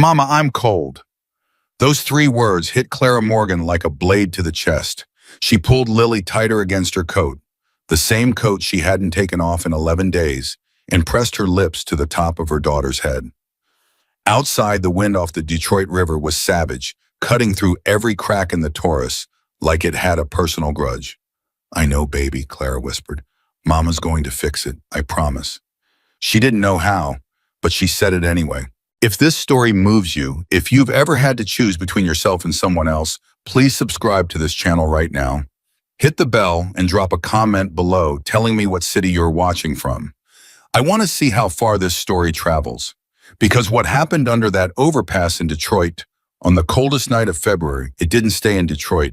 Mama, I'm cold. Those three words hit Clara Morgan like a blade to the chest. She pulled Lily tighter against her coat, the same coat she hadn't taken off in 11 days, and pressed her lips to the top of her daughter's head. Outside, the wind off the Detroit River was savage, cutting through every crack in the Taurus like it had a personal grudge. I know, baby, Clara whispered. Mama's going to fix it, I promise. She didn't know how, but she said it anyway. If this story moves you, if you've ever had to choose between yourself and someone else, please subscribe to this channel right now. Hit the bell and drop a comment below telling me what city you're watching from. I want to see how far this story travels. Because what happened under that overpass in Detroit on the coldest night of February, it didn't stay in Detroit.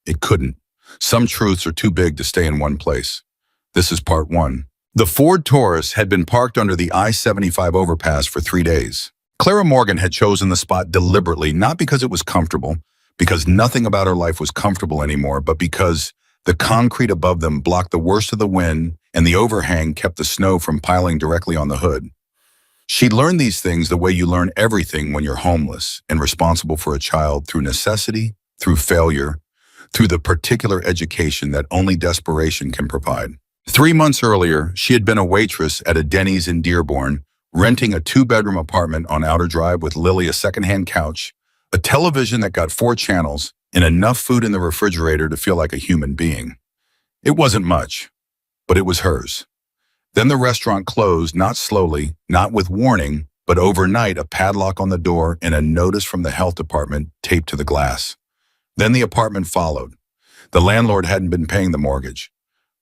It couldn't. Some truths are too big to stay in one place. This is part 1. The Ford Taurus had been parked under the I-75 overpass for 3 days. Clara Morgan had chosen the spot deliberately, not because it was comfortable, because nothing about her life was comfortable anymore, but because the concrete above them blocked the worst of the wind and the overhang kept the snow from piling directly on the hood. She'd learned these things the way you learn everything when you're homeless and responsible for a child, through necessity, through failure, through the particular education that only desperation can provide. 3 months earlier, she had been a waitress at a Denny's in Dearborn, renting a 2-bedroom apartment on Outer Drive with Lily, a secondhand couch, a television that got 4 channels, and enough food in the refrigerator to feel like a human being. It wasn't much, but it was hers. Then the restaurant closed, not slowly, not with warning, but overnight, a padlock on the door and a notice from the health department taped to the glass. Then the apartment followed. The landlord hadn't been paying the mortgage.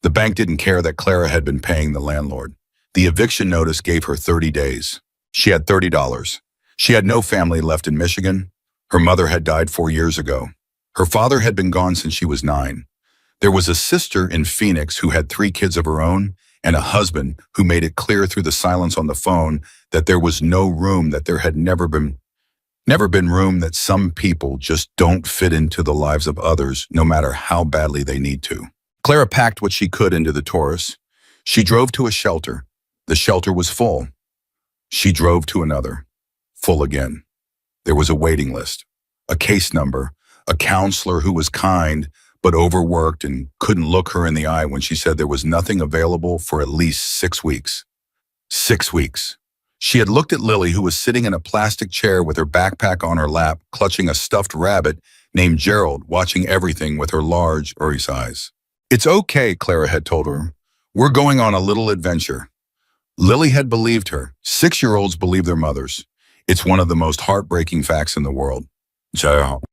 The bank didn't care that Clara had been paying the landlord. The eviction notice gave her 30 days. She had $30. She had no family left in Michigan. Her mother had died 4 years ago. Her father had been gone since she was 9. There was a sister in Phoenix who had 3 kids of her own, and a husband who made it clear through the silence on the phone that there was no room, that there had never been room, that some people just don't fit into the lives of others, no matter how badly they need to. Clara packed what she could into the Taurus. She drove to a shelter. The shelter was full. She drove to another. Full again. There was a waiting list, a case number, a counselor who was kind but overworked and couldn't look her in the eye when she said there was nothing available for at least 6 weeks. 6 weeks. She had looked at Lily, who was sitting in a plastic chair with her backpack on her lap, clutching a stuffed rabbit named Gerald, watching everything with her large, Uri's eyes. It's okay, Clara had told her. We're going on a little adventure. Lily had believed her. 6-year-olds believe their mothers. It's one of the most heartbreaking facts in the world.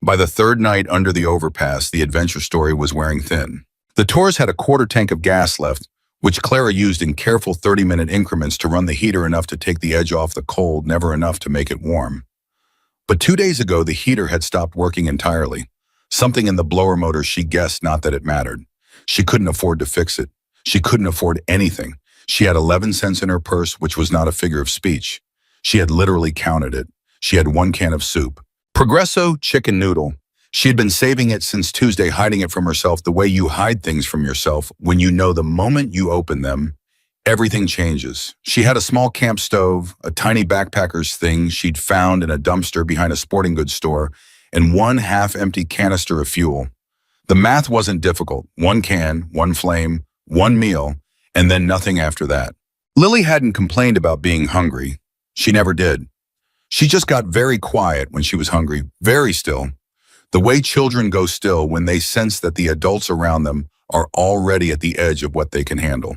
By the 3rd night under the overpass, the adventure story was wearing thin. The Taurus had a 1/4 tank of gas left, which Clara used in careful 30-minute increments to run the heater enough to take the edge off the cold, never enough to make it warm. But 2 days ago, the heater had stopped working entirely. Something in the blower motor, she guessed, not that it mattered. She couldn't afford to fix it. She couldn't afford anything. She had 11 cents in her purse, which was not a figure of speech. She had literally counted it. She had 1 can of soup. Progresso chicken noodle. She had been saving it since Tuesday, hiding it from herself the way you hide things from yourself when you know the moment you open them, everything changes. She had a small camp stove, a tiny backpacker's thing she'd found in a dumpster behind a sporting goods store, and 1 half-empty canister of fuel. The math wasn't difficult. 1 can, 1 flame, 1 meal, and then nothing after that. Lily hadn't complained about being hungry. She never did. She just got very quiet when she was hungry, very still. The way children go still when they sense that the adults around them are already at the edge of what they can handle.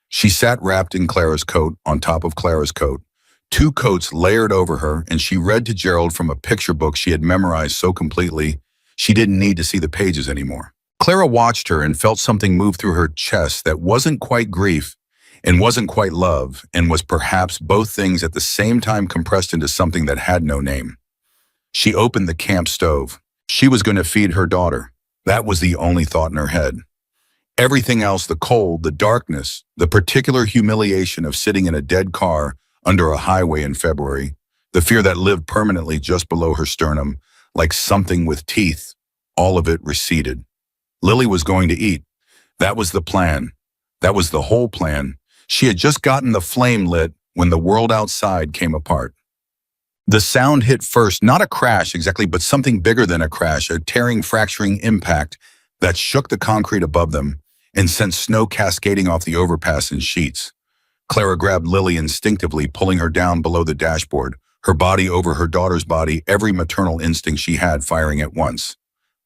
She sat wrapped in Clara's coat on top of Clara's coat, 2 coats layered over her, and she read to Gerald from a picture book she had memorized so completely she didn't need to see the pages anymore. Clara watched her and felt something move through her chest that wasn't quite grief and wasn't quite love, and was perhaps both things at the same time compressed into something that had no name. She opened the camp stove. She was going to feed her daughter. That was the only thought in her head. Everything else, the cold, the darkness, the particular humiliation of sitting in a dead car under a highway in February, the fear that lived permanently just below her sternum, like something with teeth, all of it receded. Lily was going to eat. That was the plan. That was the whole plan. She had just gotten the flame lit when the world outside came apart. The sound hit first, not a crash exactly, but something bigger than a crash, a tearing, fracturing impact that shook the concrete above them and sent snow cascading off the overpass in sheets. Clara grabbed Lily instinctively, pulling her down below the dashboard, her body over her daughter's body, every maternal instinct she had firing at once.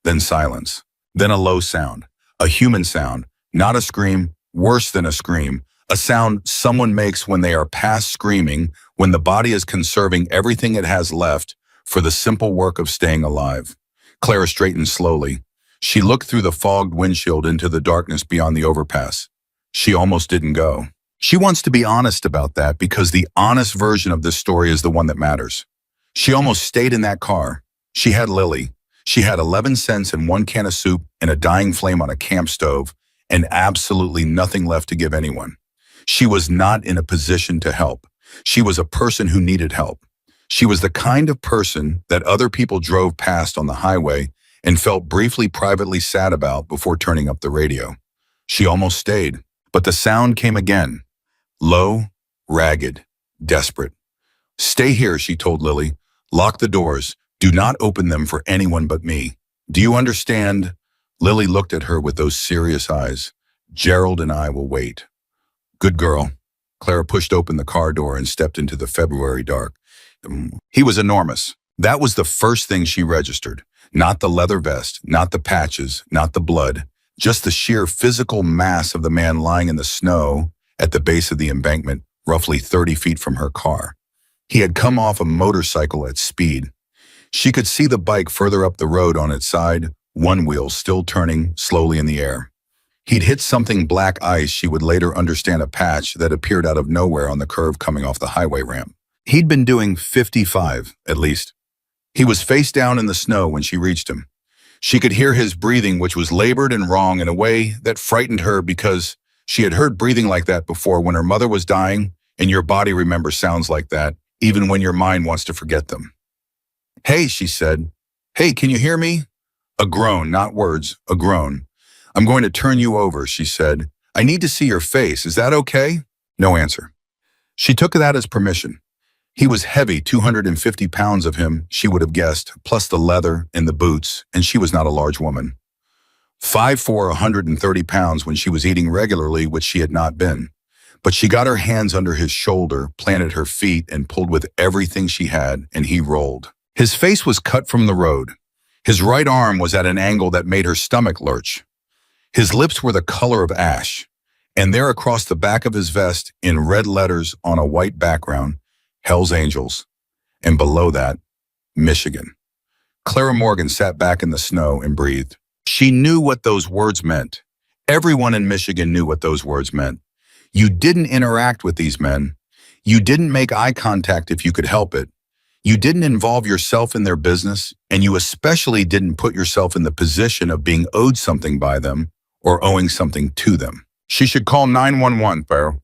Then silence. Then a low sound. A human sound. Not a scream, worse than a scream. A sound someone makes when they are past screaming, when the body is conserving everything it has left for the simple work of staying alive. Clara straightened slowly. She looked through the fogged windshield into the darkness beyond the overpass. She almost didn't go. She wants to be honest about that because the honest version of this story is the one that matters. She almost stayed in that car. She had Lily. She had 11 cents and one can of soup and a dying flame on a camp stove and absolutely nothing left to give anyone. She was not in a position to help. She was a person who needed help. She was the kind of person that other people drove past on the highway and felt briefly privately sad about before turning up the radio. She almost stayed, but the sound came again. Low, ragged, desperate. "Stay here," she told Lily. "Lock the doors. Do not open them for anyone but me. Do you understand?" Lily looked at her with those serious eyes. "Gerald and I will wait." "Good girl." Clara pushed open the car door and stepped into the February dark. He was enormous. That was the first thing she registered. Not the leather vest, not the patches, not the blood, just the sheer physical mass of the man lying in the snow at the base of the embankment, roughly 30 feet from her car. He had come off a motorcycle at speed. She could see the bike further up the road on its side, one wheel still turning slowly in the air. He'd hit something black ice she would later understand, a patch that appeared out of nowhere on the curve coming off the highway ramp. He'd been doing 55, at least. He was face down in the snow when she reached him. She could hear his breathing, which was labored and wrong in a way that frightened her because she had heard breathing like that before when her mother was dying, and your body remembers sounds like that, even when your mind wants to forget them. "Hey," she said. "Hey, can you hear me?" A groan, not words, a groan. "I'm going to turn you over," she said. "I need to see your face. Is that okay?" No answer. She took that as permission. He was heavy, 250 pounds of him, she would have guessed, plus the leather and the boots, and she was not a large woman. 5'4", 130 pounds when she was eating regularly, which she had not been. But she got her hands under his shoulder, planted her feet, and pulled with everything she had, and he rolled. His face was cut from the road. His right arm was at an angle that made her stomach lurch. His lips were the color of ash, and there across the back of his vest, in red letters on a white background, HELLS Angels, and below that, Michigan. Clara Morgan sat back in the snow and breathed. She knew what those words meant. Everyone in Michigan knew what those words meant. You didn't interact with these men. You didn't make eye contact if you could help it. You didn't involve yourself in their business, and you especially didn't put yourself in the position of being owed something by them or owing something to them. She should call 911, Farrell.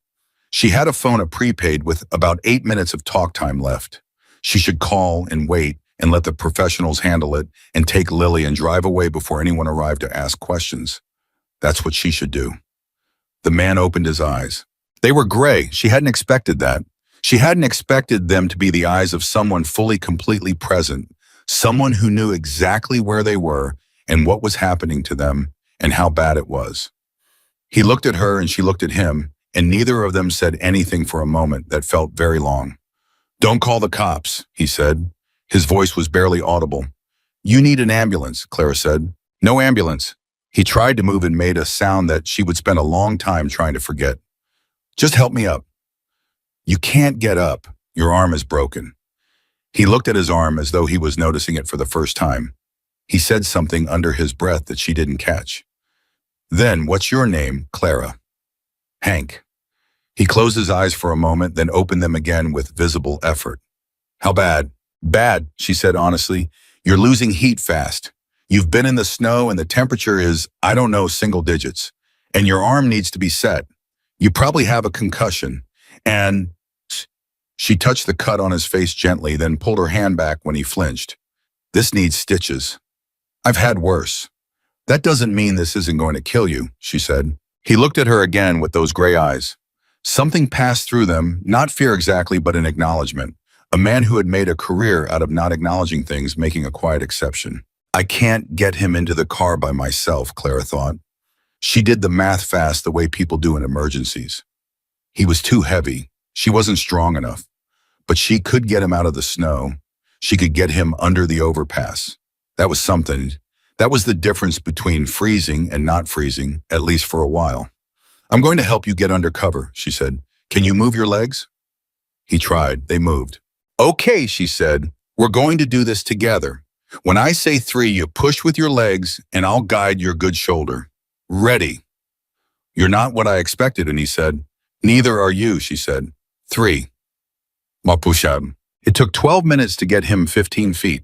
She had a phone, a prepaid, with about 8 minutes of talk time left. She should call and wait and let the professionals handle it and take Lily and drive away before anyone arrived to ask questions. That's what she should do. The man opened his eyes. They were gray. She hadn't expected that. She hadn't expected them to be the eyes of someone fully, completely present, someone who knew exactly where they were and what was happening to them and how bad it was. He looked at her and she looked at him, and neither of them said anything for a moment that felt very long. "Don't call the cops," he said. His voice was barely audible. "You need an ambulance," Clara said. "No ambulance." He tried to move and made a sound that she would spend a long time trying to forget. "Just help me up." "You can't get up. Your arm is broken." He looked at his arm as though he was noticing it for the first time. He said something under his breath that she didn't catch. Then, "What's your name?" "Clara." "Hank." He closed his eyes for a moment, then opened them again with visible effort. "How bad?" "Bad," she said honestly. "You're losing heat fast. You've been in the snow and the temperature is, I don't know, single digits. And your arm needs to be set. You probably have a concussion. And..." She touched the cut on his face gently, then pulled her hand back when he flinched. "This needs stitches." "I've had worse." "That doesn't mean this isn't going to kill you," she said. He looked at her again with those gray eyes. Something passed through them, not fear exactly, but an acknowledgement. A man who had made a career out of not acknowledging things, making a quiet exception. I can't get him into the car by myself, Clara thought. She did the math fast the way people do in emergencies. He was too heavy. She wasn't strong enough. But she could get him out of the snow. She could get him under the overpass. That was something. That was the difference between freezing and not freezing, at least for a while. I'm going to help you get under cover, she said. Can you move your legs? He tried. They moved. Okay, she said. We're going to do this together. When I say 3, you push with your legs, and I'll guide your good shoulder. Ready. You're not what I expected, and he said. Neither are you, she said. 3. Mapushab. It took 12 minutes to get him 15 feet.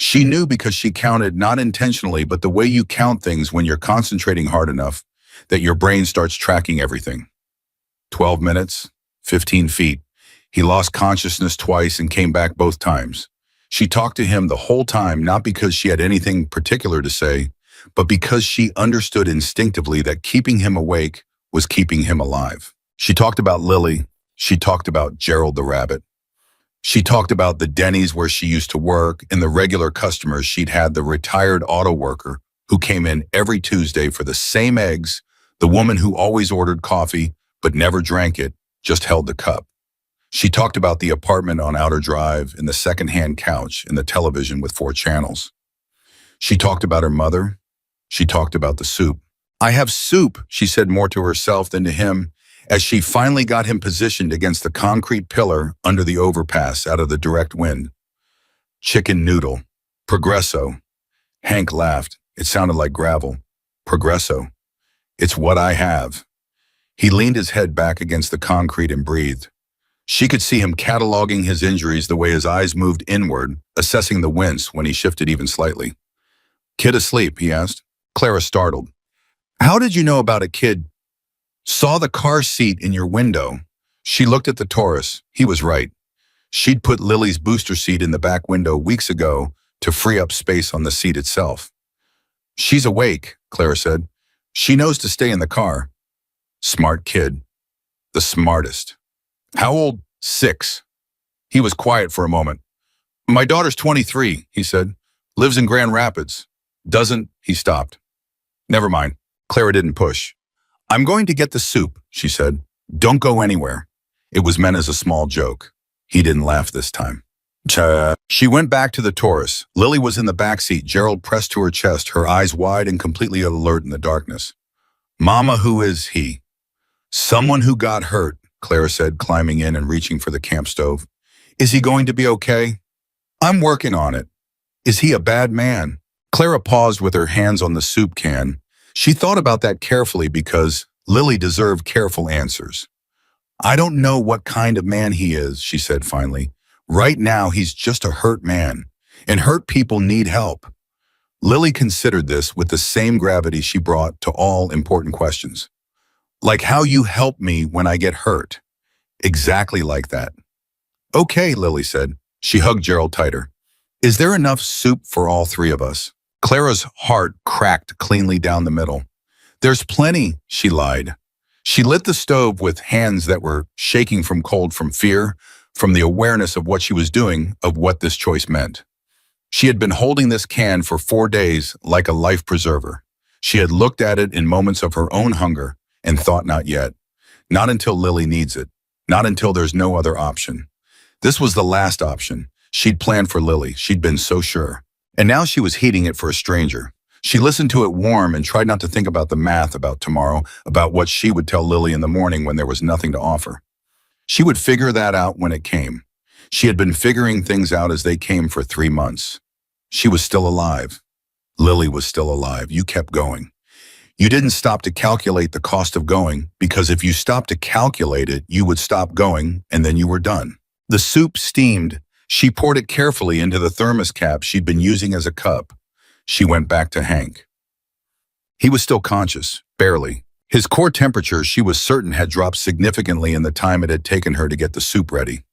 She knew because she counted not intentionally, but the way you count things when you're concentrating hard enough that your brain starts tracking everything. 12 minutes, 15 feet. He lost consciousness twice and came back both times. She talked to him the whole time, not because she had anything particular to say, but because she understood instinctively that keeping him awake was keeping him alive. She talked about Lily. She talked about Gerald the rabbit. She talked about the Denny's where she used to work and the regular customers she'd had, the retired auto worker who came in every Tuesday for the same eggs, the woman who always ordered coffee but never drank it, just held the cup. She talked about the apartment on Outer Drive and the second-hand couch and the television with 4 channels. She talked about her mother. She talked about the soup. I have soup, she said more to herself than to him, as she finally got him positioned against the concrete pillar under the overpass out of the direct wind. Chicken noodle. Progresso. Hank laughed. It sounded like gravel. Progresso. It's what I have. He leaned his head back against the concrete and breathed. She could see him cataloging his injuries the way his eyes moved inward, assessing the wince when he shifted even slightly. Kid asleep, he asked. Clara startled. How did you know about a kid? Saw the car seat in your window. She looked at the Taurus. He was right. She'd put Lily's booster seat in the back window weeks ago to free up space on the seat itself. She's awake, Clara said. She knows to stay in the car. Smart kid. The smartest. How old? 6. He was quiet for a moment. My daughter's 23, he said. Lives in Grand Rapids. Doesn't, he stopped. Never mind. Clara didn't push. I'm going to get the soup, she said. Don't go anywhere. It was meant as a small joke. He didn't laugh this time. She went back to the Taurus. Lily was in the back seat, Gerald pressed to her chest, her eyes wide and completely alert in the darkness. Mama, who is he? Someone who got hurt, Clara said, climbing in and reaching for the camp stove. Is he going to be okay? I'm working on it. Is he a bad man? Clara paused with her hands on the soup can. She thought about that carefully because Lily deserved careful answers. I don't know what kind of man he is, she said finally. Right now, he's just a hurt man, and hurt people need help. Lily considered this with the same gravity she brought to all important questions. Like how you help me when I get hurt. Exactly like that. Okay, Lily said. She hugged Gerald tighter. Is there enough soup for all 3 of us? Clara's heart cracked cleanly down the middle. There's plenty, she lied. She lit the stove with hands that were shaking from cold, from fear, from the awareness of what she was doing, of what this choice meant. She had been holding this can for 4 days like a life preserver. She had looked at it in moments of her own hunger and thought not yet. Not until Lily needs it. Not until there's no other option. This was the last option. She'd planned for Lily. She'd been so sure. And now she was heating it for a stranger. She listened to it warm and tried not to think about the math, about tomorrow, about what she would tell Lily in the morning when there was nothing to offer. She would figure that out when it came. She had been figuring things out as they came for 3 months. She was still alive. Lily was still alive. You kept going. You didn't stop to calculate the cost of going, because if you stopped to calculate it, you would stop going, and then you were done. The soup steamed. She poured it carefully into the thermos cap she'd been using as a cup. She went back to Hank. He was still conscious, barely. His core temperature, she was certain, had dropped significantly in the time it had taken her to get the soup ready.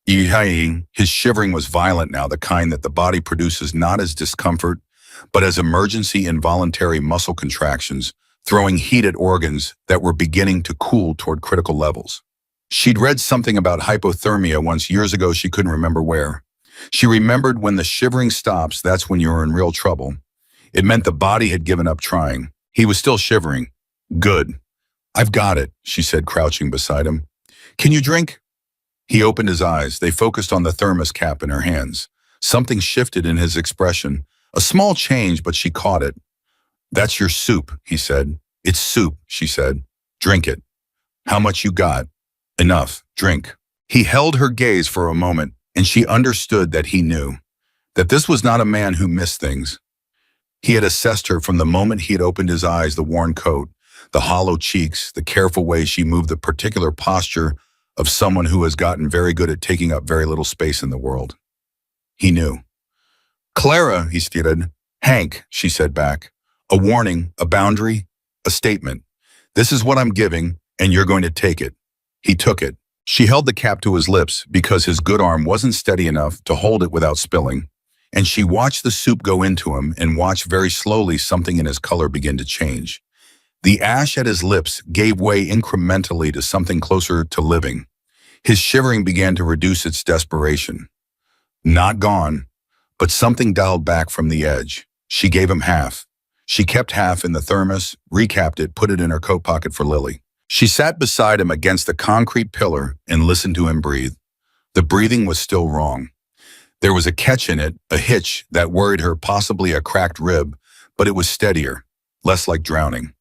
His shivering was violent now, the kind that the body produces not as discomfort, but as emergency involuntary muscle contractions, throwing heat at organs that were beginning to cool toward critical levels. She'd read something about hypothermia once years ago, she couldn't remember where. She remembered when the shivering stops, that's when you're in real trouble. It meant the body had given up trying. He was still shivering. Good. I've got it, she said, crouching beside him. Can you drink? He opened his eyes. They focused on the thermos cap in her hands. Something shifted in his expression. A small change, but she caught it. That's your soup, he said. It's soup, she said. Drink it. How much you got? Enough. Drink. He held her gaze for a moment, and she understood that he knew. That this was not a man who missed things. He had assessed her from the moment he had opened his eyes, the worn coat, the hollow cheeks, the careful way she moved, the particular posture of someone who has gotten very good at taking up very little space in the world. He knew. Clara, he stated. Hank, she said back. A warning, a boundary, a statement. This is what I'm giving, and you're going to take it. He took it. She held the cap to his lips because his good arm wasn't steady enough to hold it without spilling. And she watched the soup go into him and watched very slowly something in his color begin to change. The ash at his lips gave way incrementally to something closer to living. His shivering began to reduce its desperation. Not gone, but something dialed back from the edge. She gave him half. She kept half in the thermos, recapped it, put it in her coat pocket for Lily. She sat beside him against the concrete pillar and listened to him breathe. The breathing was still wrong. There was a catch in it, a hitch that worried her, possibly a cracked rib, but it was steadier, less like drowning.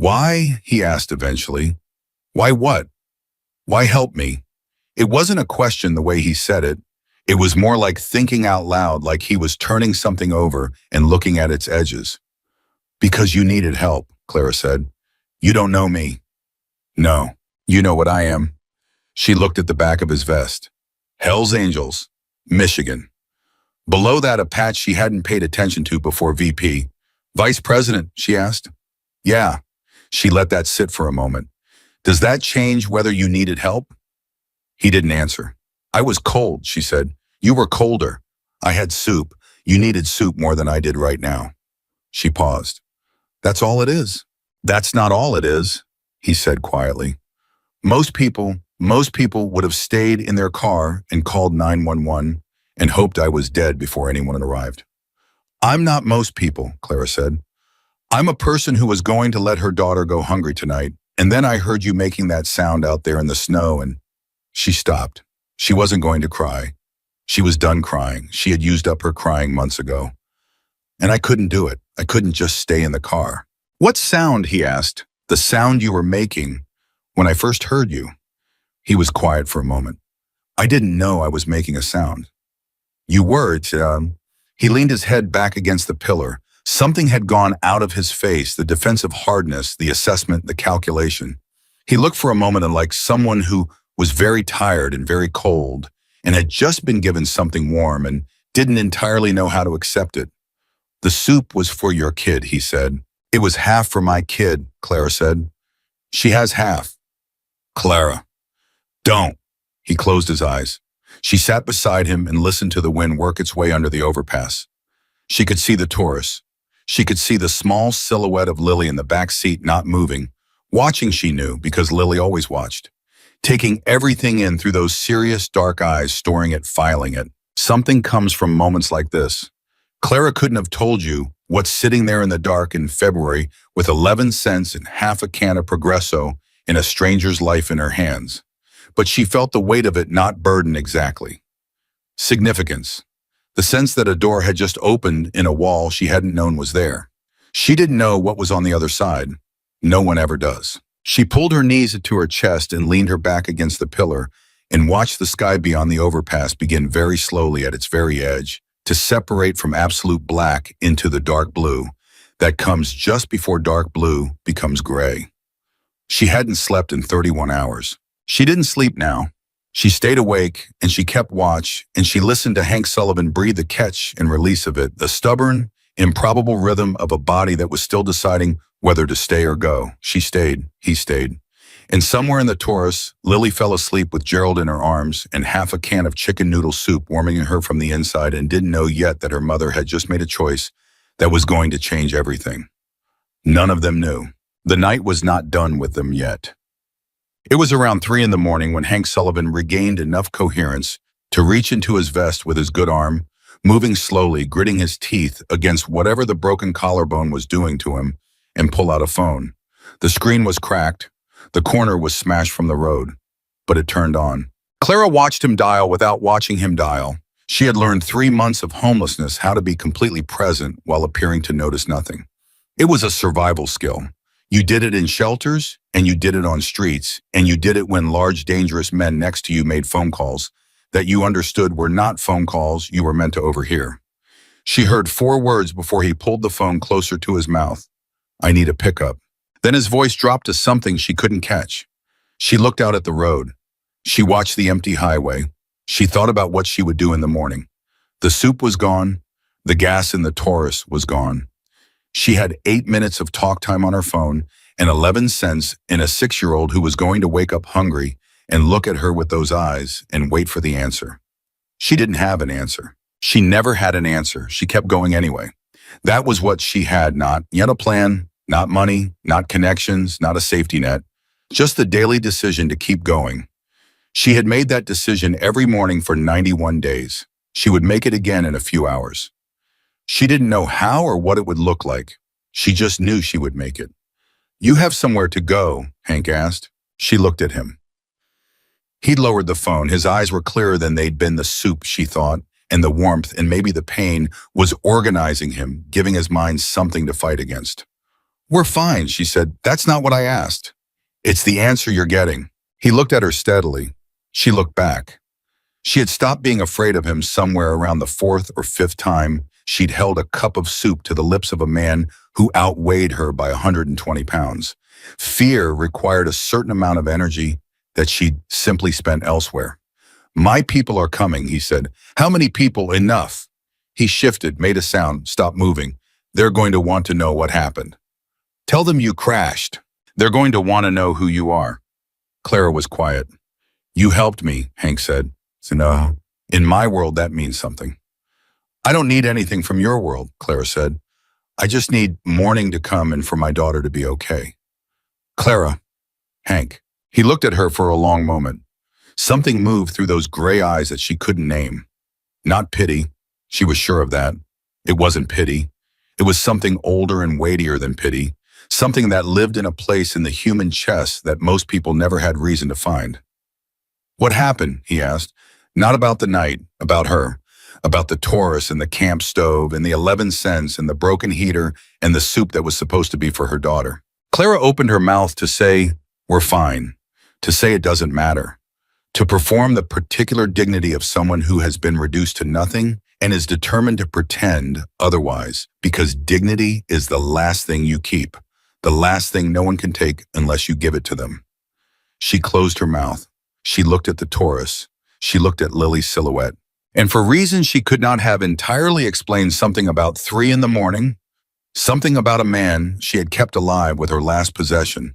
Why? He asked eventually. Why what? Why help me? It wasn't a question the way he said it. It was more like thinking out loud, like he was turning something over and looking at its edges. Because you needed help, Clara said. You don't know me. No, you know what I am. She looked at the back of his vest. HELLS Angels, Michigan. Below that, a patch she hadn't paid attention to before VP. Vice President, she asked. Yeah. She let that sit for a moment. Does that change whether you needed help? He didn't answer. I was cold, she said. You were colder. I had soup. You needed soup more than I did right now. She paused. That's all it is. That's not all it is, he said quietly. Most people would have stayed in their car and called 911 and hoped I was dead before anyone arrived. I'm not most people, Clara said. I'm a person who was going to let her daughter go hungry tonight, and then I heard you making that sound out there in the snow, and she stopped. She wasn't going to cry. She was done crying. She had used up her crying months ago. And I couldn't do it. I couldn't just stay in the car. What sound? He asked. The sound you were making when I first heard you. He was quiet for a moment. I didn't know I was making a sound. You were, He leaned his head back against the pillar. Something had gone out of his face, the defensive hardness, the assessment, the calculation. He looked for a moment and like someone who was very tired and very cold and had just been given something warm and didn't entirely know how to accept it. The soup was for your kid, he said. It was half for my kid, Clara said. She has half. Clara. Don't. He closed his eyes. She sat beside him and listened to the wind work its way under the overpass. She could see the Taurus. She could see the small silhouette of Lily in the back seat not moving, watching she knew because Lily always watched, taking everything in through those serious dark eyes, storing it, filing it. Something comes from moments like this. Clara couldn't have told you what's sitting there in the dark in February with 11 cents and half a can of Progresso in a stranger's life in her hands. But she felt the weight of it, not burden exactly. Significance. The sense that a door had just opened in a wall she hadn't known was there. She didn't know what was on the other side. No one ever does. She pulled her knees to her chest and leaned her back against the pillar and watched the sky beyond the overpass begin very slowly at its very edge to separate from absolute black into the dark blue that comes just before dark blue becomes gray. She hadn't slept in 31 hours. She didn't sleep now. She stayed awake, and she kept watch, and she listened to Hank Sullivan breathe the catch and release of it, the stubborn, improbable rhythm of a body that was still deciding whether to stay or go. She stayed. He stayed. And somewhere in the Taurus, Lily fell asleep with Gerald in her arms and half a can of chicken noodle soup warming her from the inside and didn't know yet that her mother had just made a choice that was going to change everything. None of them knew. The night was not done with them yet. It was around 3 in the morning when Hank Sullivan regained enough coherence to reach into his vest with his good arm, moving slowly, gritting his teeth against whatever the broken collarbone was doing to him, and pull out a phone. The screen was cracked. The corner was smashed from the road, but it turned on. Clara watched him dial without watching him dial. She had learned 3 months of homelessness how to be completely present while appearing to notice nothing. It was a survival skill. You did it in shelters, and you did it on streets, and you did it when large, dangerous men next to you made phone calls that you understood were not phone calls you were meant to overhear. She heard 4 words before he pulled the phone closer to his mouth. I need a pickup. Then his voice dropped to something she couldn't catch. She looked out at the road. She watched the empty highway. She thought about what she would do in the morning. The soup was gone. The gas in the Taurus was gone. She had 8 minutes of talk time on her phone and 11 cents in a 6-year-old who was going to wake up hungry and look at her with those eyes and wait for the answer. She didn't have an answer. She never had an answer. She kept going anyway. That was what she had, not yet a plan, not money, not connections, not a safety net, just the daily decision to keep going. She had made that decision every morning for 91 days. She would make it again in a few hours. She didn't know how or what it would look like. She just knew she would make it. You have somewhere to go, Hank asked. She looked at him. He'd lowered the phone. His eyes were clearer than they'd been. The soup, she thought, and the warmth and maybe the pain was organizing him, giving his mind something to fight against. We're fine, she said. That's not what I asked. It's the answer you're getting. He looked at her steadily. She looked back. She had stopped being afraid of him somewhere around the 4th or 5th time she'd held a cup of soup to the lips of a man who outweighed her by 120 pounds. Fear required a certain amount of energy that she'd simply spent elsewhere. My people are coming, he said. How many people? Enough. He shifted, made a sound, stopped moving. They're going to want to know what happened. Tell them you crashed. They're going to want to know who you are. Clara was quiet. You helped me, Hank said. So no, in my world, that means something. I don't need anything from your world, Clara said. I just need morning to come and for my daughter to be okay. Clara, Hank. He looked at her for a long moment. Something moved through those gray eyes that she couldn't name. Not pity. She was sure of that. It wasn't pity. It was something older and weightier than pity. Something that lived in a place in the human chest that most people never had reason to find. What happened? He asked. Not about the night, about her. About the Taurus and the camp stove and the 11 cents and the broken heater and the soup that was supposed to be for her daughter. Clara opened her mouth to say, we're fine. To say it doesn't matter. To perform the particular dignity of someone who has been reduced to nothing and is determined to pretend otherwise, because dignity is the last thing you keep, the last thing no one can take unless you give it to them. She closed her mouth. She looked at the Taurus. She looked at Lily's silhouette. And for reasons she could not have entirely explained, something about 3 in the morning, something about a man she had kept alive with her last possession,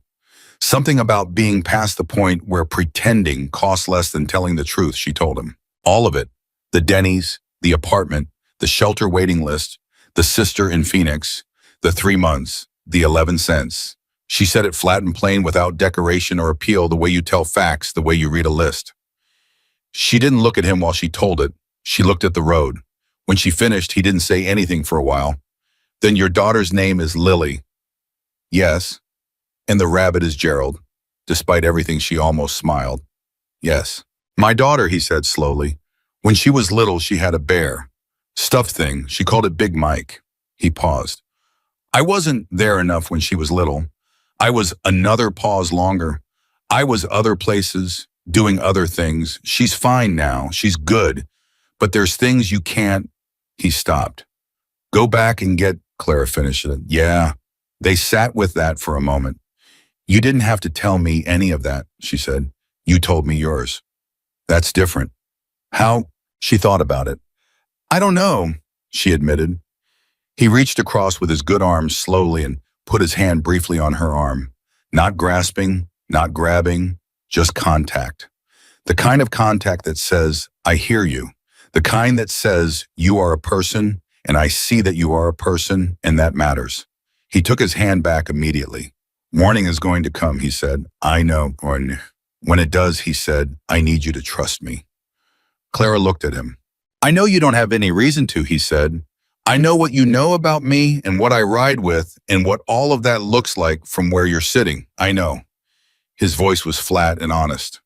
something about being past the point where pretending costs less than telling the truth, she told him. All of it, the Denny's, the apartment, the shelter waiting list, the sister in Phoenix, the 3 months, the 11 cents. She said it flat and plain without decoration or appeal, the way you tell facts, the way you read a list. She didn't look at him while she told it. She looked at the road. When she finished, he didn't say anything for a while. Then your daughter's name is Lily. Yes. And the rabbit is Gerald. Despite everything, she almost smiled. Yes. My daughter, he said slowly. When she was little, she had a bear. Stuffed thing. She called it Big Mike. He paused. I wasn't there enough when she was little. I was another pause longer. I was other places, doing other things. She's fine now. She's good. But there's things you can't. He stopped. Go back and get, Clara finished it. Yeah. They sat with that for a moment. You didn't have to tell me any of that, she said. You told me yours. That's different. How? She thought about it. I don't know, she admitted. He reached across with his good arm slowly and put his hand briefly on her arm. Not grasping, not grabbing, just contact. The kind of contact that says, I hear you. The kind that says, you are a person, and I see that you are a person, and that matters. He took his hand back immediately. Morning is going to come, he said. I know, Gordon. When it does, he said, I need you to trust me. Clara looked at him. I know you don't have any reason to, he said. I know what you know about me and what I ride with and what all of that looks like from where you're sitting. I know. His voice was flat and honest.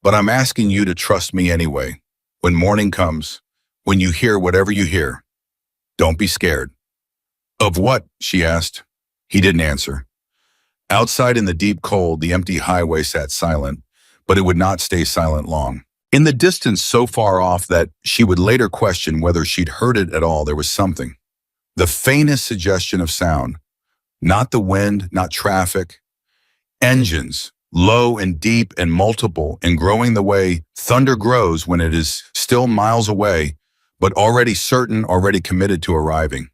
But I'm asking you to trust me anyway. When morning comes, when you hear whatever you hear, don't be scared. Of what? She asked. He didn't answer. Outside in the deep cold, the empty highway sat silent, but it would not stay silent long. In the distance so far off that she would later question whether she'd heard it at all, there was something. The faintest suggestion of sound. Not the wind, not traffic. Engines, low and deep and multiple and growing the way thunder grows when it is still miles away, but already certain, already committed to arriving.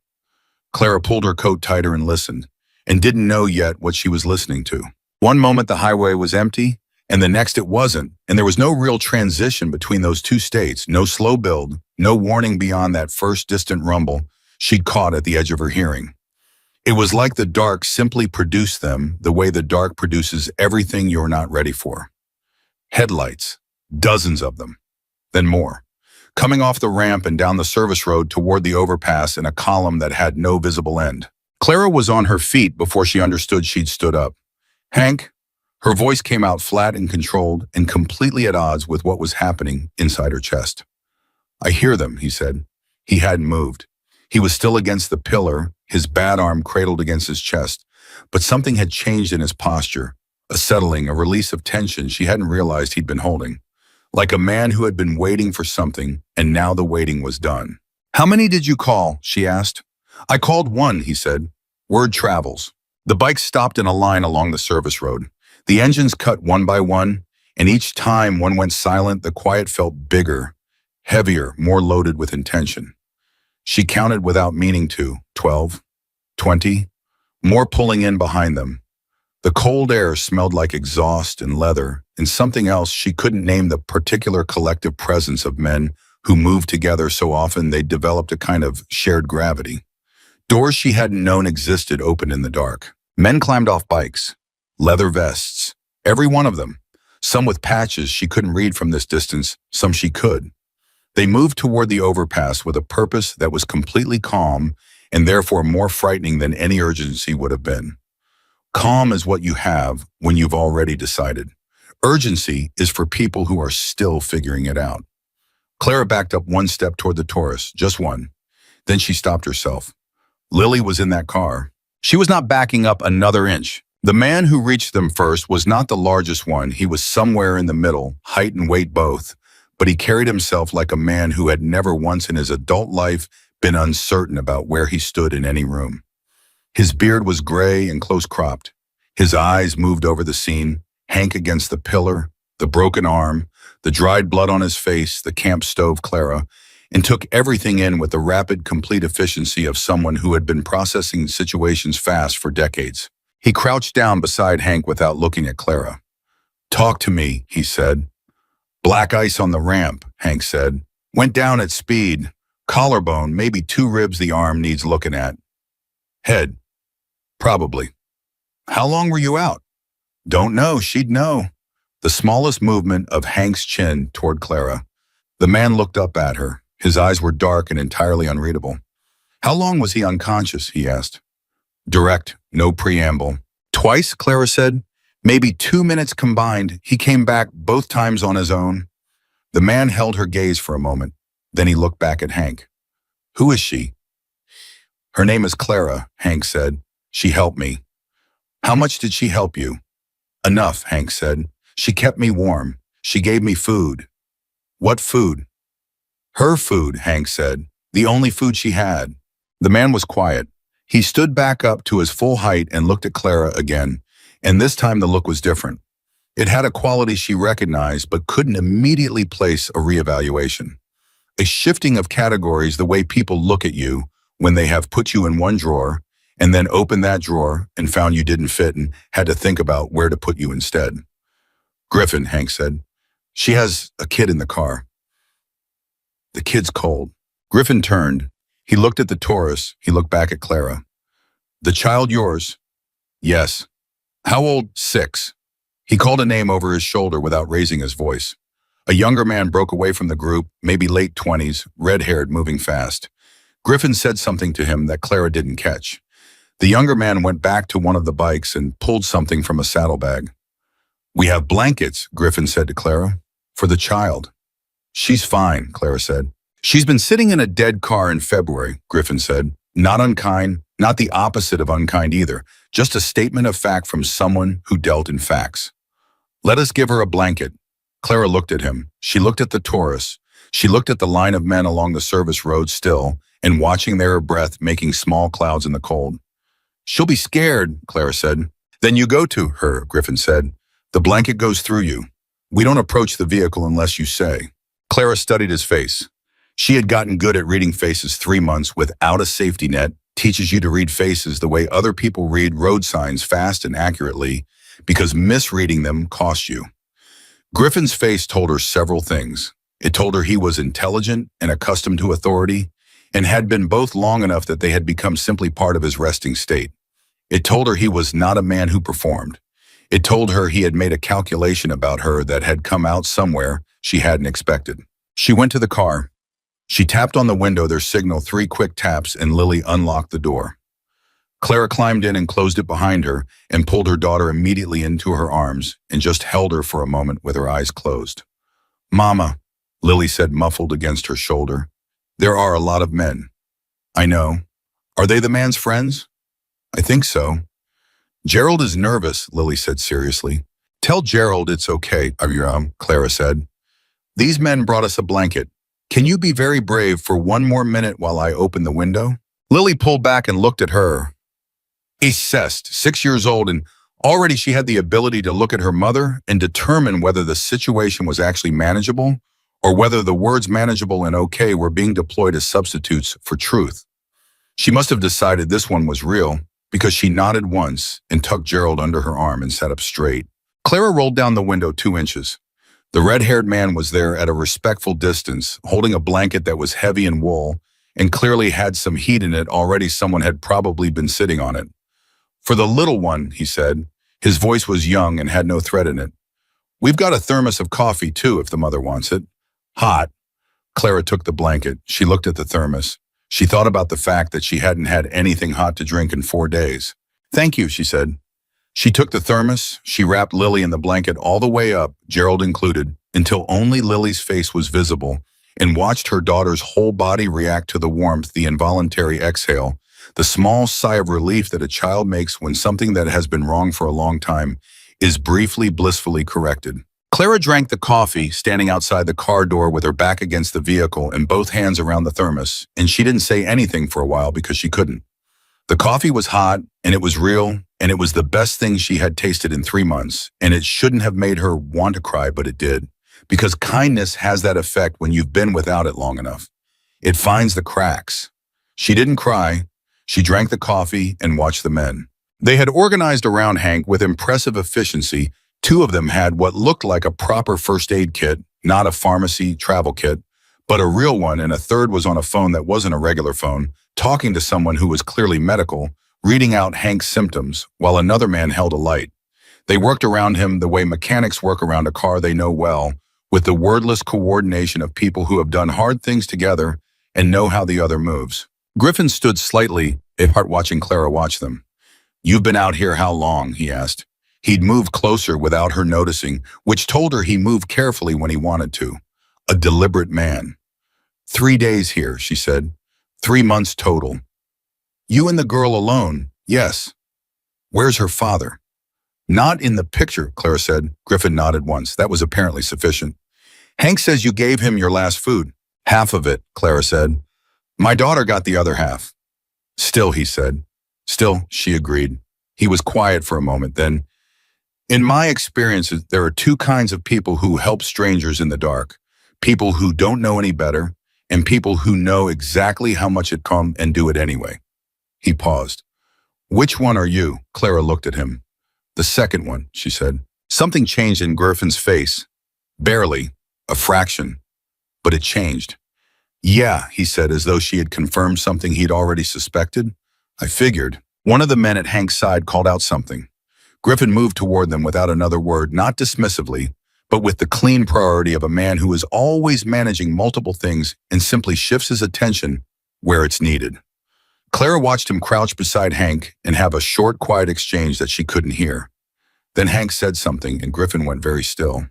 Clara pulled her coat tighter and listened, and didn't know yet what she was listening to. One moment the highway was empty, and the next it wasn't, and there was no real transition between those two states, no slow build, no warning beyond that first distant rumble she'd caught at the edge of her hearing. It was like the dark simply produced them the way the dark produces everything you're not ready for. Headlights, dozens of them, then more, coming off the ramp and down the service road toward the overpass in a column that had no visible end. Clara was on her feet before she understood she'd stood up. Hank? Her voice came out flat and controlled and completely at odds with what was happening inside her chest. I hear them, he said. He hadn't moved. He was still against the pillar, his bad arm cradled against his chest, but something had changed in his posture, a settling, a release of tension she hadn't realized he'd been holding, like a man who had been waiting for something, and now the waiting was done. How many did you call? She asked. I called one, he said. Word travels. The bikes stopped in a line along the service road. The engines cut one by one, and each time one went silent, the quiet felt bigger, heavier, more loaded with intention. She counted without meaning to, 12, 20, more pulling in behind them. The cold air smelled like exhaust and leather, and something else she couldn't name, the particular collective presence of men who moved together so often they developed a kind of shared gravity. Doors she hadn't known existed opened in the dark. Men climbed off bikes, leather vests, every one of them, some with patches she couldn't read from this distance, some she could. They moved toward the overpass with a purpose that was completely calm and therefore more frightening than any urgency would have been. Calm is what you have when you've already decided. Urgency is for people who are still figuring it out. Clara backed up one step toward the Taurus, just one. Then she stopped herself. Lily was in that car. She was not backing up another inch. The man who reached them first was not the largest one. He was somewhere in the middle, height and weight both, but he carried himself like a man who had never once in his adult life been uncertain about where he stood in any room. His beard was gray and close-cropped. His eyes moved over the scene, Hank against the pillar, the broken arm, the dried blood on his face, the camp stove Clara, and took everything in with the rapid, complete efficiency of someone who had been processing situations fast for decades. He crouched down beside Hank without looking at Clara. Talk to me, he said. Black ice on the ramp, Hank said. Went down at speed. Collarbone, maybe 2 ribs the arm needs looking at. Head. Probably. How long were you out? Don't know, she'd know. The smallest movement of Hank's chin toward Clara. The man looked up at her. His eyes were dark and entirely unreadable. How long was he unconscious, he asked. Direct, no preamble. Twice, Clara said. Maybe 2 minutes combined. He came back both times on his own. The man held her gaze for a moment. Then he looked back at Hank. Who is she? Her name is Clara, Hank said. She helped me. How much did she help you? Enough, Hank said. She kept me warm. She gave me food. What food? Her food, Hank said. The only food she had. The man was quiet. He stood back up to his full height and looked at Clara again, and this time the look was different. It had a quality she recognized but couldn't immediately place a reevaluation. A shifting of categories, the way people look at you when they have put you in one drawer and then opened that drawer and found you didn't fit and had to think about where to put you instead. Griffin, Hank said. She has a kid in the car. The kid's cold. Griffin turned. He looked at the Taurus. He looked back at Clara. The child yours? Yes. How old? 6. He called a name over his shoulder without raising his voice. A younger man broke away from the group, maybe late 20s, red-haired, moving fast. Griffin said something to him that Clara didn't catch. The younger man went back to one of the bikes and pulled something from a saddlebag. "We have blankets," Griffin said to Clara. "For the child." "She's fine," Clara said. "She's been sitting in a dead car in February," Griffin said. "Not unkind, not the opposite of unkind either, just a statement of fact from someone who dealt in facts." "Let us give her a blanket." Clara looked at him. She looked at the Taurus. She looked at the line of men along the service road still, and watching their breath making small clouds in the cold. "She'll be scared," Clara said. "Then you go to her," Griffin said. "The blanket goes through you. We don't approach the vehicle unless you say." Clara studied his face. She had gotten good at reading faces 3 months without a safety net, teaches you to read faces the way other people read road signs fast and accurately, because misreading them costs you. Griffin's face told her several things. It told her he was intelligent and accustomed to authority, and had been both long enough that they had become simply part of his resting state. It told her he was not a man who performed. It told her he had made a calculation about her that had come out somewhere she hadn't expected. She went to the car. She tapped on the window, their signal 3 quick taps, and Lily unlocked the door. Clara climbed in and closed it behind her and pulled her daughter immediately into her arms and just held her for a moment with her eyes closed. "Mama," Lily said, muffled against her shoulder. "There are a lot of men." "I know. Are they the man's friends?" "I think so." "Gerald is nervous," Lily said seriously. "Tell Gerald it's okay, Clara said. "These men brought us a blanket. Can you be very brave for 1 more minute while I open the window?" Lily pulled back and looked at her. Assessed, 6 years old, and already she had the ability to look at her mother and determine whether the situation was actually manageable or whether the words manageable and okay were being deployed as substitutes for truth. She must have decided this one was real because she nodded once and tucked Gerald under her arm and sat up straight. Clara rolled down the window 2 inches. The red-haired man was there at a respectful distance, holding a blanket that was heavy in wool and clearly had some heat in it. Already someone had probably been sitting on it. "For the little one," he said. His voice was young and had no threat in it. "We've got a thermos of coffee, too, if the mother wants it. Hot." Clara took the blanket. She looked at the thermos. She thought about the fact that she hadn't had anything hot to drink in 4 days. "Thank you," she said. She took the thermos. She wrapped Lily in the blanket all the way up, Gerald included, until only Lily's face was visible, and watched her daughter's whole body react to the warmth, the involuntary exhale, the small sigh of relief that a child makes when something that has been wrong for a long time is briefly, blissfully corrected. Clara drank the coffee, standing outside the car door with her back against the vehicle and both hands around the thermos, and she didn't say anything for a while because she couldn't. The coffee was hot, and it was real, and it was the best thing she had tasted in 3 months, and it shouldn't have made her want to cry, but it did. Because kindness has that effect when you've been without it long enough. It finds the cracks. She didn't cry. She drank the coffee and watched the men. They had organized around Hank with impressive efficiency. 2 of them had what looked like a proper first aid kit, not a pharmacy travel kit, but a real one, and a third was on a phone that wasn't a regular phone, talking to someone who was clearly medical, reading out Hank's symptoms, while another man held a light. They worked around him the way mechanics work around a car they know well, with the wordless coordination of people who have done hard things together and know how the other moves. Griffin stood slightly apart watching Clara watch them. "You've been out here how long?" he asked. He'd moved closer without her noticing, which told her he moved carefully when he wanted to. A deliberate man. 3 days here, she said. 3 months total. "You and the girl alone?" "Yes." "Where's her father?" "Not in the picture," Clara said. Griffin nodded once. That was apparently sufficient. "Hank says you gave him your last food." "Half of it," Clara said. "My daughter got the other half." "Still," he said. "Still," she agreed. He was quiet for a moment, then, "In my experiences, there are 2 kinds of people who help strangers in the dark. People who don't know any better, and people who know exactly how much it costs and do it anyway." He paused. "Which one are you?" Clara looked at him. "The second one," she said. Something changed in Griffin's face. Barely. A fraction. But it changed. "Yeah," he said, as though she had confirmed something he'd already suspected. "I figured." One of the men at Hank's side called out something. Griffin moved toward them without another word, not dismissively, but with the clean priority of a man who is always managing multiple things and simply shifts his attention where it's needed. Clara watched him crouch beside Hank and have a short, quiet exchange that she couldn't hear. Then Hank said something, and Griffin went very still.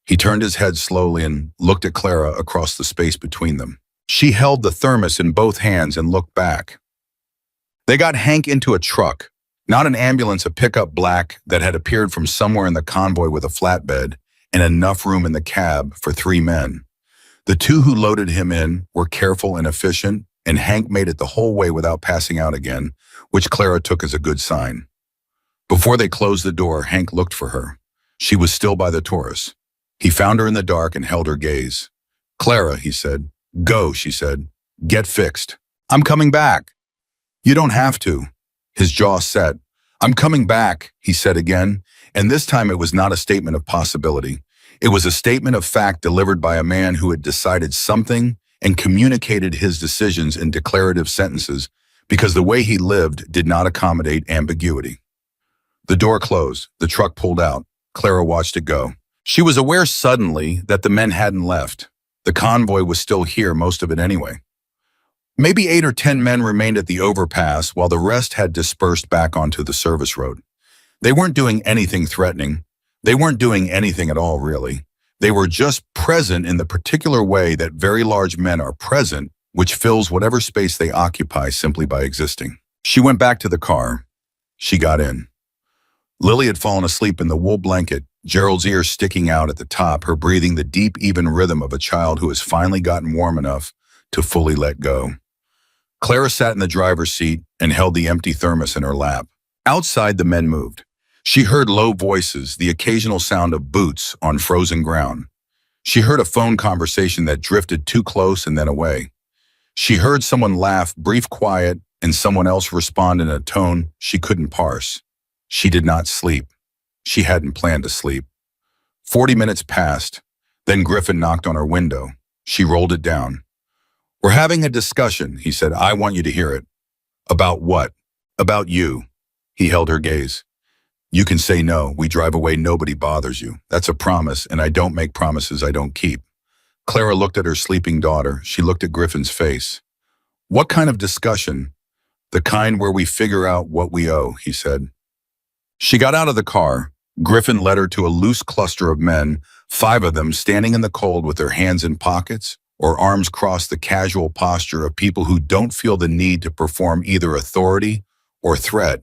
He turned his head slowly and looked at Clara across the space between them. She held the thermos in both hands and looked back. They got Hank into a truck, not an ambulance, a pickup black that had appeared from somewhere in the convoy with a flatbed and enough room in the cab for 3 men. The 2 who loaded him in were careful and efficient, and Hank made it the whole way without passing out again, which Clara took as a good sign. Before they closed the door, Hank looked for her. She was still by the Taurus. He found her in the dark and held her gaze. "Clara," he said. "Go," she said. "Get fixed." "I'm coming back." "You don't have to." His jaw set. "I'm coming back," he said again, and this time it was not a statement of possibility. It was a statement of fact delivered by a man who had decided something and communicated his decisions in declarative sentences because the way he lived did not accommodate ambiguity. The door closed. The truck pulled out. Clara watched it go. She was aware suddenly that the men hadn't left. The convoy was still here, most of it anyway. Maybe 8 or 10 men remained at the overpass while the rest had dispersed back onto the service road. They weren't doing anything threatening. They weren't doing anything at all, really. They were just present in the particular way that very large men are present, which fills whatever space they occupy simply by existing. She went back to the car. She got in. Lily had fallen asleep in the wool blanket, Gerald's ears sticking out at the top, her breathing the deep, even rhythm of a child who has finally gotten warm enough to fully let go. Clara sat in the driver's seat and held the empty thermos in her lap. Outside, the men moved. She heard low voices, the occasional sound of boots on frozen ground. She heard a phone conversation that drifted too close and then away. She heard someone laugh, brief quiet, and someone else respond in a tone she couldn't parse. She did not sleep. She hadn't planned to sleep. 40 minutes passed. Then Griffin knocked on her window. She rolled it down. "We're having a discussion," he said. "I want you to hear it." "About what?" "About you." He held her gaze. "You can say no. We drive away. Nobody bothers you. That's a promise, and I don't make promises I don't keep." Clara looked at her sleeping daughter. She looked at Griffin's face. "What kind of discussion?" "The kind where we figure out what we owe," he said. She got out of the car. Griffin led her to a loose cluster of men, 5 of them standing in the cold with their hands in pockets or arms crossed, the casual posture of people who don't feel the need to perform either authority or threat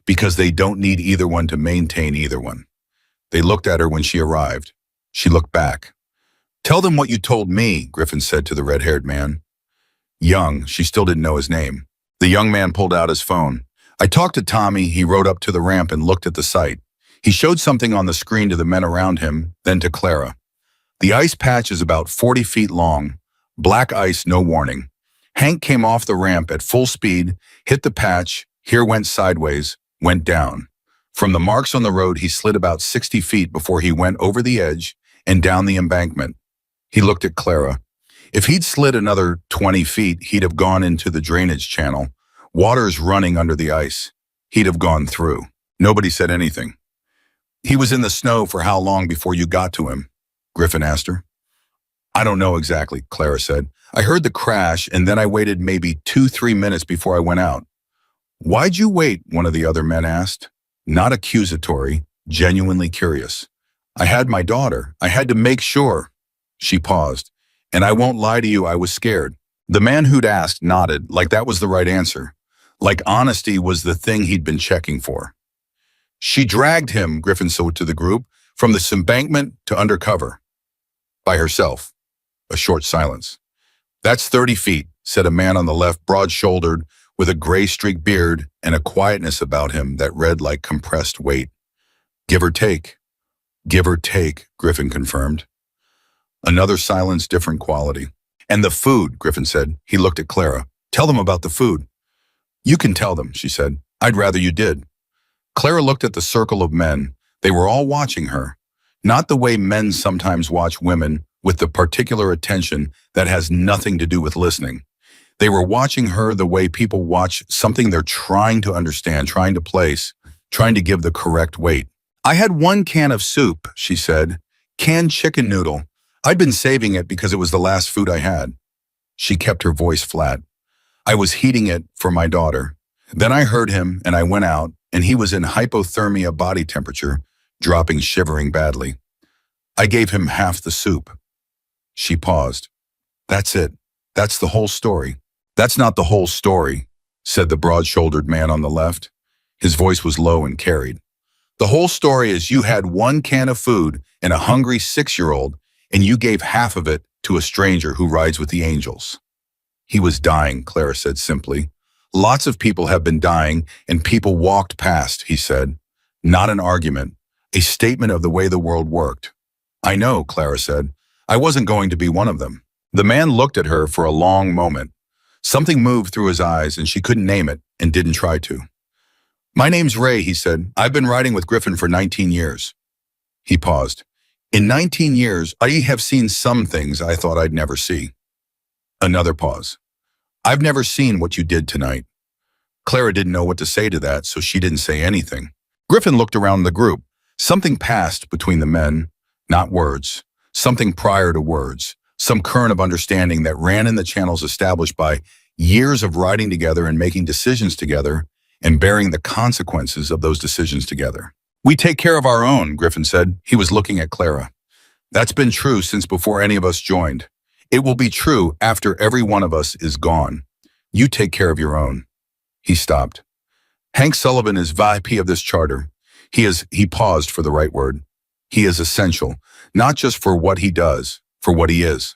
because they don't need either one to maintain either one. They looked at her when she arrived. She looked back. "Tell them what you told me," Griffin said to the red-haired man. Young, she still didn't know his name. The young man pulled out his phone. "I talked to Tommy." He rode up to the ramp and looked at the site. He showed something on the screen to the men around him, then to Clara. "The ice patch is about 40 feet long. Black ice, no warning. Hank came off the ramp at full speed, hit the patch, here went sideways, went down. From the marks on the road, he slid about 60 feet before he went over the edge and down the embankment." He looked at Clara. "If he'd slid another 20 feet, he'd have gone into the drainage channel. Water's running under the ice. He'd have gone through." Nobody said anything. "He was in the snow for how long before you got to him?" Griffin asked her. "I don't know exactly," Clara said. "I heard the crash, and then I waited maybe 2-3 minutes before I went out." "Why'd you wait?" one of the other men asked. Not accusatory, genuinely curious. "I had my daughter. I had to make sure." She paused. "And I won't lie to you, I was scared." The man who'd asked nodded, like that was the right answer. Like honesty was the thing he'd been checking for. "She dragged him," Griffin said to the group, "from this embankment to undercover. By herself." A short silence. "That's 30 feet, said a man on the left, broad-shouldered, with a gray-streaked beard and a quietness about him that read like compressed weight. "Give or take." "Give or take," Griffin confirmed. Another silence, different quality. "And the food," Griffin said. He looked at Clara. "Tell them about the food." "You can tell them," she said. "I'd rather you did." Clara looked at the circle of men. They were all watching her. Not the way men sometimes watch women, with the particular attention that has nothing to do with listening. They were watching her the way people watch something they're trying to understand, trying to place, trying to give the correct weight. I had 1 can of soup, she said. Canned chicken noodle. I'd been saving it because it was the last food I had. She kept her voice flat. I was heating it for my daughter. Then I heard him and I went out, and he was in hypothermia body temperature, dropping shivering badly. I gave him half the soup. She paused. That's it. That's the whole story. That's not the whole story, said the broad-shouldered man on the left. His voice was low and carried. The whole story is you had 1 can of food and a hungry 6-year-old, and you gave half of it to a stranger who rides with the angels. He was dying, Clara said simply. Lots of people have been dying, and people walked past, he said. Not an argument, a statement of the way the world worked. I know, Clara said. I wasn't going to be one of them. The man looked at her for a long moment. Something moved through his eyes, and she couldn't name it and didn't try to. My name's Ray, he said. I've been riding with Griffin for 19 years. He paused. In 19 years, I have seen some things I thought I'd never see. Another pause. I've never seen what you did tonight. Clara didn't know what to say to that, so she didn't say anything. Griffin looked around the group. Something passed between the men, not words. Something prior to words. Some current of understanding that ran in the channels established by years of riding together and making decisions together and bearing the consequences of those decisions together. We take care of our own, Griffin said. He was looking at Clara. That's been true since before any of us joined. It will be true after every one of us is gone. You take care of your own. He stopped. Hank Sullivan is VP of this charter. He paused for the right word. He is essential, not just for what he does, for what he is.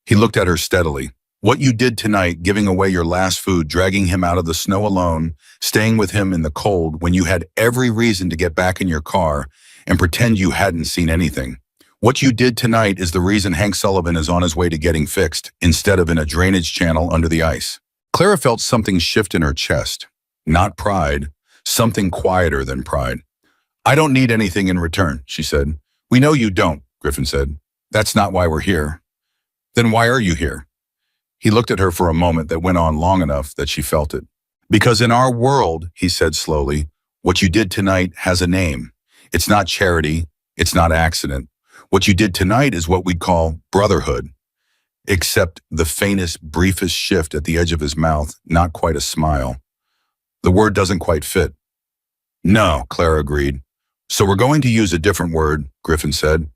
He looked at her steadily. What you did tonight, giving away your last food, dragging him out of the snow alone, staying with him in the cold when you had every reason to get back in your car and pretend you hadn't seen anything. What you did tonight is the reason Hank Sullivan is on his way to getting fixed instead of in a drainage channel under the ice. Clara felt something shift in her chest. Not pride, something quieter than pride. I don't need anything in return, she said. We know you don't, Griffin said. That's not why we're here. Then why are you here? He looked at her for a moment that went on long enough that she felt it. Because in our world, he said slowly, what you did tonight has a name. It's not charity. It's not accident. What you did tonight is what we'd call brotherhood. Except the faintest, briefest shift at the edge of his mouth, not quite a smile. The word doesn't quite fit. No, Clara agreed. So we're going to use a different word, Griffin said.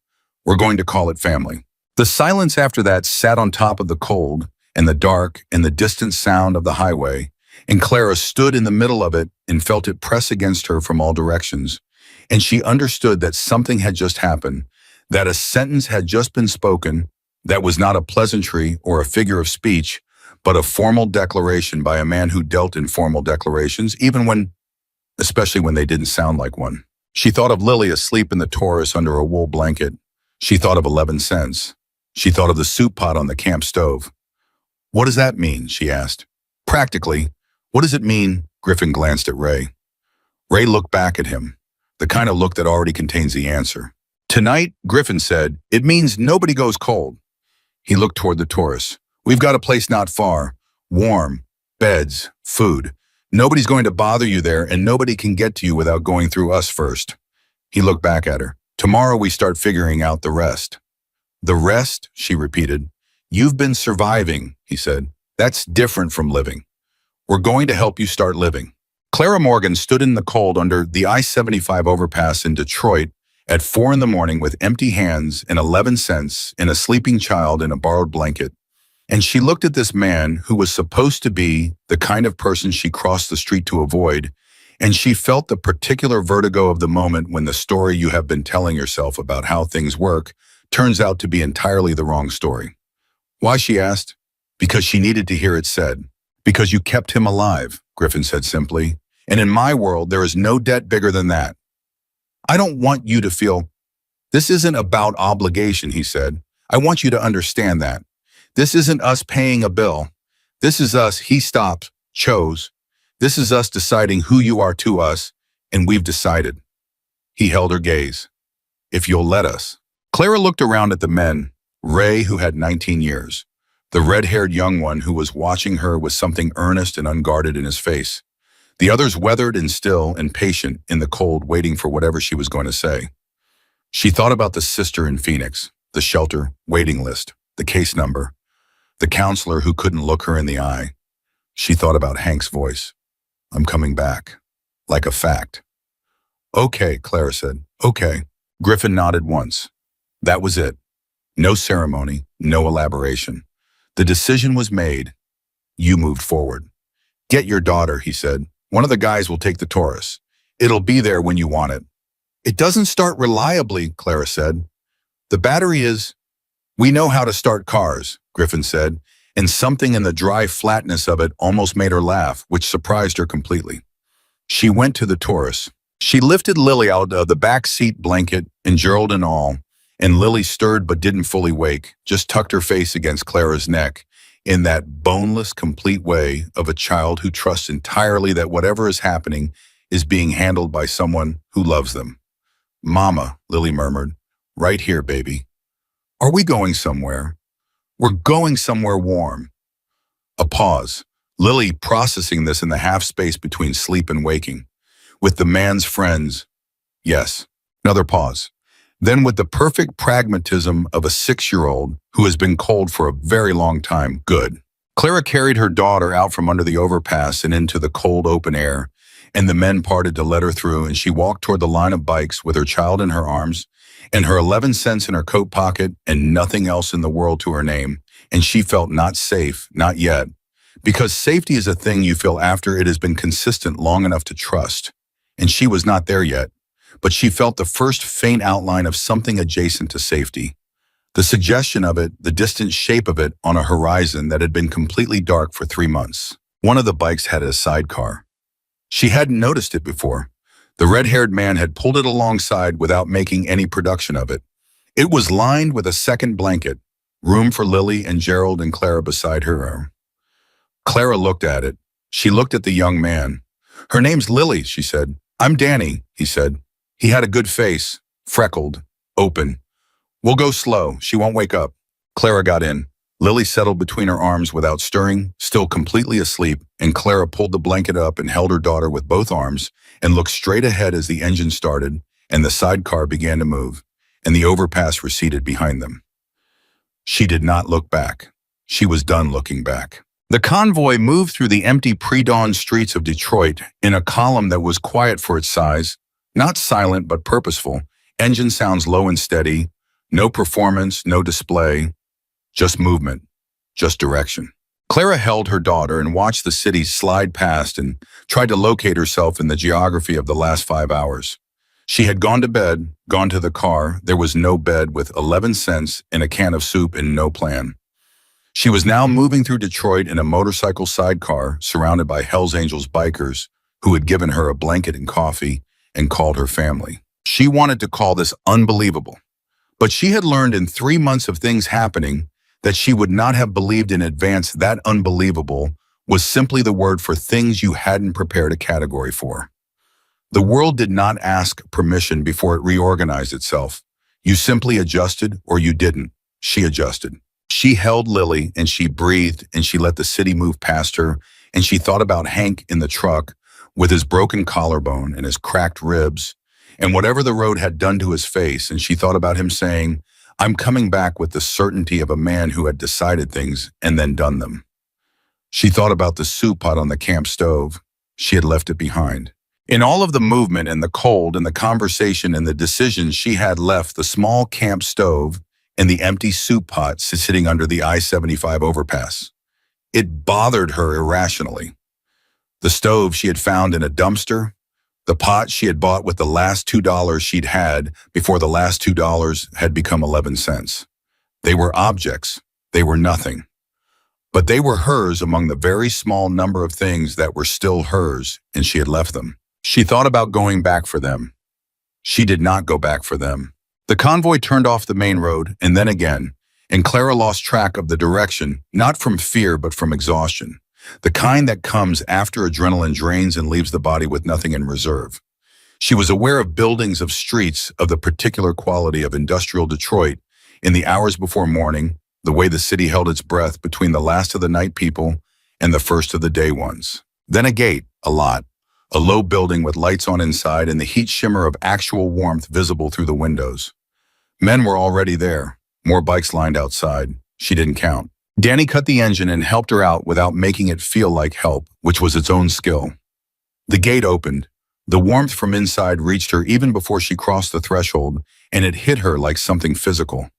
We're going to call it family. The silence after that sat on top of the cold and the dark and the distant sound of the highway, and Clara stood in the middle of it and felt it press against her from all directions. And she understood that something had just happened, that a sentence had just been spoken that was not a pleasantry or a figure of speech, but a formal declaration by a man who dealt in formal declarations, especially when they didn't sound like one. She thought of Lily asleep in the Taurus under a wool blanket. She thought of 11 cents. She thought of the soup pot on the camp stove. What does that mean? She asked. Practically, what does it mean? Griffin glanced at Ray. Ray looked back at him, the kind of look that already contains the answer. Tonight, Griffin said, it means nobody goes cold. He looked toward the Taurus. We've got a place not far, warm, beds, food. Nobody's going to bother you there, and nobody can get to you without going through us first. He looked back at her. Tomorrow we start figuring out the rest. The rest, she repeated. You've been surviving, he said. That's different from living. We're going to help you start living. Clara Morgan stood in the cold under the I-75 overpass in Detroit at 4 a.m. with empty hands and 11 cents and a sleeping child in a borrowed blanket. And she looked at this man who was supposed to be the kind of person she crossed the street to avoid, and she felt the particular vertigo of the moment when the story you have been telling yourself about how things work turns out to be entirely the wrong story. Why, she asked. Because she needed to hear it said. Because you kept him alive, Griffin said simply. And in my world, there is no debt bigger than that. I don't want you to feel, this isn't about obligation, he said. I want you to understand that. This isn't us paying a bill. This is us, he stopped, chose. This is us deciding who you are to us, and we've decided. He held her gaze. If you'll let us. Clara looked around at the men, Ray, who had 19 years, the red-haired young one who was watching her with something earnest and unguarded in his face, The others weathered and still and patient in the cold, waiting for whatever she was going to say. She thought about the sister in Phoenix, the shelter, waiting list, the case number, the counselor who couldn't look her in the eye. She thought about Hank's voice. I'm coming back. Like a fact. Okay, Clara said. Okay. Griffin nodded once. That was it. No ceremony, no elaboration. The decision was made. You moved forward. Get your daughter, he said. One of the guys will take the Taurus. It'll be there when you want it. It doesn't start reliably, Clara said. The battery is... We know how to start cars, Griffin said, and something in the dry flatness of it almost made her laugh, which surprised her completely. She went to the Taurus. She lifted Lily out of the back seat blanket, and Gerald and all, and Lily stirred but didn't fully wake, just tucked her face against Clara's neck in that boneless, complete way of a child who trusts entirely that whatever is happening is being handled by someone who loves them. Mama, Lily murmured, right here, baby. Are we going somewhere? We're going somewhere warm. A pause. Lily processing this in the half space between sleep and waking. With the man's friends. Yes. Another pause. Then with the perfect pragmatism of a 6-year-old who has been cold for a very long time. Good. Clara carried her daughter out from under the overpass and into the cold open air, and the men parted to let her through, and she walked toward the line of bikes with her child in her arms and her 11 cents in her coat pocket and nothing else in the world to her name, and she felt not safe, not yet, because safety is a thing you feel after it has been consistent long enough to trust, and she was not there yet, but she felt the first faint outline of something adjacent to safety. The suggestion of it, the distant shape of it on a horizon that had been completely dark for 3 months. One of the bikes had a sidecar. She hadn't noticed it before. The red-haired man had pulled it alongside without making any production of it. It was lined with a second blanket, room for Lily and Gerald and Clara beside her. Clara looked at it. She looked at the young man. Her name's Lily, she said. I'm Danny, he said. He had a good face, freckled, open. We'll go slow. She won't wake up. Clara got in. Lily settled between her arms without stirring, still completely asleep, and Clara pulled the blanket up and held her daughter with both arms and looked straight ahead as the engine started and the sidecar began to move, and the overpass receded behind them. She did not look back. She was done looking back. The convoy moved through the empty pre-dawn streets of Detroit in a column that was quiet for its size, not silent but purposeful, engine sounds low and steady, no performance, no display, just movement, just direction. Clara held her daughter and watched the city slide past and tried to locate herself in the geography of the last 5 hours. She had gone to bed, gone to the car. There was no bed with 11 cents and a can of soup and no plan. She was now moving through Detroit in a motorcycle sidecar surrounded by HELLS Angels bikers who had given her a blanket and coffee and called her family. She wanted to call this unbelievable, but she had learned in 3 months of things happening that she would not have believed in advance that unbelievable was simply the word for things you hadn't prepared a category for. The world did not ask permission before it reorganized itself. You simply adjusted or you didn't. She adjusted. She held Lily and she breathed and she let the city move past her, and she thought about Hank in the truck with his broken collarbone and his cracked ribs and whatever the road had done to his face, and she thought about him saying, I'm coming back with the certainty of a man who had decided things and then done them. She thought about the soup pot on the camp stove. She had left it behind. In all of the movement and the cold and the conversation and the decisions, she had left the small camp stove and the empty soup pot sitting under the I-75 overpass. It bothered her irrationally. The stove she had found in a dumpster, the pot she had bought with the last $2 she'd had before the last $2 had become 11 cents. They were objects. They were nothing. But they were hers among the very small number of things that were still hers, and she had left them. She thought about going back for them. She did not go back for them. The convoy turned off the main road, and then again, and Clara lost track of the direction, not from fear but from exhaustion. The kind that comes after adrenaline drains and leaves the body with nothing in reserve. She was aware of buildings, of streets, of the particular quality of industrial Detroit in the hours before morning, the way the city held its breath between the last of the night people and the first of the day ones. Then a gate, a lot, A low building with lights on inside and the heat shimmer of actual warmth visible through the windows. Men were already there, more bikes lined outside. She didn't count. Danny cut the engine and helped her out without making it feel like help, which was its own skill. The gate opened. The warmth from inside reached her even before she crossed the threshold, and it hit her like something physical.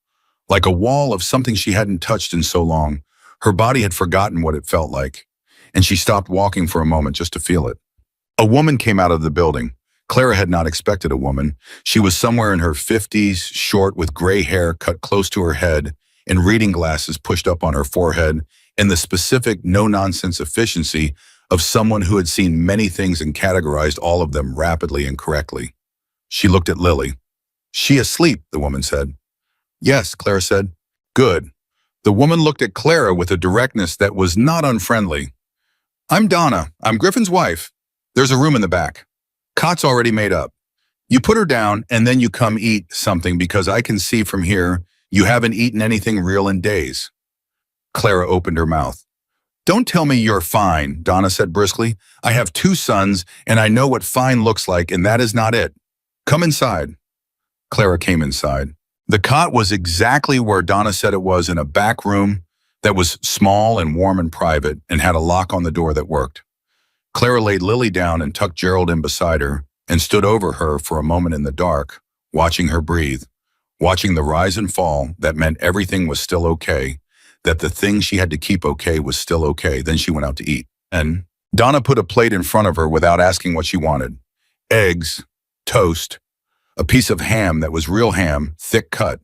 Like a wall of something she hadn't touched in so long. Her body had forgotten what it felt like, and she stopped walking for a moment just to feel it. A woman came out of the building. Clara had not expected a woman. She was somewhere in her 50s, short with gray hair cut close to her head, and reading glasses pushed up on her forehead, and the specific no-nonsense efficiency of someone who had seen many things and categorized all of them rapidly and correctly. She looked at Lily. "She asleep," the woman said. "Yes," Clara said. "Good." The woman looked at Clara with a directness that was not unfriendly. "I'm Donna. I'm Griffin's wife. There's a room in the back. Cot's already made up. You put her down and then you come eat something because I can see from here you haven't eaten anything real in days." Clara opened her mouth. "Don't tell me you're fine," Donna said briskly. "I have 2 sons and I know what fine looks like, and that is not it. Come inside." Clara came inside. The cot was exactly where Donna said it was, in a back room that was small and warm and private and had a lock on the door that worked. Clara laid Lily down and tucked Gerald in beside her and stood over her for a moment in the dark, watching her breathe, watching the rise and fall that meant everything was still okay, that the thing she had to keep okay was still okay. Then she went out to eat. And Donna put a plate in front of her without asking what she wanted. Eggs, toast, a piece of ham that was real ham, thick cut,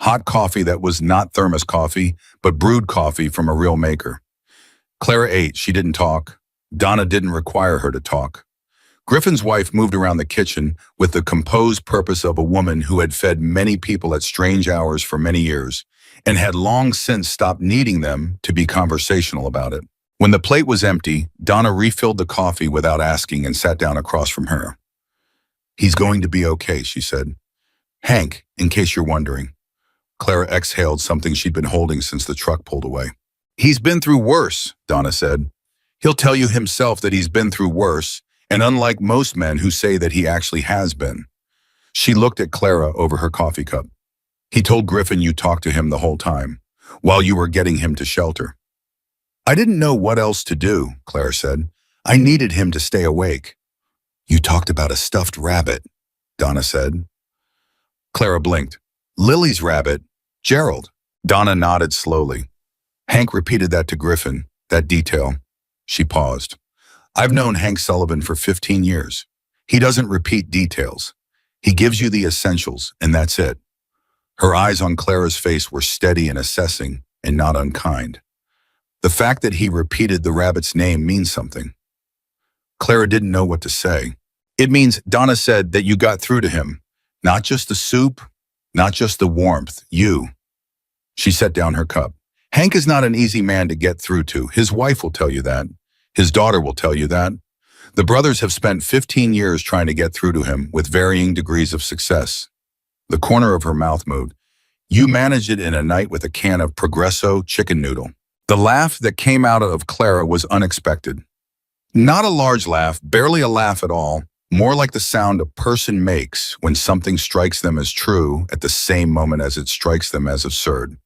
hot coffee that was not thermos coffee, but brewed coffee from a real maker. Clara ate. She didn't talk. Donna didn't require her to talk. Griffin's wife moved around the kitchen with the composed purpose of a woman who had fed many people at strange hours for many years and had long since stopped needing them to be conversational about it. When the plate was empty, Donna refilled the coffee without asking and sat down across from her. "He's going to be okay," she said. "Hank, in case you're wondering." Clara exhaled something she'd been holding since the truck pulled away. "He's been through worse," Donna said. "He'll tell you himself that he's been through worse, and unlike most men who say that he actually has been." She looked at Clara over her coffee cup. "He told Griffin you talked to him the whole time, while you were getting him to shelter." "I didn't know what else to do," Clara said. "I needed him to stay awake." "You talked about a stuffed rabbit," Donna said. Clara blinked. "Lily's rabbit, Gerald." Donna nodded slowly. "Hank repeated that to Griffin, that detail." She paused. "I've known Hank Sullivan for 15 years. He doesn't repeat details. He gives you the essentials, and that's it." Her eyes on Clara's face were steady and assessing, and not unkind. The fact that he repeated the rabbit's name means something. Clara didn't know what to say. "It means," Donna said, "that you got through to him. Not just the soup, not just the warmth, you." She set down her cup. "Hank is not an easy man to get through to. His wife will tell you that. His daughter will tell you that. The brothers have spent 15 years trying to get through to him with varying degrees of success." The corner of her mouth moved. "You managed it in a night with a can of Progresso chicken noodle." The laugh that came out of Clara was unexpected. Not a large laugh, barely a laugh at all, more like the sound a person makes when something strikes them as true at the same moment as it strikes them as absurd.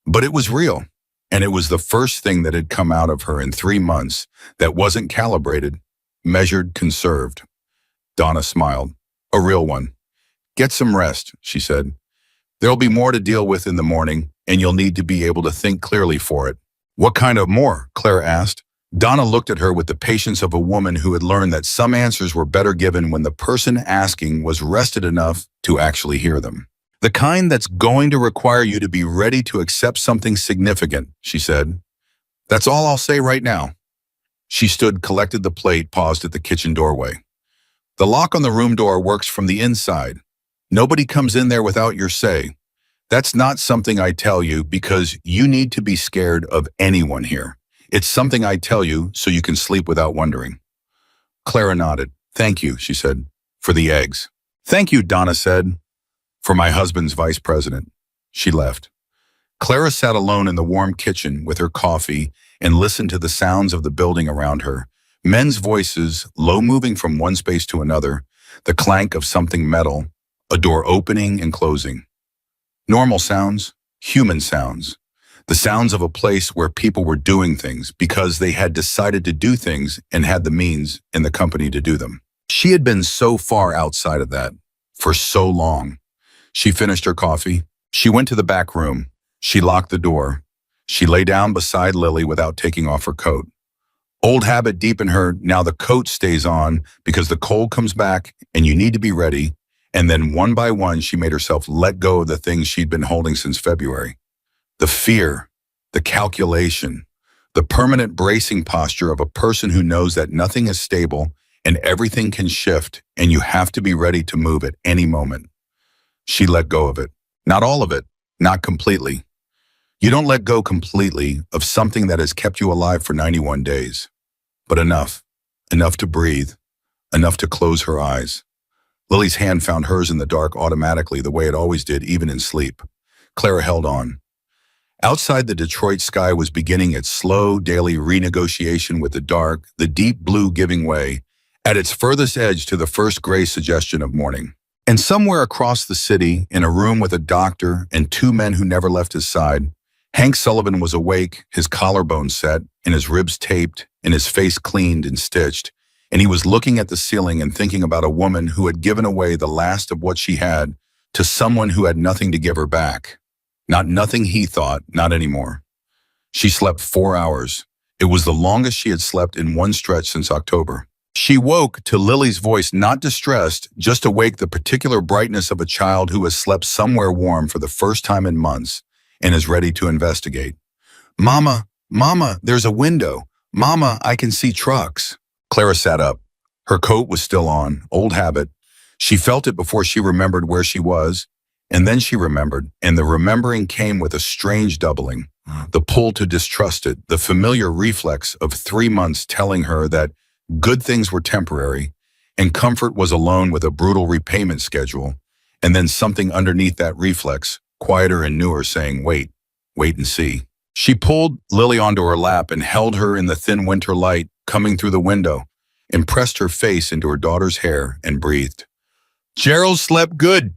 But it was real, and it was the first thing that had come out of her in 3 months that wasn't calibrated, measured, conserved. Donna smiled. "A real one." "Get some rest," she said. "There'll be more to deal with in the morning, and you'll need to be able to think clearly for it." "What kind of more?" Clara asked. Donna looked at her with the patience of a woman who had learned that some answers were better given when the person asking was rested enough to actually hear them. "The kind that's going to require you to be ready to accept something significant," she said. "That's all I'll say right now." She stood, collected the plate, paused at the kitchen doorway. "The lock on the room door works from the inside. Nobody comes in there without your say. That's not something I tell you because you need to be scared of anyone here. It's something I tell you so you can sleep without wondering." Clara nodded. "Thank you," she said, "for the eggs." "Thank you," Donna said, "for my husband's vice president." She left. Clara sat alone in the warm kitchen with her coffee and listened to the sounds of the building around her, Men's voices, low moving from one space to another, the clank of something metal, a door opening and closing. Normal sounds, human sounds. The sounds of a place where people were doing things because they had decided to do things and had the means and the company to do them. She had been so far outside of that for so long. She finished her coffee. She went to the back room. She locked the door. She lay down beside Lily without taking off her coat. Old habit deep in her, now the coat stays on because the cold comes back and you need to be ready. And then one by one, she made herself let go of the things she'd been holding since February. The fear, the calculation, the permanent bracing posture of a person who knows that nothing is stable and everything can shift and you have to be ready to move at any moment. She let go of it. Not all of it, not completely. You don't let go completely of something that has kept you alive for 91 days. But enough. Enough to breathe. Enough to close her eyes. Lily's hand found hers in the dark automatically the way it always did, even in sleep. Clara held on. Outside, the Detroit sky was beginning its slow, daily renegotiation with the dark, the deep blue giving way, at its furthest edge to the first gray suggestion of morning. And somewhere across the city, in a room with a doctor and two men who never left his side, Hank Sullivan was awake, his collarbone set, and his ribs taped, and his face cleaned and stitched, and he was looking at the ceiling and thinking about a woman who had given away the last of what she had to someone who had nothing to give her back. Not nothing, he thought, not anymore. She slept 4 hours. It was the longest she had slept in one stretch since October. She woke to Lily's voice, not distressed, just awake, the particular brightness of a child who has slept somewhere warm for the first time in months and is ready to investigate. Mama, Mama, there's a window. Mama, I can see trucks. Clara sat up. Her coat was still on, old habit. She felt it before she remembered where she was, and then she remembered, and the remembering came with a strange doubling. The pull to distrust it, the familiar reflex of 3 months telling her that good things were temporary, and comfort was alone with a brutal repayment schedule, and then something underneath that reflex, quieter and newer, saying, wait and see. She pulled Lily onto her lap and held her in the thin winter light coming through the window, and pressed her face into her daughter's hair and breathed. Gerald slept good.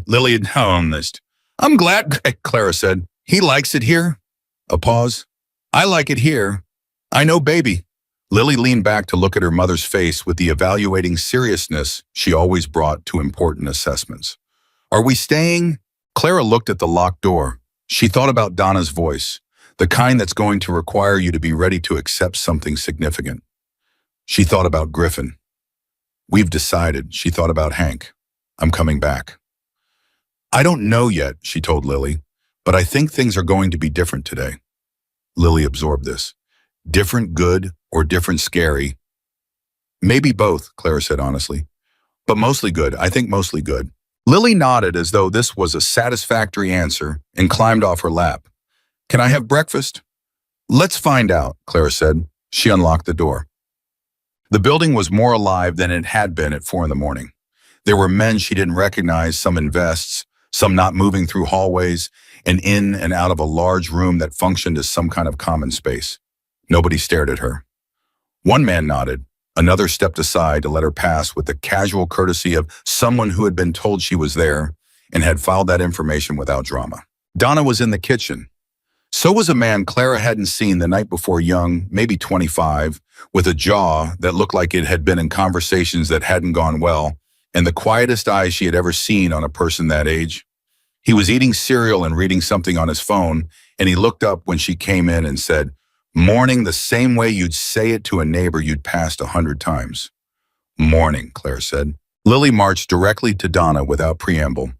Lily had honest. I'm glad, Clara said. He likes it here. A pause. I like it here. I know, baby. Lily leaned back to look at her mother's face with the evaluating seriousness she always brought to important assessments. Are we staying? Clara looked at the locked door. She thought about Donna's voice, the kind that's going to require you to be ready to accept something significant. She thought about Griffin. We've decided. She thought about Hank. I'm coming back. I don't know yet, she told Lily, but I think things are going to be different today. Lily absorbed this. Different good or different scary? Maybe both, Clara said honestly. But mostly good. I think mostly good. Lily nodded as though this was a satisfactory answer and climbed off her lap. Can I have breakfast? Let's find out, Clara said. She unlocked the door. The building was more alive than it had been at 4 a.m. There were men she didn't recognize, some in vests, some not moving through hallways, and in and out of a large room that functioned as some kind of common space. Nobody stared at her. One man nodded. Another stepped aside to let her pass with the casual courtesy of someone who had been told she was there and had filed that information without drama. Donna was in the kitchen. So was a man Clara hadn't seen the night before, young, maybe 25, with a jaw that looked like it had been in conversations that hadn't gone well, and the quietest eyes she had ever seen on a person that age. He was eating cereal and reading something on his phone, and he looked up when she came in and said, "Morning," the same way you'd say it to a neighbor you'd passed 100 times. "Morning," Claire said. Lily marched directly to Donna without preamble.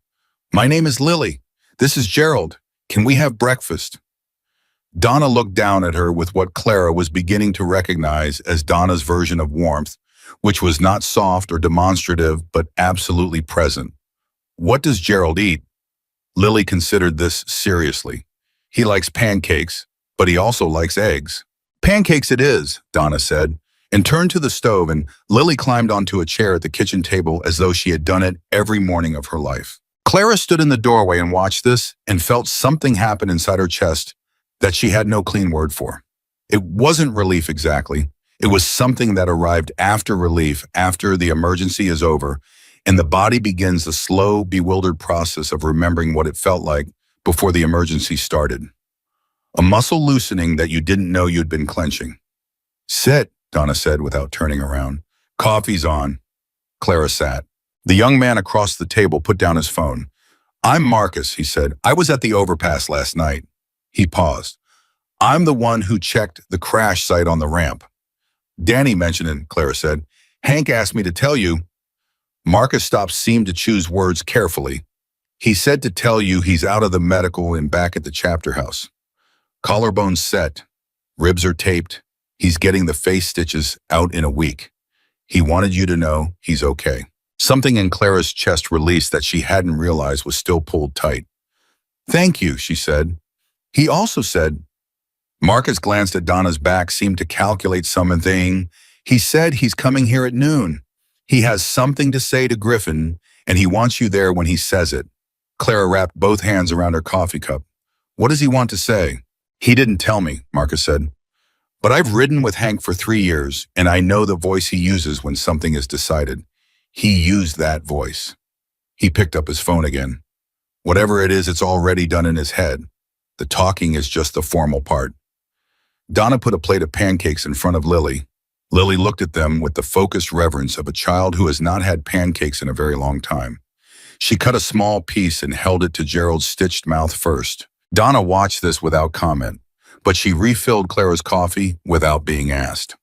"My name is Lily. This is Gerald. Can we have breakfast?" Donna looked down at her with what Clara was beginning to recognize as Donna's version of warmth, which was not soft or demonstrative, but absolutely present. "What does Gerald eat?" Lily considered this seriously. "He likes pancakes, but he also likes eggs." "Pancakes it is," Donna said, and turned to the stove, and Lily climbed onto a chair at the kitchen table as though she had done it every morning of her life. Clara stood in the doorway and watched this and felt something happen inside her chest that she had no clean word for. It wasn't relief exactly. It was something that arrived after relief, after the emergency is over, and the body begins the slow, bewildered process of remembering what it felt like before the emergency started. A muscle loosening that you didn't know you'd been clenching. Sit, Donna said without turning around. Coffee's on. Clara sat. The young man across the table put down his phone. I'm Marcus, he said. I was at the overpass last night. He paused. I'm the one who checked the crash site on the ramp. Danny mentioned it, Clara said. Hank asked me to tell you. Marcus seemed to choose words carefully. He said to tell you he's out of the medical and back at the chapter house. Collarbones set. Ribs are taped. He's getting the face stitches out in a week. He wanted you to know he's okay. Something in Clara's chest released that she hadn't realized was still pulled tight. Thank you, she said. He also said. Marcus glanced at Donna's back, seemed to calculate something. He said he's coming here at noon. He has something to say to Griffin, and he wants you there when he says it. Clara wrapped both hands around her coffee cup. What does he want to say? He didn't tell me, Marcus said. But I've ridden with Hank for 3 years, and I know the voice he uses when something is decided. He used that voice. He picked up his phone again. Whatever it is, it's already done in his head. The talking is just the formal part. Donna put a plate of pancakes in front of Lily. Lily looked at them with the focused reverence of a child who has not had pancakes in a very long time. She cut a small piece and held it to Gerald's stitched mouth first. Donna watched this without comment, but she refilled Clara's coffee without being asked.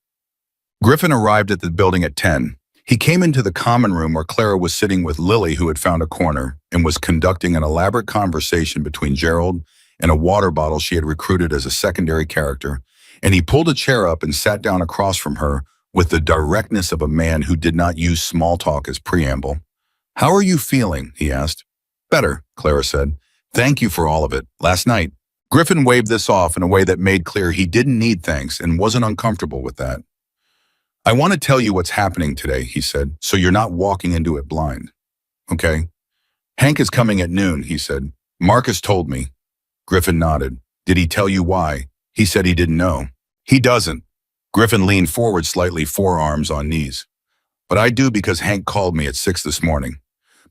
Griffin arrived at the building at 10. He came into the common room where Clara was sitting with Lily, who had found a corner, and was conducting an elaborate conversation between Gerald and a water bottle she had recruited as a secondary character, and he pulled a chair up and sat down across from her with the directness of a man who did not use small talk as preamble. How are you feeling? He asked. Better, Clara said. Thank you for all of it. Last night. Griffin waved this off in a way that made clear he didn't need thanks and wasn't uncomfortable with that. I want to tell you what's happening today, he said, so you're not walking into it blind. Okay. Hank is coming at noon, he said. Marcus told me. Griffin nodded. Did he tell you why? He said he didn't know. He doesn't. Griffin leaned forward slightly, forearms on knees. But I do because Hank called me at 6 this morning.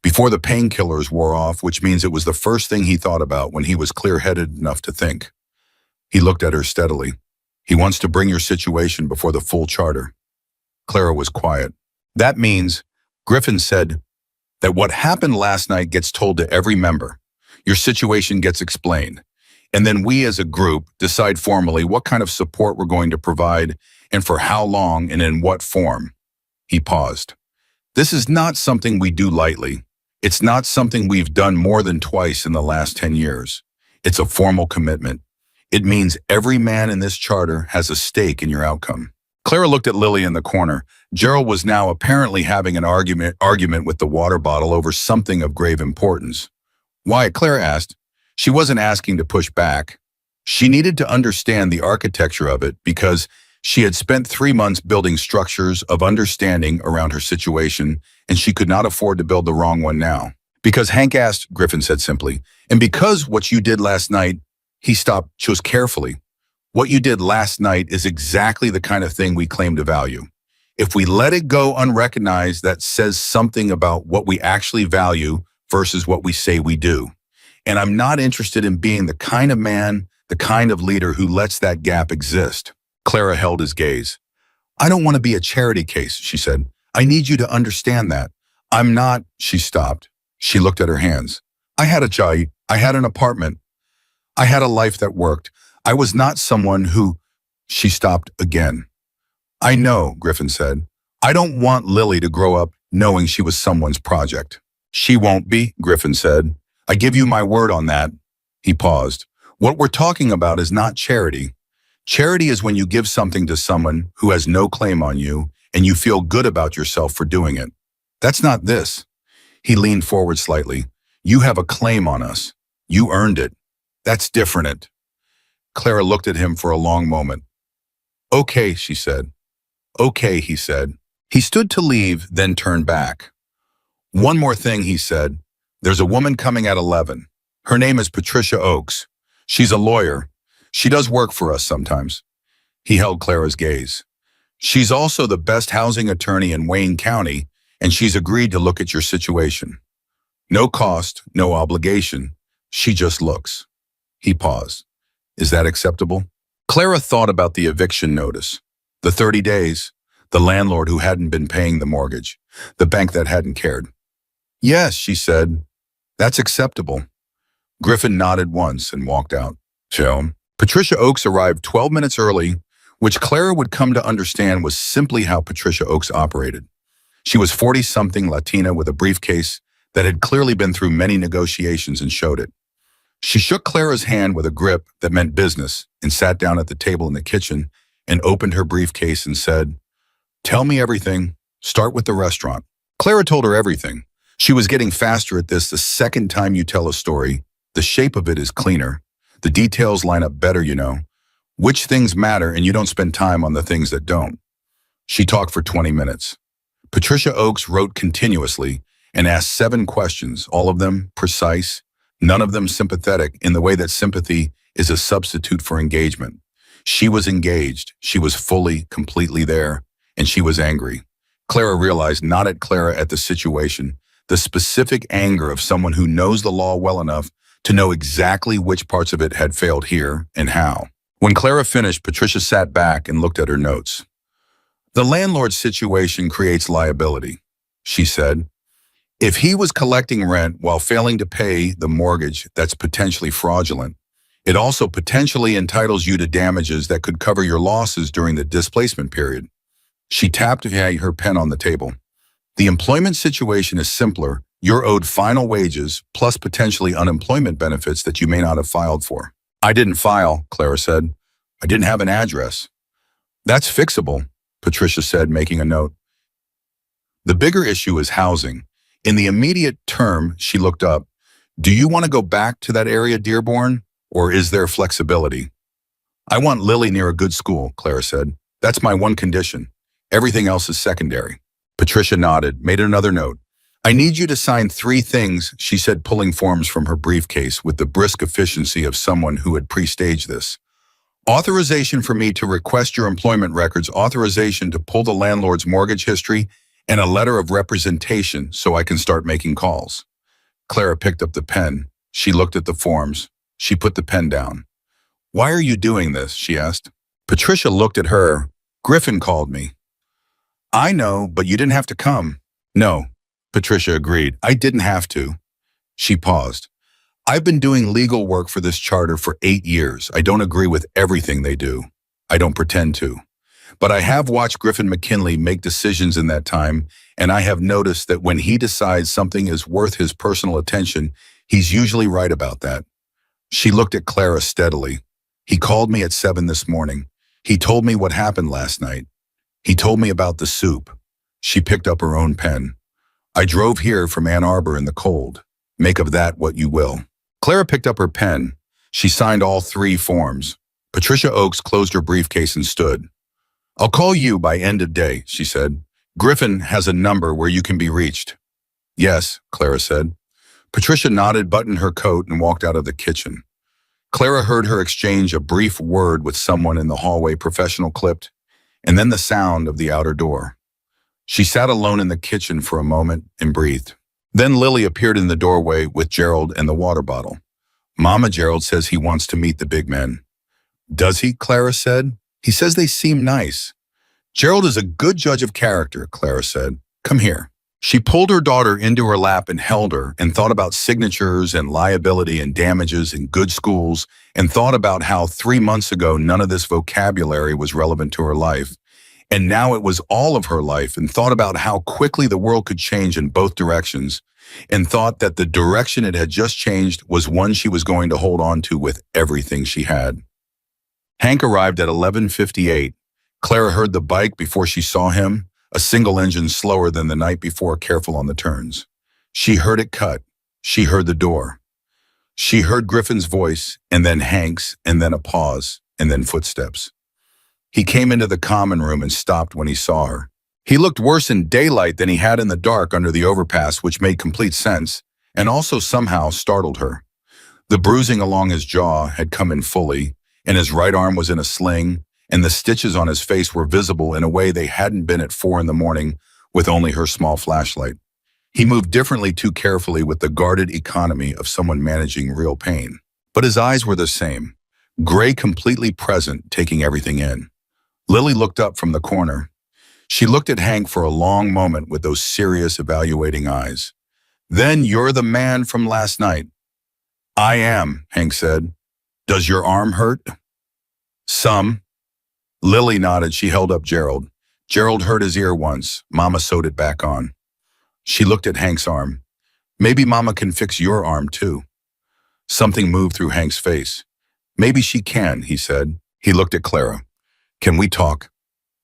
Before the painkillers wore off, which means it was the first thing he thought about when he was clear-headed enough to think. He looked at her steadily. He wants to bring your situation before the full charter. Clara was quiet. That means, Griffin said, that what happened last night gets told to every member. Your situation gets explained. And then we as a group decide formally what kind of support we're going to provide and for how long and in what form. He paused. This is not something we do lightly. It's not something we've done more than twice in the last 10 years. It's a formal commitment. It means every man in this charter has a stake in your outcome. Clara looked at Lily in the corner. Gerald was now apparently having an argument with the water bottle over something of grave importance. Why? Clara asked. She wasn't asking to push back. She needed to understand the architecture of it because she had spent 3 months building structures of understanding around her situation, and she could not afford to build the wrong one now. Because Hank asked, Griffin said simply, and because what you did last night, he stopped, chose carefully. What you did last night is exactly the kind of thing we claim to value. If we let it go unrecognized, that says something about what we actually value versus what we say we do. And I'm not interested in being the kind of man, the kind of leader who lets that gap exist. Clara held his gaze. I don't want to be a charity case, she said. I need you to understand that. I'm not, she stopped. She looked at her hands. I had a job. I had an apartment. I had a life that worked. I was not someone who, she stopped again. I know, Griffin said. I don't want Lily to grow up knowing she was someone's project. She won't be, Griffin said. I give you my word on that. He paused. What we're talking about is not charity. Charity is when you give something to someone who has no claim on you and you feel good about yourself for doing it. That's not this. He leaned forward slightly. You have a claim on us. You earned it. That's different. Clara looked at him for a long moment. Okay, she said. Okay, he said. He stood to leave, then turned back. One more thing, he said. There's a woman coming at 11. Her name is Patricia Oakes. She's a lawyer. She does work for us sometimes. He held Clara's gaze. She's also the best housing attorney in Wayne County, and she's agreed to look at your situation. No cost, no obligation. She just looks. He paused. Is that acceptable? Clara thought about the eviction notice, the 30 days, the landlord who hadn't been paying the mortgage, the bank that hadn't cared. Yes, she said. That's acceptable. Griffin nodded once and walked out. So, Patricia Oakes arrived 12 minutes early, which Clara would come to understand was simply how Patricia Oakes operated. She was 40-something Latina with a briefcase that had clearly been through many negotiations and showed it. She shook Clara's hand with a grip that meant business and sat down at the table in the kitchen and opened her briefcase and said, "Tell me everything. Start with the restaurant." Clara told her everything. She was getting faster at this the second time you tell a story. The shape of it is cleaner. The details line up better, you know. Which things matter and you don't spend time on the things that don't. She talked for 20 minutes. Patricia Oakes wrote continuously and asked 7 questions, all of them precise, none of them sympathetic in the way that sympathy is a substitute for engagement. She was engaged, she was fully, completely there, and she was angry. Clara realized not at Clara at the situation, the specific anger of someone who knows the law well enough to know exactly which parts of it had failed here and how. When Clara finished, Patricia sat back and looked at her notes. The landlord situation creates liability, she said. If he was collecting rent while failing to pay the mortgage, that's potentially fraudulent. It also potentially entitles you to damages that could cover your losses during the displacement period. She tapped her pen on the table. The employment situation is simpler. You're owed final wages plus potentially unemployment benefits that you may not have filed for. I didn't file, Clara said. I didn't have an address. That's fixable, Patricia said, making a note. The bigger issue is housing. In the immediate term, she looked up. Do you want to go back to that area, Dearborn, or is there flexibility? I want Lily near a good school, Clara said. That's my one condition. Everything else is secondary. Patricia nodded, made another note. I need you to sign 3 things, she said, pulling forms from her briefcase with the brisk efficiency of someone who had pre-staged this. Authorization for me to request your employment records, authorization to pull the landlord's mortgage history, and a letter of representation so I can start making calls. Clara picked up the pen. She looked at the forms. She put the pen down. Why are you doing this? She asked. Patricia looked at her. Griffin called me. I know, but you didn't have to come. No, Patricia agreed. I didn't have to. She paused. I've been doing legal work for this charter for 8 years. I don't agree with everything they do. I don't pretend to. But I have watched Griffin McKinley make decisions in that time, and I have noticed that when he decides something is worth his personal attention, he's usually right about that. She looked at Clara steadily. He called me at 7 this morning. He told me what happened last night. He told me about the soup. She picked up her own pen. I drove here from Ann Arbor in the cold. Make of that what you will. Clara picked up her pen. She signed all 3 forms. Patricia Oakes closed her briefcase and stood. I'll call you by end of day, she said. Griffin has a number where you can be reached. Yes, Clara said. Patricia nodded, buttoned her coat, and walked out of the kitchen. Clara heard her exchange a brief word with someone in the hallway, professional clipped, and then the sound of the outer door. She sat alone in the kitchen for a moment and breathed. Then Lily appeared in the doorway with Gerald and the water bottle. Mama, Gerald says he wants to meet the big men. Does he? Clara said. He says they seem nice. Gerald is a good judge of character, Clara said. Come here. She pulled her daughter into her lap and held her and thought about signatures and liability and damages and good schools and thought about how 3 months ago none of this vocabulary was relevant to her life. And now it was all of her life, and thought about how quickly the world could change in both directions, and thought that the direction it had just changed was one she was going to hold on to with everything she had. Hank arrived at 11:58. Clara heard the bike before she saw him, a single engine slower than the night before, careful on the turns. She heard it cut. She heard the door. She heard Griffin's voice, and then Hank's, and then a pause, and then footsteps. He came into the common room and stopped when he saw her. He looked worse in daylight than he had in the dark under the overpass, which made complete sense, and also somehow startled her. The bruising along his jaw had come in fully, and his right arm was in a sling, and the stitches on his face were visible in a way they hadn't been at 4 in the morning with only her small flashlight. He moved differently, too carefully, with the guarded economy of someone managing real pain. But his eyes were the same, gray, completely present, taking everything in. Lily looked up from the corner. She looked at Hank for a long moment with those serious, evaluating eyes. "Then you're the man from last night." "I am," Hank said. "Does your arm hurt?" "Some." Lily nodded. She held up Gerald. "Gerald hurt his ear once. Mama sewed it back on." She looked at Hank's arm. "Maybe Mama can fix your arm too." Something moved through Hank's face. "Maybe she can," he said. He looked at Clara. "Can we talk?"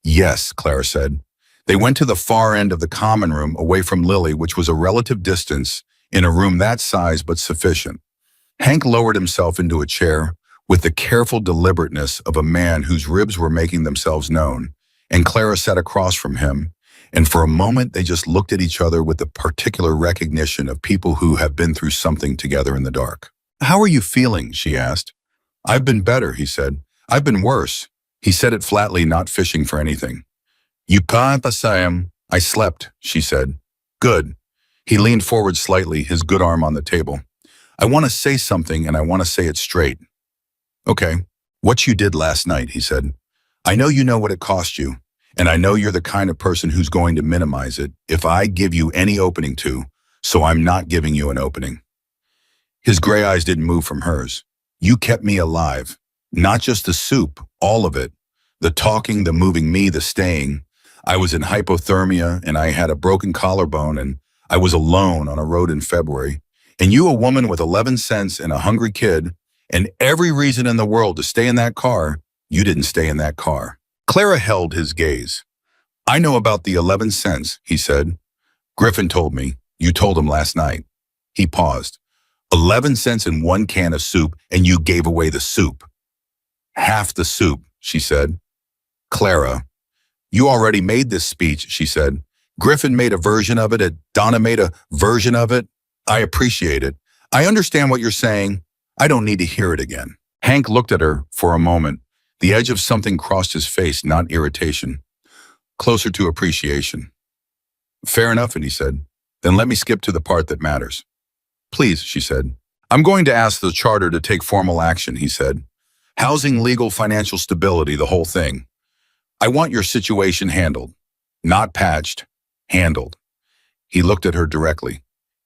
"Yes," Clara said. They went to the far end of the common room, away from Lily, which was a relative distance, in a room that size but sufficient. Hank lowered himself into a chair with the careful deliberateness of a man whose ribs were making themselves known, and Clara sat across from him, and for a moment they just looked at each other with the particular recognition of people who have been through something together in the dark. "How are you feeling?" she asked. "I've been better," he said. "I've been worse." He said it flatly, not fishing for anything. "You can't say I slept," she said. "Good." He leaned forward slightly, his good arm on the table. "I want to say something, and I want to say it straight." "Okay. What you did last night," he said. "I know you know what it cost you, and I know you're the kind of person who's going to minimize it if I give you any opening to, so I'm not giving you an opening." His gray eyes didn't move from hers. "You kept me alive. Not just the soup, all of it. The talking, the moving me, the staying. I was in hypothermia, and I had a broken collarbone, and I was alone on a road in February. And you, a woman with 11 cents and a hungry kid, and every reason in the world to stay in that car, you didn't stay in that car." Clara held his gaze. "I know about the 11 cents, he said. "Griffin told me. You told him last night." He paused. 11 cents in one can of soup, and you gave away the soup." "Half the soup," she said. "Clara, you already made this speech," she said. "Griffin made a version of it, Donna made a version of it. I appreciate it. I understand what you're saying. I don't need to hear it again." Hank looked at her for a moment. The edge of something crossed his face, not irritation. Closer to appreciation. "Fair enough," and he said. "Then let me skip to the part that matters." "Please," she said. "I'm going to ask the charter to take formal action," he said. "Housing, legal, financial stability, the whole thing. I want your situation handled. Not patched, handled." He looked at her directly.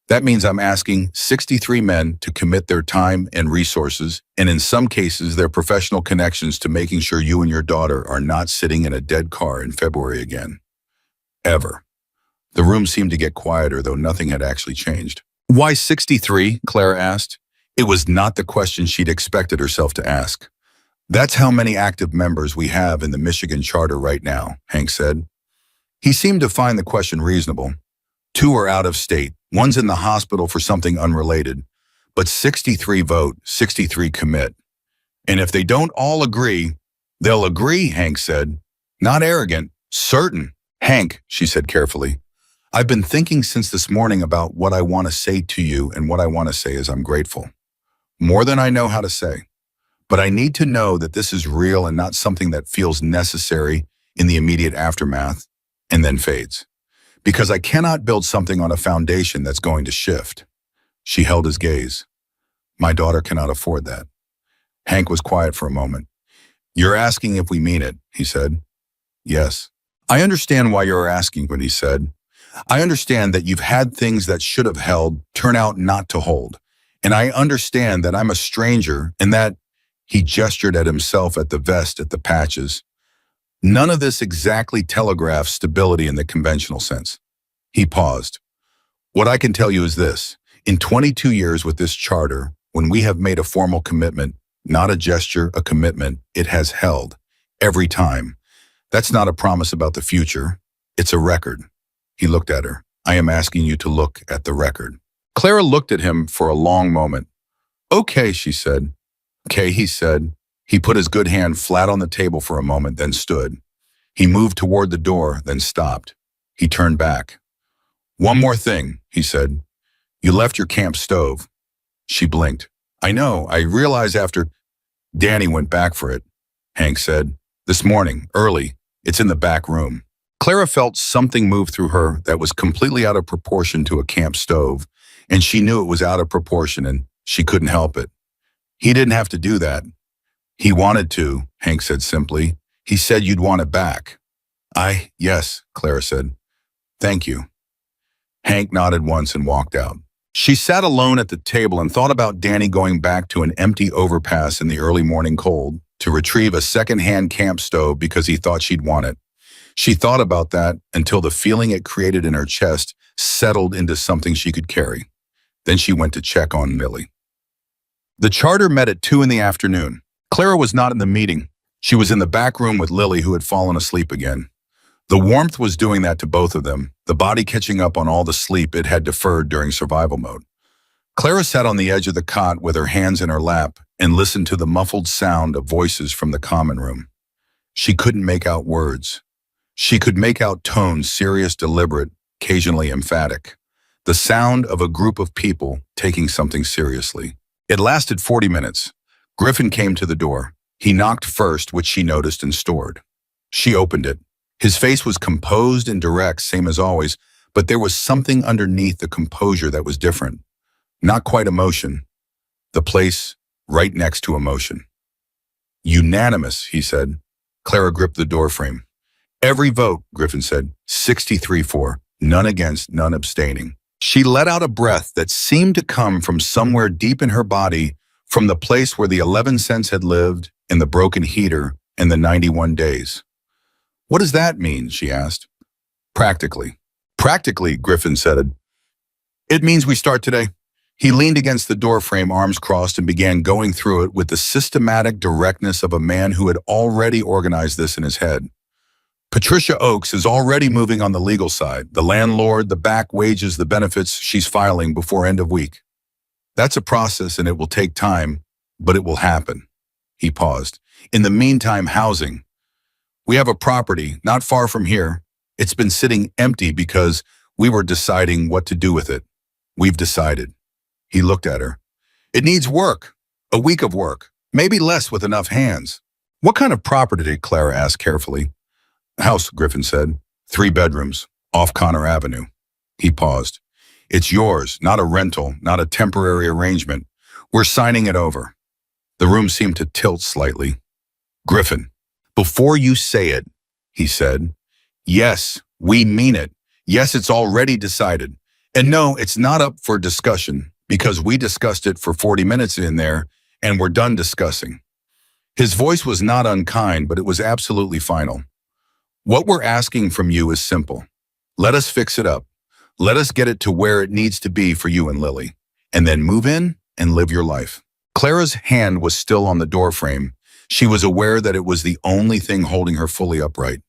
"That means I'm asking 63 men to commit their time and resources, and in some cases their professional connections, to making sure you and your daughter are not sitting in a dead car in February again. Ever." The room seemed to get quieter, though nothing had actually changed. "Why 63?" Clara asked. It was not the question she'd expected herself to ask. "That's how many active members we have in the Michigan Charter right now," Hank said. He seemed to find the question reasonable. 2 are out of state. One's in the hospital for something unrelated. But 63 vote, 63 commit. And if they don't all agree, they'll agree, Hank said. Not arrogant, certain. "Hank," she said carefully, "I've been thinking since this morning about what I want to say to you, and what I want to say is I'm grateful. More than I know how to say. But I need to know that this is real and not something that feels necessary in the immediate aftermath and then fades. Because I cannot build something on a foundation that's going to shift." She held his gaze. "My daughter cannot afford that." Hank was quiet for a moment. "You're asking if we mean it," he said. "Yes." "I understand why you're asking," what he said. "I understand that you've had things that should have held turn out not to hold. And I understand that I'm a stranger, and that—" He gestured at himself, at the vest, at the patches. "None of this exactly telegraphs stability in the conventional sense." He paused. "What I can tell you is this. In 22 years with this charter, when we have made a formal commitment, not a gesture, a commitment, it has held. Every time. That's not a promise about the future. It's a record." He looked at her. "I am asking you to look at the record." Clara looked at him for a long moment. "Okay," she said. "Okay," he said. He put his good hand flat on the table for a moment, then stood. He moved toward the door, then stopped. He turned back. "One more thing," he said. "You left your camp stove." She blinked. "I know, I realized after—" "Danny went back for it," Hank said. This morning, early. It's in the back room. Clara felt something move through her that was completely out of proportion to a camp stove, and she knew it was out of proportion and she couldn't help it. He didn't have to do that. He wanted to, Hank said simply. He said you'd want it back. Yes, Clara said. Thank you. Hank nodded once and walked out. She sat alone at the table and thought about Danny going back to an empty overpass in the early morning cold to retrieve a second-hand camp stove because he thought she'd want it. She thought about that until the feeling it created in her chest settled into something she could carry. Then she went to check on Millie. The charter met at 2 in the afternoon. Clara was not in the meeting. She was in the back room with Lily, who had fallen asleep again. The warmth was doing that to both of them, the body catching up on all the sleep it had deferred during survival mode. Clara sat on the edge of the cot with her hands in her lap and listened to the muffled sound of voices from the common room. She couldn't make out words. She could make out tones, serious, deliberate, occasionally emphatic. The sound of a group of people taking something seriously. It lasted 40 minutes. Griffin came to the door. He knocked first, which she noticed and stored. She opened it. His face was composed and direct, same as always, but there was something underneath the composure that was different. Not quite emotion. The place right next to emotion. Unanimous, he said. Clara gripped the doorframe. Every vote, Griffin said, 63-4, none against, none abstaining. She let out a breath that seemed to come from somewhere deep in her body, from the place where the 11 cents had lived, and the broken heater, and the 91 days. What does that mean? She asked. Practically. Practically, Griffin said. It means we start today. He leaned against the doorframe, arms crossed, and began going through it with the systematic directness of a man who had already organized this in his head. Patricia Oakes is already moving on the legal side, the landlord, the back wages, the benefits she's filing before end of week. That's a process and it will take time, but it will happen. He paused. In the meantime, housing. We have a property not far from here. It's been sitting empty because we were deciding what to do with it. We've decided. He looked at her. It needs work. A week of work. Maybe less with enough hands. What kind of property did Clara ask carefully? House, Griffin said. 3 bedrooms, off Connor Avenue. He paused. It's yours, not a rental, not a temporary arrangement. We're signing it over. The room seemed to tilt slightly. Griffin, before you say it, he said. Yes, we mean it. Yes, it's already decided. And no, it's not up for discussion because we discussed it for 40 minutes in there and we're done discussing. His voice was not unkind, but it was absolutely final. What we're asking from you is simple. Let us fix it up. Let us get it to where it needs to be for you and Lily, and then move in and live your life. Clara's hand was still on the doorframe. She was aware that it was the only thing holding her fully upright.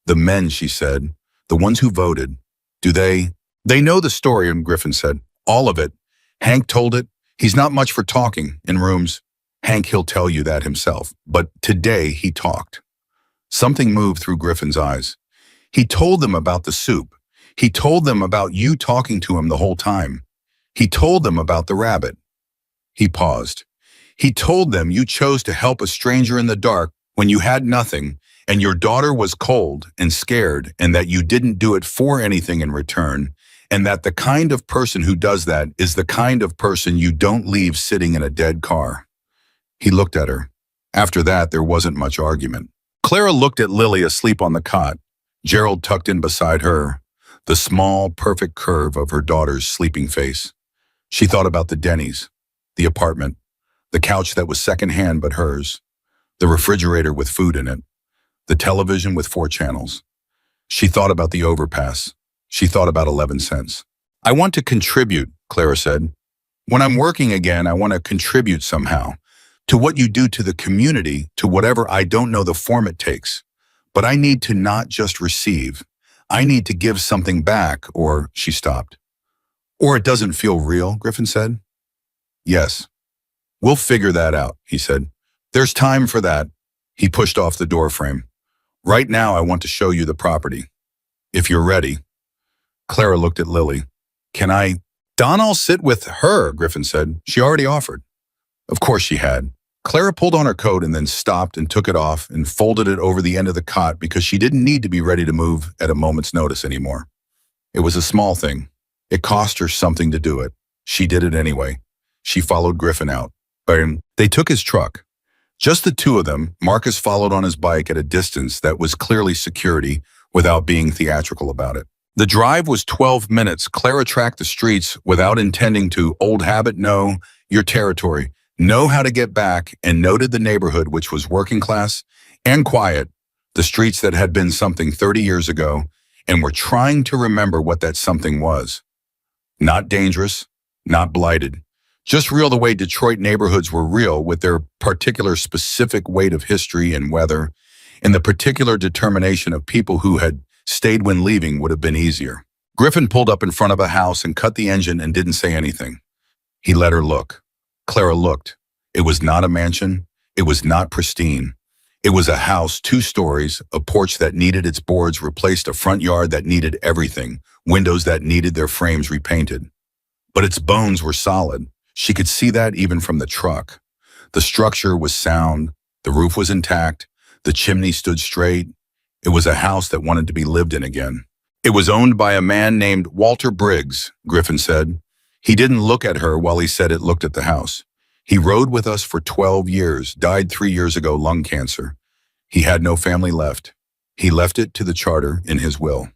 The men, she said, the ones who voted, do they? They know the story, Griffin said. All of it. Hank told it. He's not much for talking in rooms. Hank, he'll tell you that himself. But today he talked. Something moved through Griffin's eyes. He told them about the soup. He told them about you talking to him the whole time. He told them about the rabbit. He paused. He told them you chose to help a stranger in the dark when you had nothing, and your daughter was cold and scared, and that you didn't do it for anything in return, and that the kind of person who does that is the kind of person you don't leave sitting in a dead car. He looked at her. After that, there wasn't much argument. Clara looked at Lily asleep on the cot, Gerald tucked in beside her, the small, perfect curve of her daughter's sleeping face. She thought about the Denny's, the apartment, the couch that was secondhand but hers, the refrigerator with food in it, the television with 4 channels. She thought about the overpass. She thought about 11 cents. I want to contribute, Clara said. When I'm working again, I want to contribute somehow to what you do to the community, to whatever I don't know the form it takes. But I need to not just receive. I need to give something back, or she stopped. Or it doesn't feel real, Griffin said. Yes. We'll figure that out, he said. There's time for that. He pushed off the doorframe. Right now, I want to show you the property. If you're ready. Clara looked at Lily. Can I? I'll sit with her, Griffin said. She already offered. Of course she had. Clara pulled on her coat and then stopped and took it off and folded it over the end of the cot because she didn't need to be ready to move at a moment's notice anymore. It was a small thing. It cost her something to do it. She did it anyway. She followed Griffin out. They took his truck. Just the two of them. Marcus followed on his bike at a distance that was clearly security without being theatrical about it. The drive was 12 minutes. Clara tracked the streets without intending to. Old habit, know your territory, know how to get back, and noted the neighborhood, which was working class and quiet, the streets that had been something 30 years ago, and were trying to remember what that something was. Not dangerous, not blighted. Just real the way Detroit neighborhoods were real, with their particular specific weight of history and weather, and the particular determination of people who had stayed when leaving would have been easier. Griffin pulled up in front of a house and cut the engine and didn't say anything. He let her look. Clara looked. It was not a mansion. It was not pristine. It was a house, 2 stories, a porch that needed its boards replaced, a front yard that needed everything, windows that needed their frames repainted. But its bones were solid. She could see that even from the truck. The structure was sound. The roof was intact. The chimney stood straight. It was a house that wanted to be lived in again. It was owned by a man named Walter Briggs, Griffin said. He didn't look at her while he said it, looked at the house. He rode with us for 12 years, died 3 years ago, lung cancer. He had no family left. He left it to the charter in his will.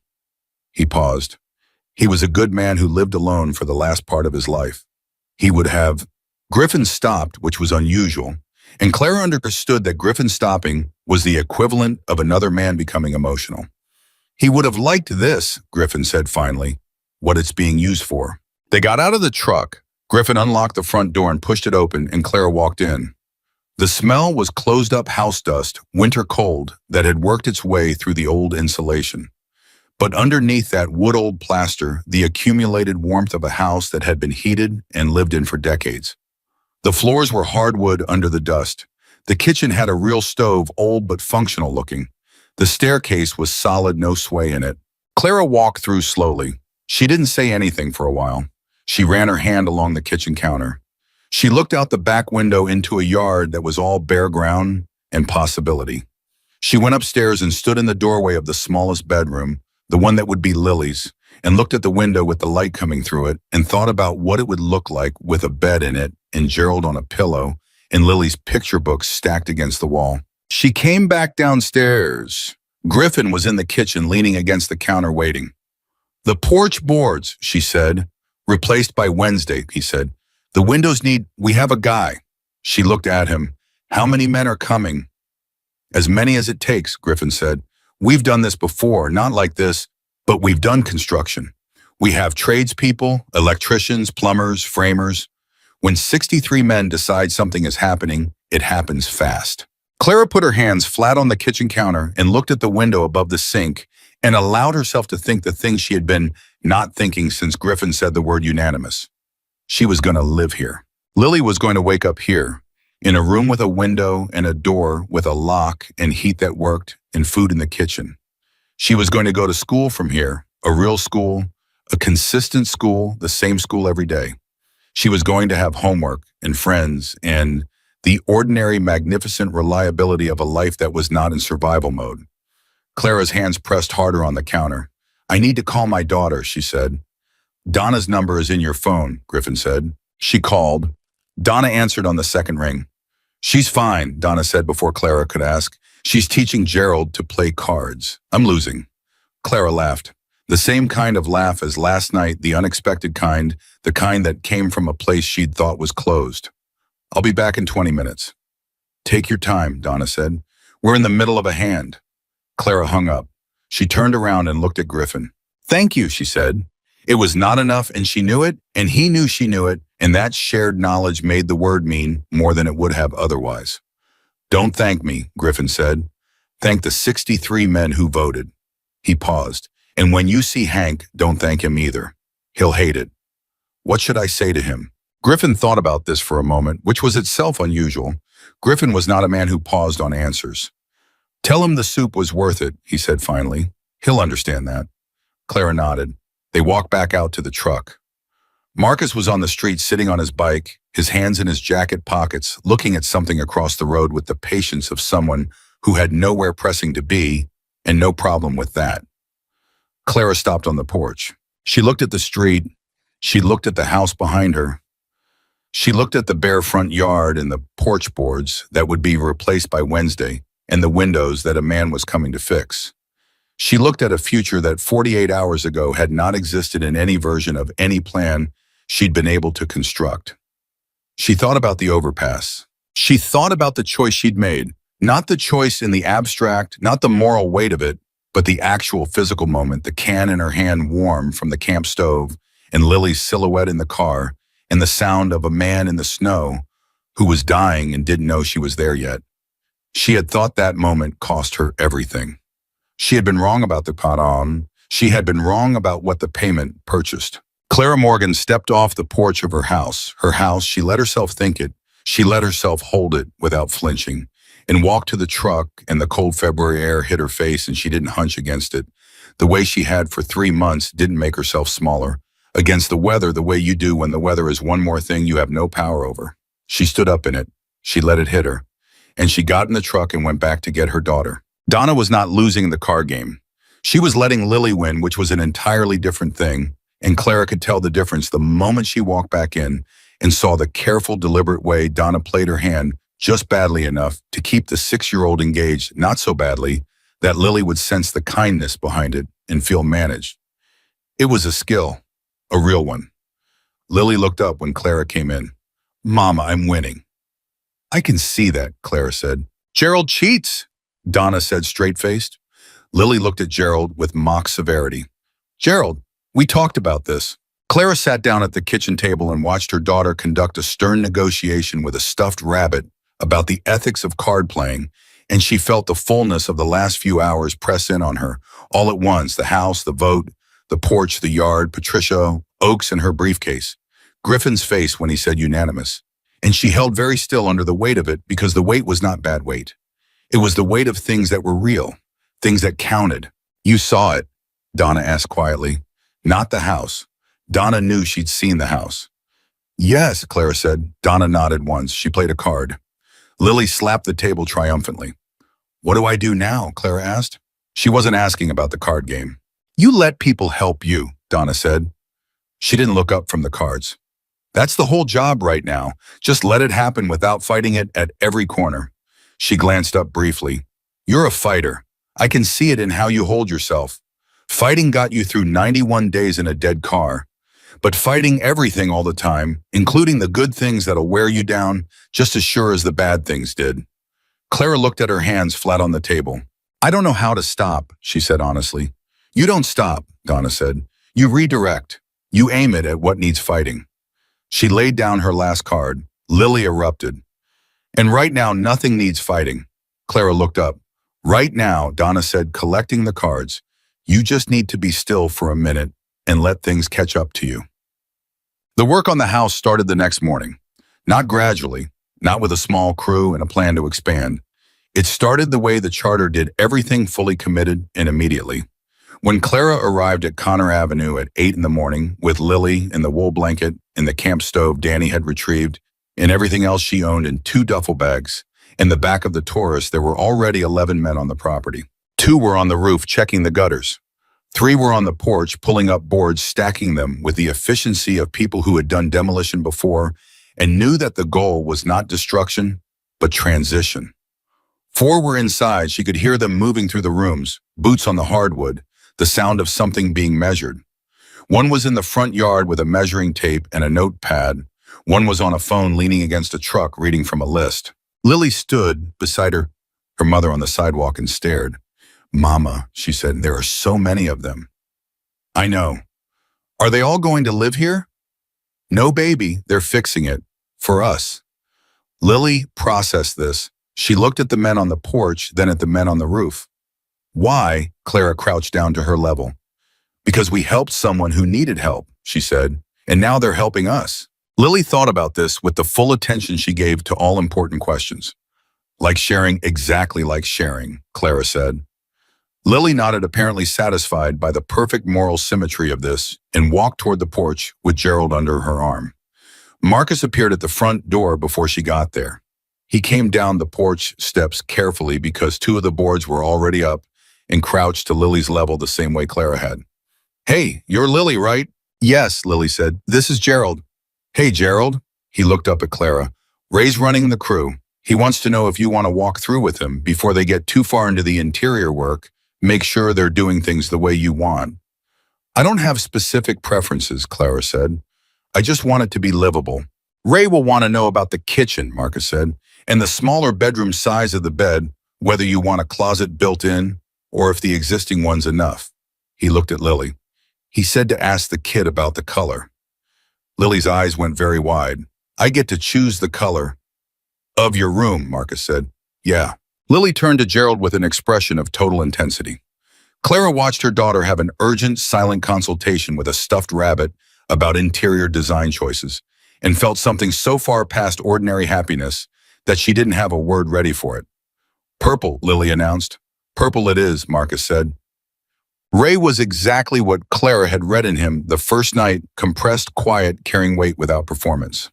He paused. He was a good man who lived alone for the last part of his life. He would have. Griffin stopped, which was unusual, and Clara understood that Griffin stopping was the equivalent of another man becoming emotional. He would have liked this, Griffin said finally, what it's being used for. They got out of the truck. Griffin unlocked the front door and pushed it open, and Clara walked in. The smell was closed-up house dust, winter cold, that had worked its way through the old insulation. But underneath that wood-old plaster, the accumulated warmth of a house that had been heated and lived in for decades. The floors were hardwood under the dust. The kitchen had a real stove, old but functional looking. The staircase was solid, no sway in it. Clara walked through slowly. She didn't say anything for a while. She ran her hand along the kitchen counter. She looked out the back window into a yard that was all bare ground and possibility. She went upstairs and stood in the doorway of the smallest bedroom, the one that would be Lily's, and looked at the window with the light coming through it and thought about what it would look like with a bed in it and Gerald on a pillow and Lily's picture books stacked against the wall. She came back downstairs. Griffin was in the kitchen leaning against the counter waiting. The porch boards, she said. Replaced by Wednesday, he said. The windows we have a guy. She looked at him. How many men are coming? As many as it takes, Griffin said. We've done this before, not like this, but we've done construction. We have tradespeople, electricians, plumbers, framers. When 63 men decide something is happening, it happens fast. Clara put her hands flat on the kitchen counter and looked at the window above the sink and allowed herself to think the things she had been not thinking since Griffin said the word unanimous. She was going to live here. Lily was going to wake up here, in a room with a window and a door with a lock and heat that worked and food in the kitchen. She was going to go to school from here, a real school, a consistent school, the same school every day. She was going to have homework and friends and the ordinary, magnificent reliability of a life that was not in survival mode. Clara's hands pressed harder on the counter. I need to call my daughter, she said. Donna's number is in your phone, Griffin said. She called. Donna answered on the second ring. She's fine, Donna said before Clara could ask. She's teaching Gerald to play cards. I'm losing. Clara laughed. The same kind of laugh as last night, the unexpected kind, the kind that came from a place she'd thought was closed. I'll be back in 20 minutes. Take your time, Donna said. We're in the middle of a hand. Clara hung up. She turned around and looked at Griffin. Thank you, she said. It was not enough, and she knew it, and he knew she knew it, and that shared knowledge made the word mean more than it would have otherwise. Don't thank me, Griffin said. Thank the 63 men who voted. He paused. And when you see Hank, don't thank him either. He'll hate it. What should I say to him? Griffin thought about this for a moment, which was itself unusual. Griffin was not a man who paused on answers. Tell him the soup was worth it, he said finally. He'll understand that. Clara nodded. They walked back out to the truck. Marcus was on the street sitting on his bike, his hands in his jacket pockets, looking at something across the road with the patience of someone who had nowhere pressing to be, and no problem with that. Clara stopped on the porch. She looked at the street. She looked at the house behind her. She looked at the bare front yard and the porch boards that would be replaced by Wednesday and the windows that a man was coming to fix. She looked at a future that 48 hours ago had not existed in any version of any plan she'd been able to construct. She thought about the overpass. She thought about the choice she'd made, not the choice in the abstract, not the moral weight of it, but the actual physical moment, the can in her hand warm from the camp stove, and Lily's silhouette in the car, and the sound of a man in the snow who was dying and didn't know she was there yet. She had thought that moment cost her everything. She had been wrong about the Quran. She had been wrong about what the payment purchased. Clara Morgan stepped off the porch of her house. She let herself think it. She let herself hold it without flinching, and walked to the truck, and the cold February air hit her face and she didn't hunch against it. The way she had for 3 months didn't make herself smaller. Against the weather the way you do when the weather is one more thing you have no power over. She stood up in it. She let it hit her. And she got in the truck and went back to get her daughter. Donna was not losing the card game. She was letting Lily win, which was an entirely different thing, and Clara could tell the difference the moment she walked back in and saw the careful, deliberate way Donna played her hand just badly enough to keep the 6-year-old engaged, not so badly that Lily would sense the kindness behind it and feel managed. It was a skill, a real one. Lily looked up when Clara came in. "Mama, I'm winning." "I can see that," Clara said. "Gerald cheats," Donna said straight-faced. Lily looked at Gerald with mock severity. "Gerald, we talked about this." Clara sat down at the kitchen table and watched her daughter conduct a stern negotiation with a stuffed rabbit about the ethics of card playing, and she felt the fullness of the last few hours press in on her, all at once, the house, the vote, the porch, the yard, Patricia, Oaks, and her briefcase. Griffin's face when he said unanimous. And she held very still under the weight of it because the weight was not bad weight. It was the weight of things that were real, things that counted. "You saw it?" Donna asked quietly. "Not the house." Donna knew she'd seen the house. "Yes," Clara said. Donna nodded once. She played a card. Lily slapped the table triumphantly. "What do I do now?" Clara asked. She wasn't asking about the card game. "You let people help you," Donna said. She didn't look up from the cards. "That's the whole job right now. Just let it happen without fighting it at every corner." She glanced up briefly. "You're a fighter. I can see it in how you hold yourself. Fighting got you through 91 days in a dead car. But fighting everything all the time, including the good things that'll wear you down, just as sure as the bad things did." Clara looked at her hands flat on the table. "I don't know how to stop," she said honestly. "You don't stop," Donna said. "You redirect. You aim it at what needs fighting." She laid down her last card. Lily erupted. "And right now, nothing needs fighting." Clara looked up. "Right now," Donna said, collecting the cards, "you just need to be still for a minute and let things catch up to you." The work on the house started the next morning. Not gradually, not with a small crew and a plan to expand. It started the way the charter did everything, fully committed and immediately. When Clara arrived at Connor Avenue at 8 in the morning with Lily and the wool blanket and the camp stove Danny had retrieved and everything else she owned in 2 duffel bags, in the back of the Taurus there were already 11 men on the property. 2 were on the roof checking the gutters. 3 were on the porch pulling up boards, stacking them with the efficiency of people who had done demolition before and knew that the goal was not destruction, but transition. 4 were inside. She could hear them moving through the rooms, boots on the hardwood, the sound of something being measured. 1 was in the front yard with a measuring tape and a notepad. 1 was on a phone leaning against a truck reading from a list. Lily stood beside her mother on the sidewalk and stared. "Mama," she said, "there are so many of them." "I know. Are they all going to live here?" "No, baby, they're fixing it. For us." Lily processed this. She looked at the men on the porch, then at the men on the roof. "Why?" Clara crouched down to her level. "Because we helped someone who needed help," she said, "and now they're helping us." Lily thought about this with the full attention she gave to all important questions. "Like sharing, exactly like sharing," Clara said. Lily nodded, apparently satisfied by the perfect moral symmetry of this, and walked toward the porch with Gerald under her arm. Marcus appeared at the front door before she got there. He came down the porch steps carefully because two of the boards were already up and crouched to Lily's level the same way Clara had. "Hey, you're Lily, right?" "Yes," Lily said. "This is Gerald." "Hey, Gerald." He looked up at Clara. "Ray's running the crew. He wants to know if you want to walk through with him before they get too far into the interior work. Make sure they're doing things the way you want." "I don't have specific preferences," Clara said. "I just want it to be livable." "Ray will want to know about the kitchen," Marcus said, "and the smaller bedroom size of the bed, whether you want a closet built in or if the existing one's enough." He looked at Lily. "He said to ask the kid about the color." Lily's eyes went very wide. "I get to choose the color of your room," Marcus said. "Yeah." Lily turned to Gerald with an expression of total intensity. Clara watched her daughter have an urgent, silent consultation with a stuffed rabbit about interior design choices and felt something so far past ordinary happiness that she didn't have a word ready for it. "Purple," Lily announced. "Purple it is," Marcus said. Ray was exactly what Clara had read in him the first night: compressed, quiet, carrying weight without performance.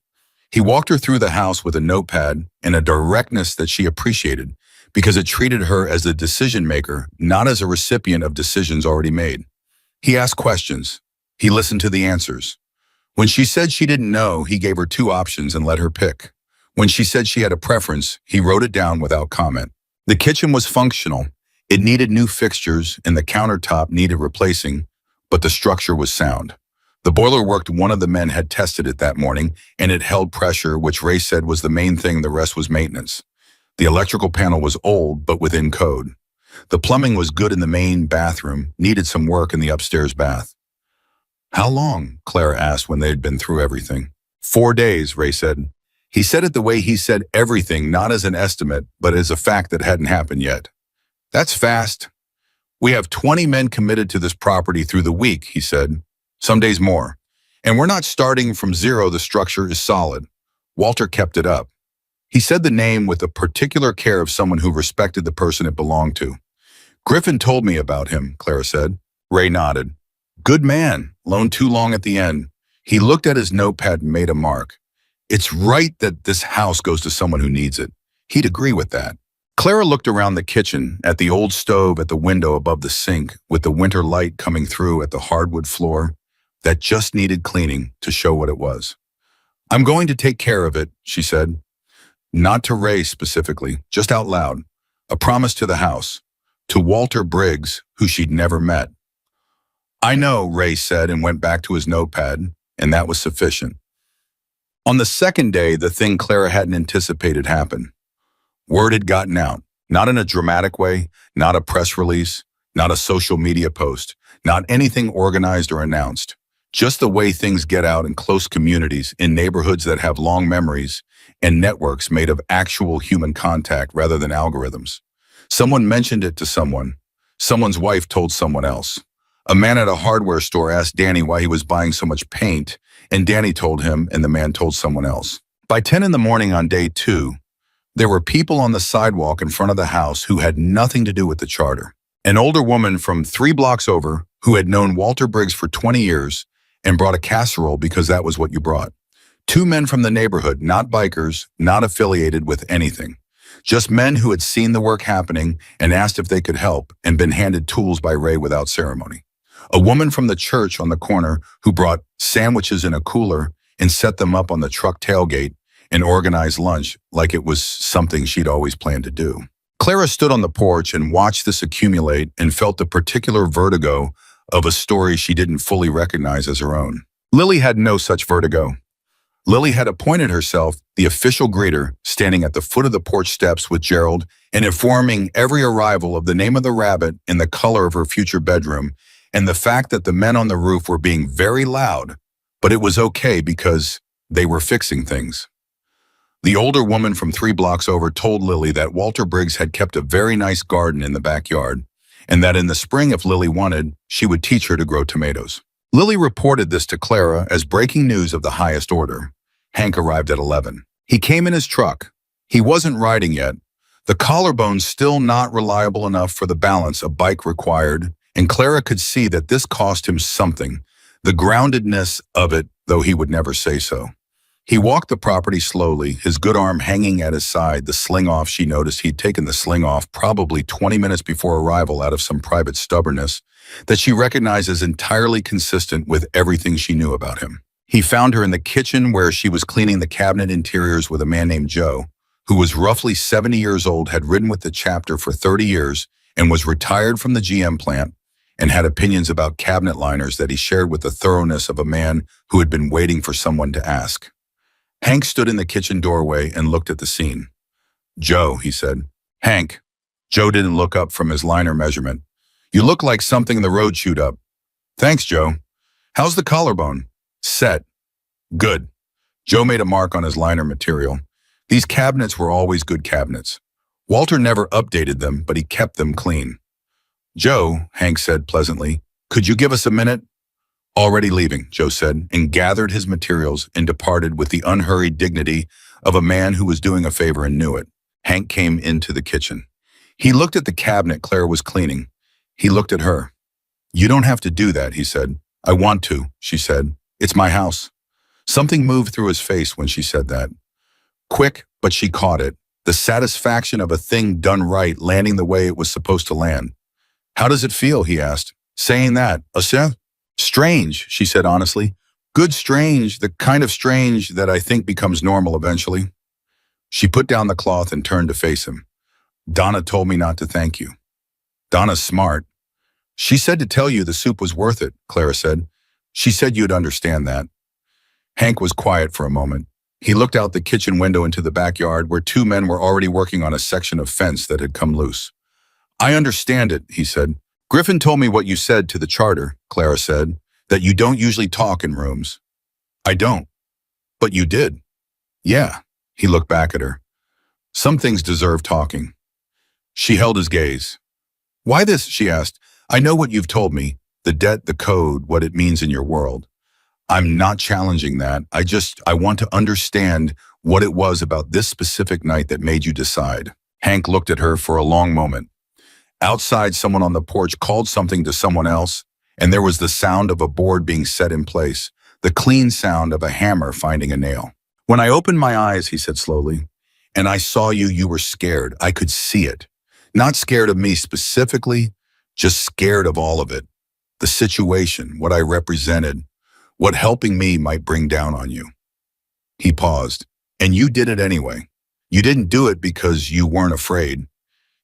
He walked her through the house with a notepad and a directness that she appreciated because it treated her as a decision maker, not as a recipient of decisions already made. He asked questions. He listened to the answers. When she said she didn't know, he gave her two options and let her pick. When she said she had a preference, he wrote it down without comment. The kitchen was functional. It needed new fixtures and the countertop needed replacing, but the structure was sound. The boiler worked. One of the men had tested it that morning, and it held pressure, which Ray said was the main thing. The rest was maintenance. The electrical panel was old, but within code. The plumbing was good in the main bathroom, needed some work in the upstairs bath. "How long?" Clara asked when they had been through everything. 4 days, Ray said. He said it the way he said everything, not as an estimate, but as a fact that hadn't happened yet. "That's fast. We have 20 men committed to this property through the week," he said. "Some days more. And we're not starting from zero. The structure is solid." Walter kept it up. He said the name with the particular care of someone who respected the person it belonged to. "Griffin told me about him," Clara said. Ray nodded. "Good man. Loaned too long at the end." He looked at his notepad and made a mark. "It's right that this house goes to someone who needs it." He'd agree with that. Clara looked around the kitchen, at the old stove at the window above the sink, with the winter light coming through at the hardwood floor that just needed cleaning to show what it was. "I'm going to take care of it," she said. Not to Ray specifically, just out loud. A promise to the house, to Walter Briggs, who she'd never met. "I know," Ray said and went back to his notepad, and that was sufficient. On the second day, the thing Clara hadn't anticipated happened. Word had gotten out, not in a dramatic way, not a press release, not a social media post, not anything organized or announced. Just the way things get out in close communities, in neighborhoods that have long memories, and networks made of actual human contact rather than algorithms. Someone mentioned it to someone. Someone's wife told someone else. A man at a hardware store asked Danny why he was buying so much paint, and Danny told him, and the man told someone else. By 10 in the morning on day 2, there were people on the sidewalk in front of the house who had nothing to do with the charter. An older woman from 3 blocks over who had known Walter Briggs for 20 years and brought a casserole because that was what you brought. 2 men from the neighborhood, not bikers, not affiliated with anything. Just men who had seen the work happening and asked if they could help and been handed tools by Ray without ceremony. A woman from the church on the corner who brought sandwiches in a cooler and set them up on the truck tailgate and organized lunch like it was something she'd always planned to do. Clara stood on the porch and watched this accumulate and felt the particular vertigo of a story she didn't fully recognize as her own. Lily had no such vertigo. Lily had appointed herself the official greeter, standing at the foot of the porch steps with Gerald and informing every arrival of the name of the rabbit and the color of her future bedroom and the fact that the men on the roof were being very loud, but it was okay because they were fixing things. The older woman from 3 blocks over told Lily that Walter Briggs had kept a very nice garden in the backyard, and that in the spring, if Lily wanted, she would teach her to grow tomatoes. Lily reported this to Clara as breaking news of the highest order. Hank arrived at 11. He came in his truck. He wasn't riding yet. The collarbone's still not reliable enough for the balance a bike required, and Clara could see that this cost him something, the groundedness of it, though he would never say so. He walked the property slowly, his good arm hanging at his side, the sling off. She noticed he'd taken the sling off probably 20 minutes before arrival out of some private stubbornness that she recognized as entirely consistent with everything she knew about him. He found her in the kitchen where she was cleaning the cabinet interiors with a man named Joe, who was roughly 70 years old, had ridden with the chapter for 30 years, and was retired from the GM plant, and had opinions about cabinet liners that he shared with the thoroughness of a man who had been waiting for someone to ask. Hank stood in the kitchen doorway and looked at the scene. "Joe," he said. "Hank." Joe didn't look up from his liner measurement. "You look like something the road chewed up." "Thanks, Joe. How's the collarbone?" "Set." "Good." Joe made a mark on his liner material. These cabinets were always good cabinets. Walter never updated them, but he kept them clean. "Joe," Hank said pleasantly, "could you give us a minute?" "Already leaving," Joe said, and gathered his materials and departed with the unhurried dignity of a man who was doing a favor and knew it. Hank came into the kitchen. He looked at the cabinet Claire was cleaning. He looked at her. "You don't have to do that," he said. "I want to," she said. "It's my house." Something moved through his face when she said that. Quick, but she caught it. The satisfaction of a thing done right landing the way it was supposed to land. "How does it feel?" he asked. "Saying that, strange," she said honestly. "Good strange, the kind of strange that I think becomes normal eventually." She put down the cloth and turned to face him. "Donna told me not to thank you." "Donna's smart." "She said to tell you the soup was worth it," Clara said. "She said you'd understand that." Hank was quiet for a moment. He looked out the kitchen window into the backyard where two men were already working on a section of fence that had come loose. "I understand it," he said. "Griffin told me what you said to the charter," Clara said, "that you don't usually talk in rooms." "I don't." "But you did." "Yeah." He looked back at her. "Some things deserve talking." She held his gaze. "Why this?" she asked. "I know what you've told me, the debt, the code, what it means in your world. I'm not challenging that. I want to understand what it was about this specific night that made you decide." Hank looked at her for a long moment. Outside, someone on the porch called something to someone else, and there was the sound of a board being set in place, the clean sound of a hammer finding a nail. "When I opened my eyes," he said slowly, "and I saw you, you were scared. I could see it. Not scared of me specifically, just scared of all of it. The situation, what I represented, what helping me might bring down on you." He paused. "And you did it anyway. You didn't do it because you weren't afraid.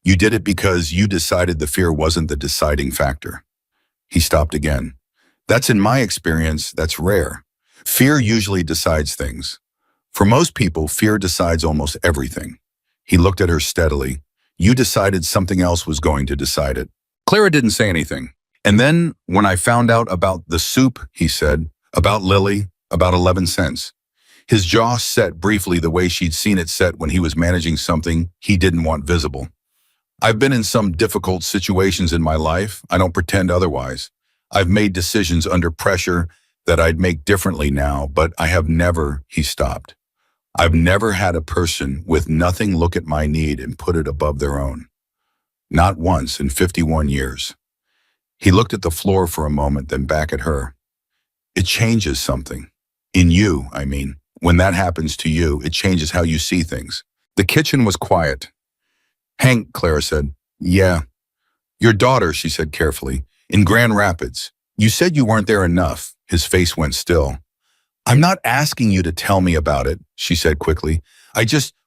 You did it because you decided the fear wasn't the deciding factor." He stopped again. "That's in my experience, that's rare. Fear usually decides things. For most people, fear decides almost everything." He looked at her steadily. "You decided something else was going to decide it." Clara didn't say anything. "And then when I found out about the soup," he said, "about Lily, about 11 cents. His jaw set briefly the way she'd seen it set when he was managing something he didn't want visible. "I've been in some difficult situations in my life. I don't pretend otherwise. I've made decisions under pressure that I'd make differently now, but I have never," he stopped. "I've never had a person with nothing look at my need and put it above their own. Not once in 51 years. He looked at the floor for a moment, then back at her. "It changes something. In you, I mean. When that happens to you, it changes how you see things." The kitchen was quiet. "Hank," Clara said. "Yeah." "Your daughter," she said carefully, "in Grand Rapids. You said you weren't there enough." His face went still. "I'm not asking you to tell me about it," she said quickly.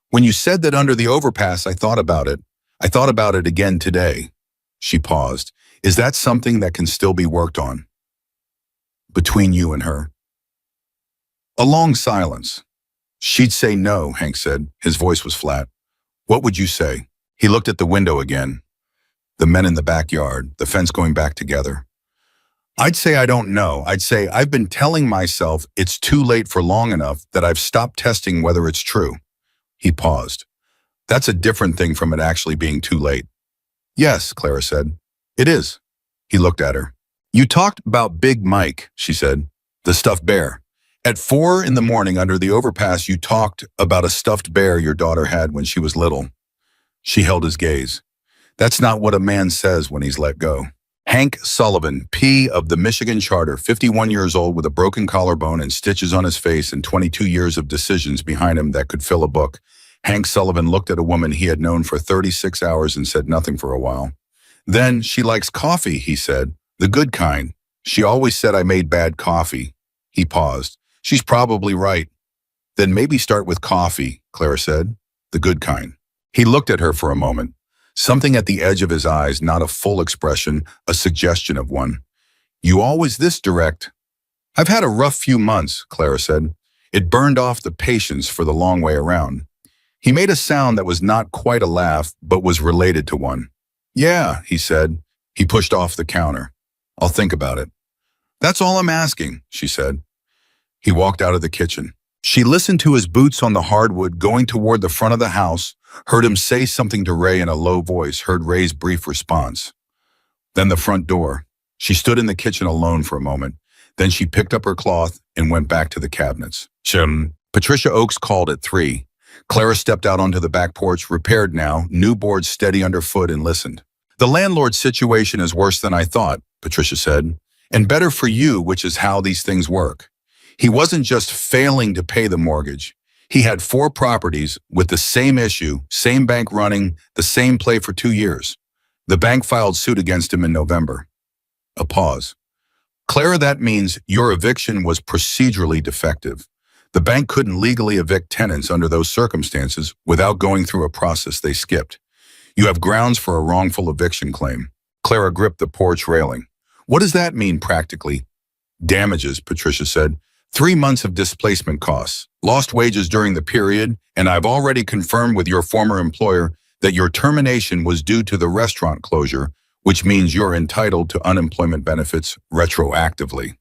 When you said that under the overpass, I thought about it. I thought about it again today." She paused. "Is that something that can still be worked on? Between you and her?" A long silence. "She'd say no," Hank said. His voice was flat. "What would you say?" He looked at the window again. The men in the backyard, the fence going back together. "I'd say I don't know. I'd say I've been telling myself it's too late for long enough that I've stopped testing whether it's true." He paused. "That's a different thing from it actually being too late." "Yes," Clara said. "It is." He looked at her. "You talked about Big Mike," she said. "The stuffed bear. At 4 in the morning under the overpass, you talked about a stuffed bear your daughter had when she was little." She held his gaze. "That's not what a man says when he's let go." Hank Sullivan, P. of the Michigan Charter, 51 years old with a broken collarbone and stitches on his face and 22 years of decisions behind him that could fill a book. Hank Sullivan looked at a woman he had known for 36 hours and said nothing for a while. Then, she likes coffee, he said. The good kind. She always said I made bad coffee. He paused. She's probably right. Then maybe start with coffee, Clara said. The good kind. He looked at her for a moment. Something at the edge of his eyes, not a full expression, a suggestion of one. You always this direct? I've had a rough few months, Clara said. It burned off the patience for the long way around. He made a sound that was not quite a laugh, but was related to one. Yeah, he said. He pushed off the counter. I'll think about it. That's all I'm asking, she said. He walked out of the kitchen. She listened to his boots on the hardwood going toward the front of the house, heard him say something to Ray in a low voice, heard Ray's brief response. Then the front door. She stood in the kitchen alone for a moment. Then she picked up her cloth and went back to the cabinets. Patricia Oakes called at 3. Clara stepped out onto the back porch, repaired now, new boards steady underfoot, and listened. The landlord's situation is worse than I thought, Patricia said, and better for you, which is how these things work. He wasn't just failing to pay the mortgage. He had 4 properties with the same issue, same bank running, the same play for 2 years. The bank filed suit against him in November. A pause. Clara, that means your eviction was procedurally defective. The bank couldn't legally evict tenants under those circumstances without going through a process they skipped. You have grounds for a wrongful eviction claim. Clara gripped the porch railing. What does that mean practically? Damages, Patricia said. 3 months of displacement costs, lost wages during the period, and I've already confirmed with your former employer that your termination was due to the restaurant closure, which means you're entitled to unemployment benefits retroactively.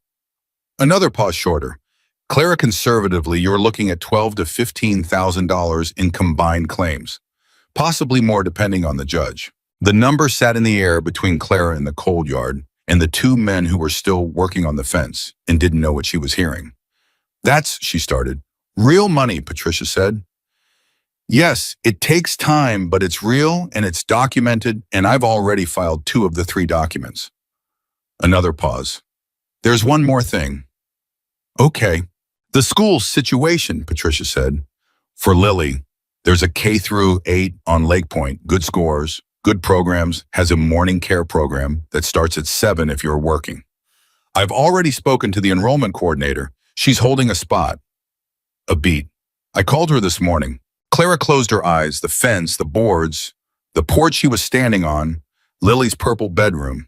Another pause shorter. Clara, conservatively, you're looking at $12,000 to $15,000 in combined claims, possibly more depending on the judge. The number sat in the air between Clara and the cold yard and the 2 men who were still working on the fence and didn't know what she was hearing. That's, she started. Real money, Patricia said. Yes, it takes time, but it's real and it's documented, and I've already filed 2 of the 3 documents. Another pause. There's one more thing. Okay. The school situation, Patricia said. For Lily, there's a K-8 on Lake Point, good scores, good programs, has a morning care program that starts at 7 if you're working. I've already spoken to the enrollment coordinator. She's holding a spot. A beat. I called her this morning. Clara closed her eyes, the fence, the boards, the porch she was standing on, Lily's purple bedroom,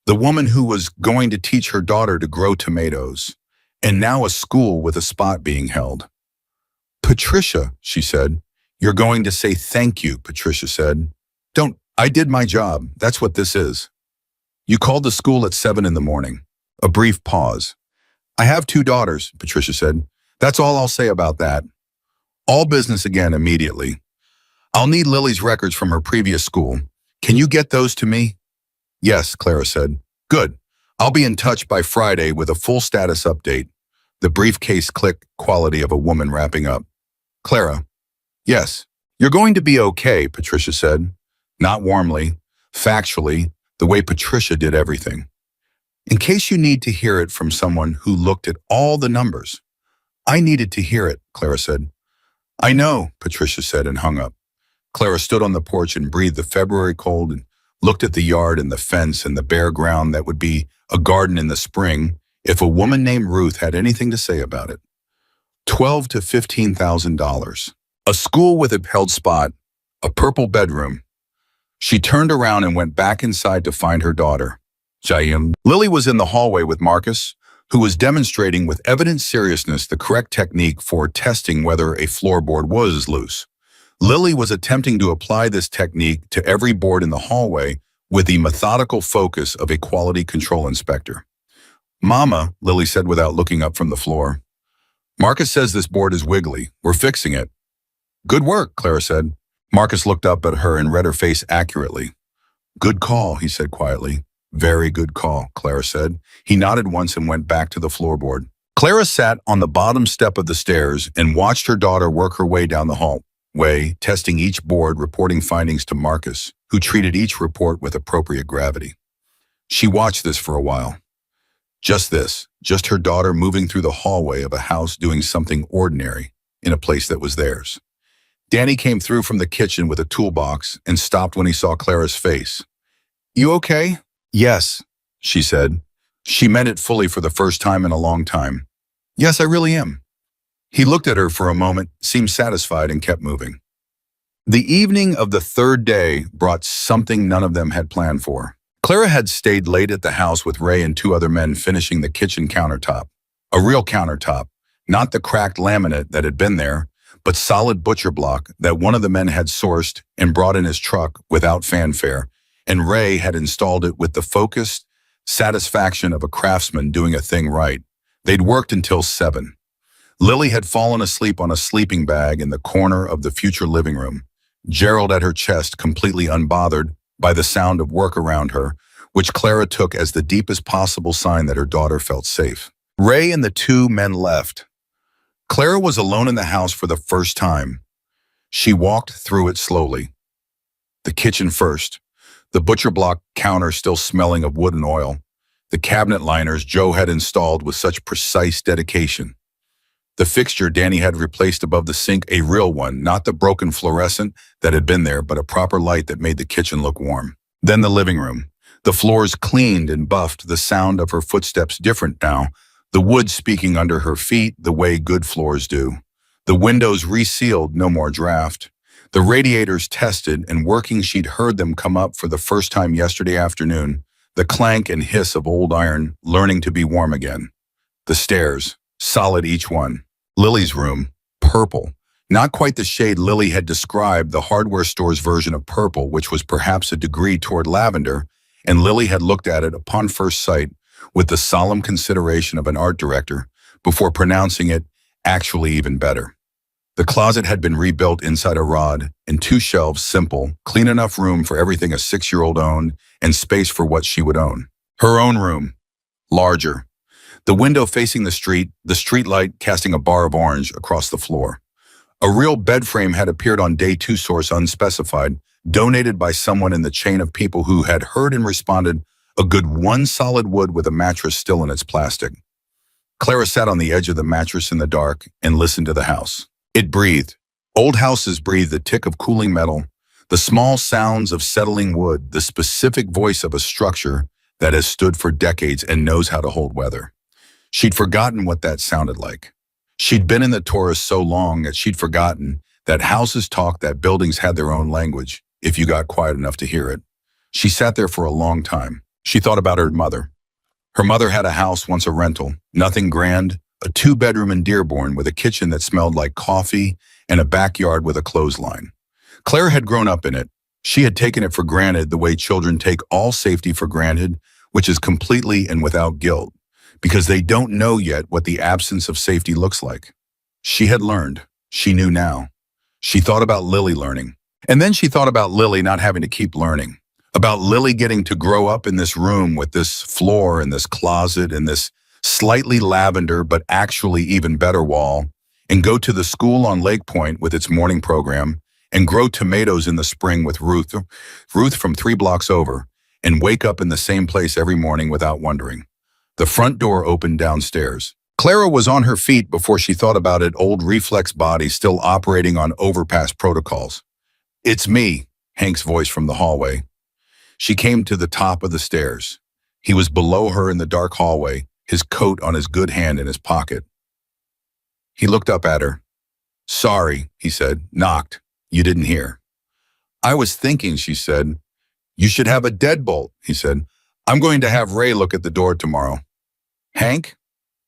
the woman who was going to teach her daughter to grow tomatoes, and now a school with a spot being held. Patricia, she said. You're going to say thank you, Patricia said. I did my job. That's what this is. You called the school at 7 in the morning. A brief pause. I have 2 daughters, Patricia said. That's all I'll say about that. All business again immediately. I'll need Lily's records from her previous school. Can you get those to me? Yes, Clara said. Good. I'll be in touch by Friday with a full status update. The briefcase click quality of a woman wrapping up. Clara. Yes. You're going to be okay, Patricia said. Not warmly, factually, the way Patricia did everything. In case you need to hear it from someone who looked at all the numbers. I needed to hear it, Clara said. I know, Patricia said and hung up. Clara stood on the porch and breathed the February cold and looked at the yard and the fence and the bare ground that would be a garden in the spring if a woman named Ruth had anything to say about it. $12,000 to $15,000. A school with a held spot, a purple bedroom. She turned around and went back inside to find her daughter. Jaim. Lily was in the hallway with Marcus, who was demonstrating with evident seriousness the correct technique for testing whether a floorboard was loose. Lily was attempting to apply this technique to every board in the hallway with the methodical focus of a quality control inspector. Mama, Lily said without looking up from the floor. Marcus says this board is wiggly. We're fixing it. Good work, Clara said. Marcus looked up at her and read her face accurately. Good call, he said quietly. Very good call, Clara said. He nodded once and went back to the floorboard. Clara sat on the bottom step of the stairs and watched her daughter work her way down the hallway, testing each board, reporting findings to Marcus, who treated each report with appropriate gravity. She watched this for a while. Just her daughter moving through the hallway of a house doing something ordinary in a place that was theirs. Danny came through from the kitchen with a toolbox and stopped when he saw Clara's face. "You okay?" "Yes," she said. She meant it fully for the first time in a long time. "Yes, I really am." He looked at her for a moment, seemed satisfied, and kept moving. The evening of the third day brought something none of them had planned for. Clara had stayed late at the house with Ray and two other men finishing the kitchen countertop. A real countertop, not the cracked laminate that had been there, but solid butcher block that one of the men had sourced and brought in his truck without fanfare, and Ray had installed it with the focused satisfaction of a craftsman doing a thing right. They'd worked until 7. Lily had fallen asleep on a sleeping bag in the corner of the future living room, Gerald at her chest, completely unbothered by the sound of work around her, which Clara took as the deepest possible sign that her daughter felt safe. Ray and the two men left. Clara was alone in the house for the first time. She walked through it slowly. The kitchen first, the butcher block counter still smelling of wood and oil, the cabinet liners Joe had installed with such precise dedication. The fixture Danny had replaced above the sink, a real one, not the broken fluorescent that had been there, but a proper light that made the kitchen look warm. Then the living room. The floors cleaned and buffed, the sound of her footsteps different now, the wood speaking under her feet the way good floors do. The windows resealed, no more draft. The radiators tested and working, she'd heard them come up for the first time yesterday afternoon, the clank and hiss of old iron learning to be warm again. The stairs, solid each one. Lily's room, purple. Not quite the shade Lily had described, the hardware store's version of purple, which was perhaps a degree toward lavender, and Lily had looked at it upon first sight with the solemn consideration of an art director before pronouncing it actually even better. The closet had been rebuilt inside a rod, and 2 shelves, simple, clean enough room for everything a 6-year-old owned, and space for what she would own. Her own room, larger. The window facing the street light casting a bar of orange across the floor. A real bed frame had appeared on day 2, source unspecified, donated by someone in the chain of people who had heard and responded, a good 1 solid wood with a mattress still in its plastic. Clara sat on the edge of the mattress in the dark and listened to the house. It breathed. Old houses breathe the tick of cooling metal, the small sounds of settling wood, the specific voice of a structure that has stood for decades and knows how to hold weather. She'd forgotten what that sounded like. She'd been in the Taurus so long that she'd forgotten that houses talked, that buildings had their own language, if you got quiet enough to hear it. She sat there for a long time. She thought about her mother. Her mother had a house, once a rental, nothing grand, a 2-bedroom in Dearborn with a kitchen that smelled like coffee and a backyard with a clothesline. Claire had grown up in it. She had taken it for granted the way children take all safety for granted, which is completely and without guilt, because they don't know yet what the absence of safety looks like. She had learned. She knew now. She thought about Lily learning. And then she thought about Lily not having to keep learning. About Lily getting to grow up in this room with this floor and this closet and this slightly lavender but actually even better wall, and go to the school on Lake Point with its morning program, and grow tomatoes in the spring with Ruth from 3 blocks over, and wake up in the same place every morning without wondering. The front door opened downstairs. Clara was on her feet before she thought about it, old reflex body still operating on overpass protocols. "It's me," Hank's voice from the hallway. She came to the top of the stairs. He was below her in the dark hallway, his coat on his good hand in his pocket. He looked up at her. "Sorry," he said. "Knocked. You didn't hear." "I was thinking," she said. "You should have a deadbolt," he said. "I'm going to have Ray look at the door tomorrow." "Hank?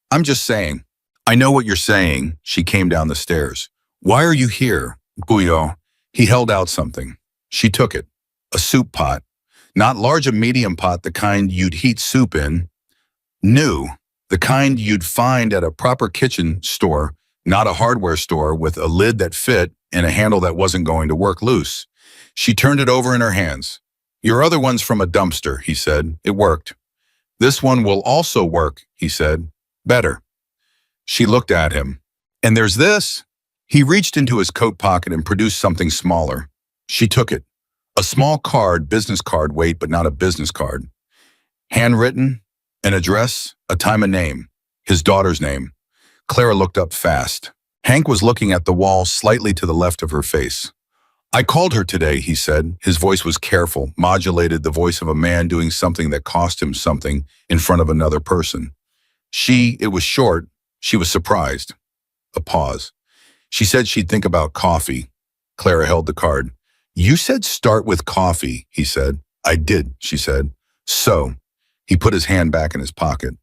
I'm just saying." "I know what you're saying." She came down the stairs. "Why are you here?" "Bouillon." He held out something. She took it. A soup pot. Not large, a medium pot, the kind you'd heat soup in. New. The kind you'd find at a proper kitchen store, not a hardware store, with a lid that fit and a handle that wasn't going to work loose. She turned it over in her hands. "Your other one's from a dumpster," he said. "It worked." "This one will also work," he said. "Better." She looked at him. "And there's this." He reached into his coat pocket and produced something smaller. She took it. A small card, business card, wait, but not a business card. Handwritten, an address, a time, a name, his daughter's name. Clara looked up fast. Hank was looking at the wall slightly to the left of her face. I called her today, he said. His voice was careful, modulated, the voice of a man doing something that cost him something in front of another person. It was short. She was surprised. A pause. She said she'd think about coffee. Clara held the card. You said start with coffee, he said. I did, she said. So, he put his hand back in his pocket.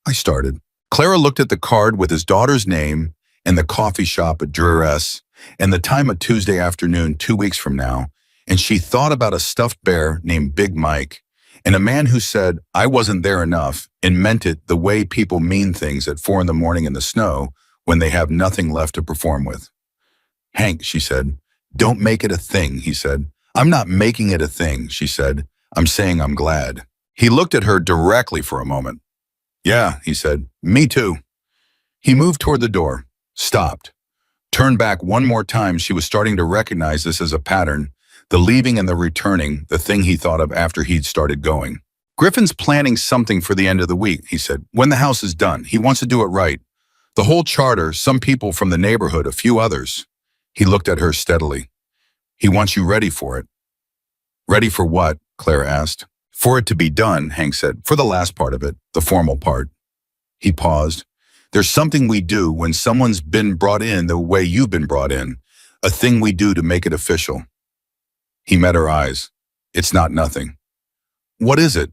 I started. Clara looked at the card with his daughter's name and the coffee shop address and the time, a Tuesday afternoon 2 weeks from now, and she thought about a stuffed bear named Big Mike and a man who said, I wasn't there enough, and meant it the way people mean things at 4 a.m. in the snow when they have nothing left to perform with. Hank, she said. Don't make it a thing, he said. I'm not making it a thing, she said. I'm saying I'm glad. He looked at her directly for a moment. Yeah, he said. Me too. He moved toward the door, stopped, turned back one more time. She was starting to recognize this as a pattern, the leaving and the returning, the thing he thought of after he'd started going. Griffin's planning something for the end of the week, he said. When the house is done, he wants to do it right. The whole charter, some people from the neighborhood, a few others. He looked at her steadily. He wants you ready for it. Ready for what? Clara asked. For it to be done, Hank said. For the last part of it, the formal part. He paused. There's something we do when someone's been brought in the way you've been brought in. A thing we do to make it official. He met her eyes. It's not nothing. What is it?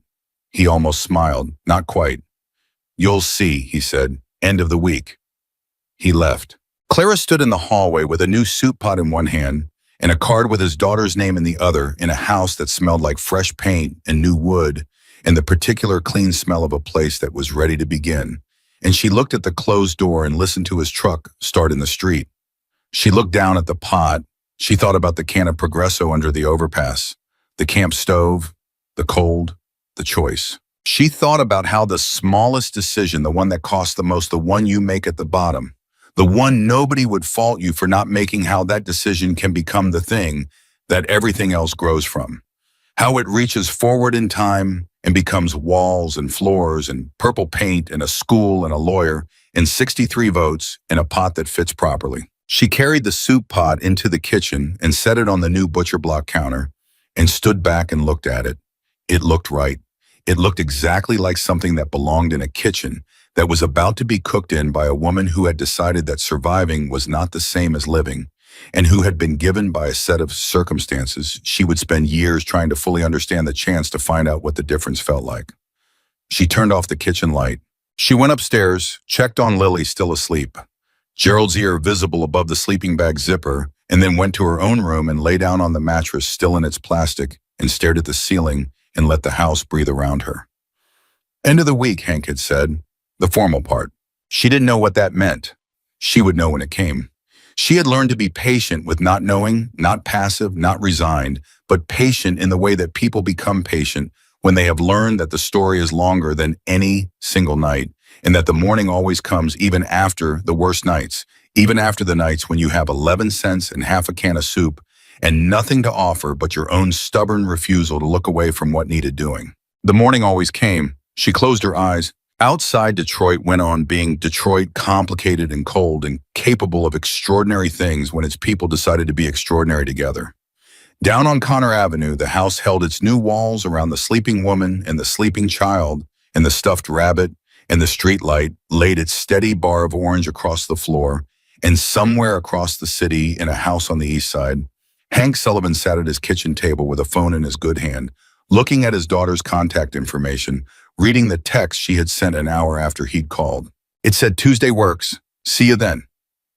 He almost smiled. Not quite. You'll see, he said. End of the week. He left. Clara stood in the hallway with a new soup pot in one hand and a card with his daughter's name in the other, in a house that smelled like fresh paint and new wood and the particular clean smell of a place that was ready to begin. And she looked at the closed door and listened to his truck start in the street. She looked down at the pot. She thought about the can of Progresso under the overpass, the camp stove, the cold, the choice. She thought about how the smallest decision, the one that costs the most, the one you make at the bottom, the one nobody would fault you for not making, how that decision can become the thing that everything else grows from. How it reaches forward in time and becomes walls and floors and purple paint and a school and a lawyer and 63 votes and a pot that fits properly. She carried the soup pot into the kitchen and set it on the new butcher block counter and stood back and looked at it. It looked right. It looked exactly like something that belonged in a kitchen that was about to be cooked in by a woman who had decided that surviving was not the same as living, and who had been given by a set of circumstances she would spend years trying to fully understand, the chance to find out what the difference felt like. She turned off the kitchen light. She went upstairs, checked on Lily still asleep, Gerald's ear visible above the sleeping bag zipper, and then went to her own room and lay down on the mattress still in its plastic and stared at the ceiling and let the house breathe around her. End of the week, Hank had said. The formal part. She didn't know what that meant. She would know when it came. She had learned to be patient with not knowing, not passive, not resigned, but patient in the way that people become patient when they have learned that the story is longer than any single night, and that the morning always comes even after the worst nights, even after the nights when you have 11 cents and half a can of soup and nothing to offer but your own stubborn refusal to look away from what needed doing. The morning always came. She closed her eyes. Outside Detroit went on being Detroit, complicated and cold and capable of extraordinary things when its people decided to be extraordinary together. Down on Connor Avenue, the house held its new walls around the sleeping woman and the sleeping child and the stuffed rabbit, and the street light laid its steady bar of orange across the floor, and somewhere across the city in a house on the east side, Hank Sullivan sat at his kitchen table with a phone in his good hand, looking at his daughter's contact information, reading the text she had sent an hour after he'd called. It said, Tuesday works. See you then.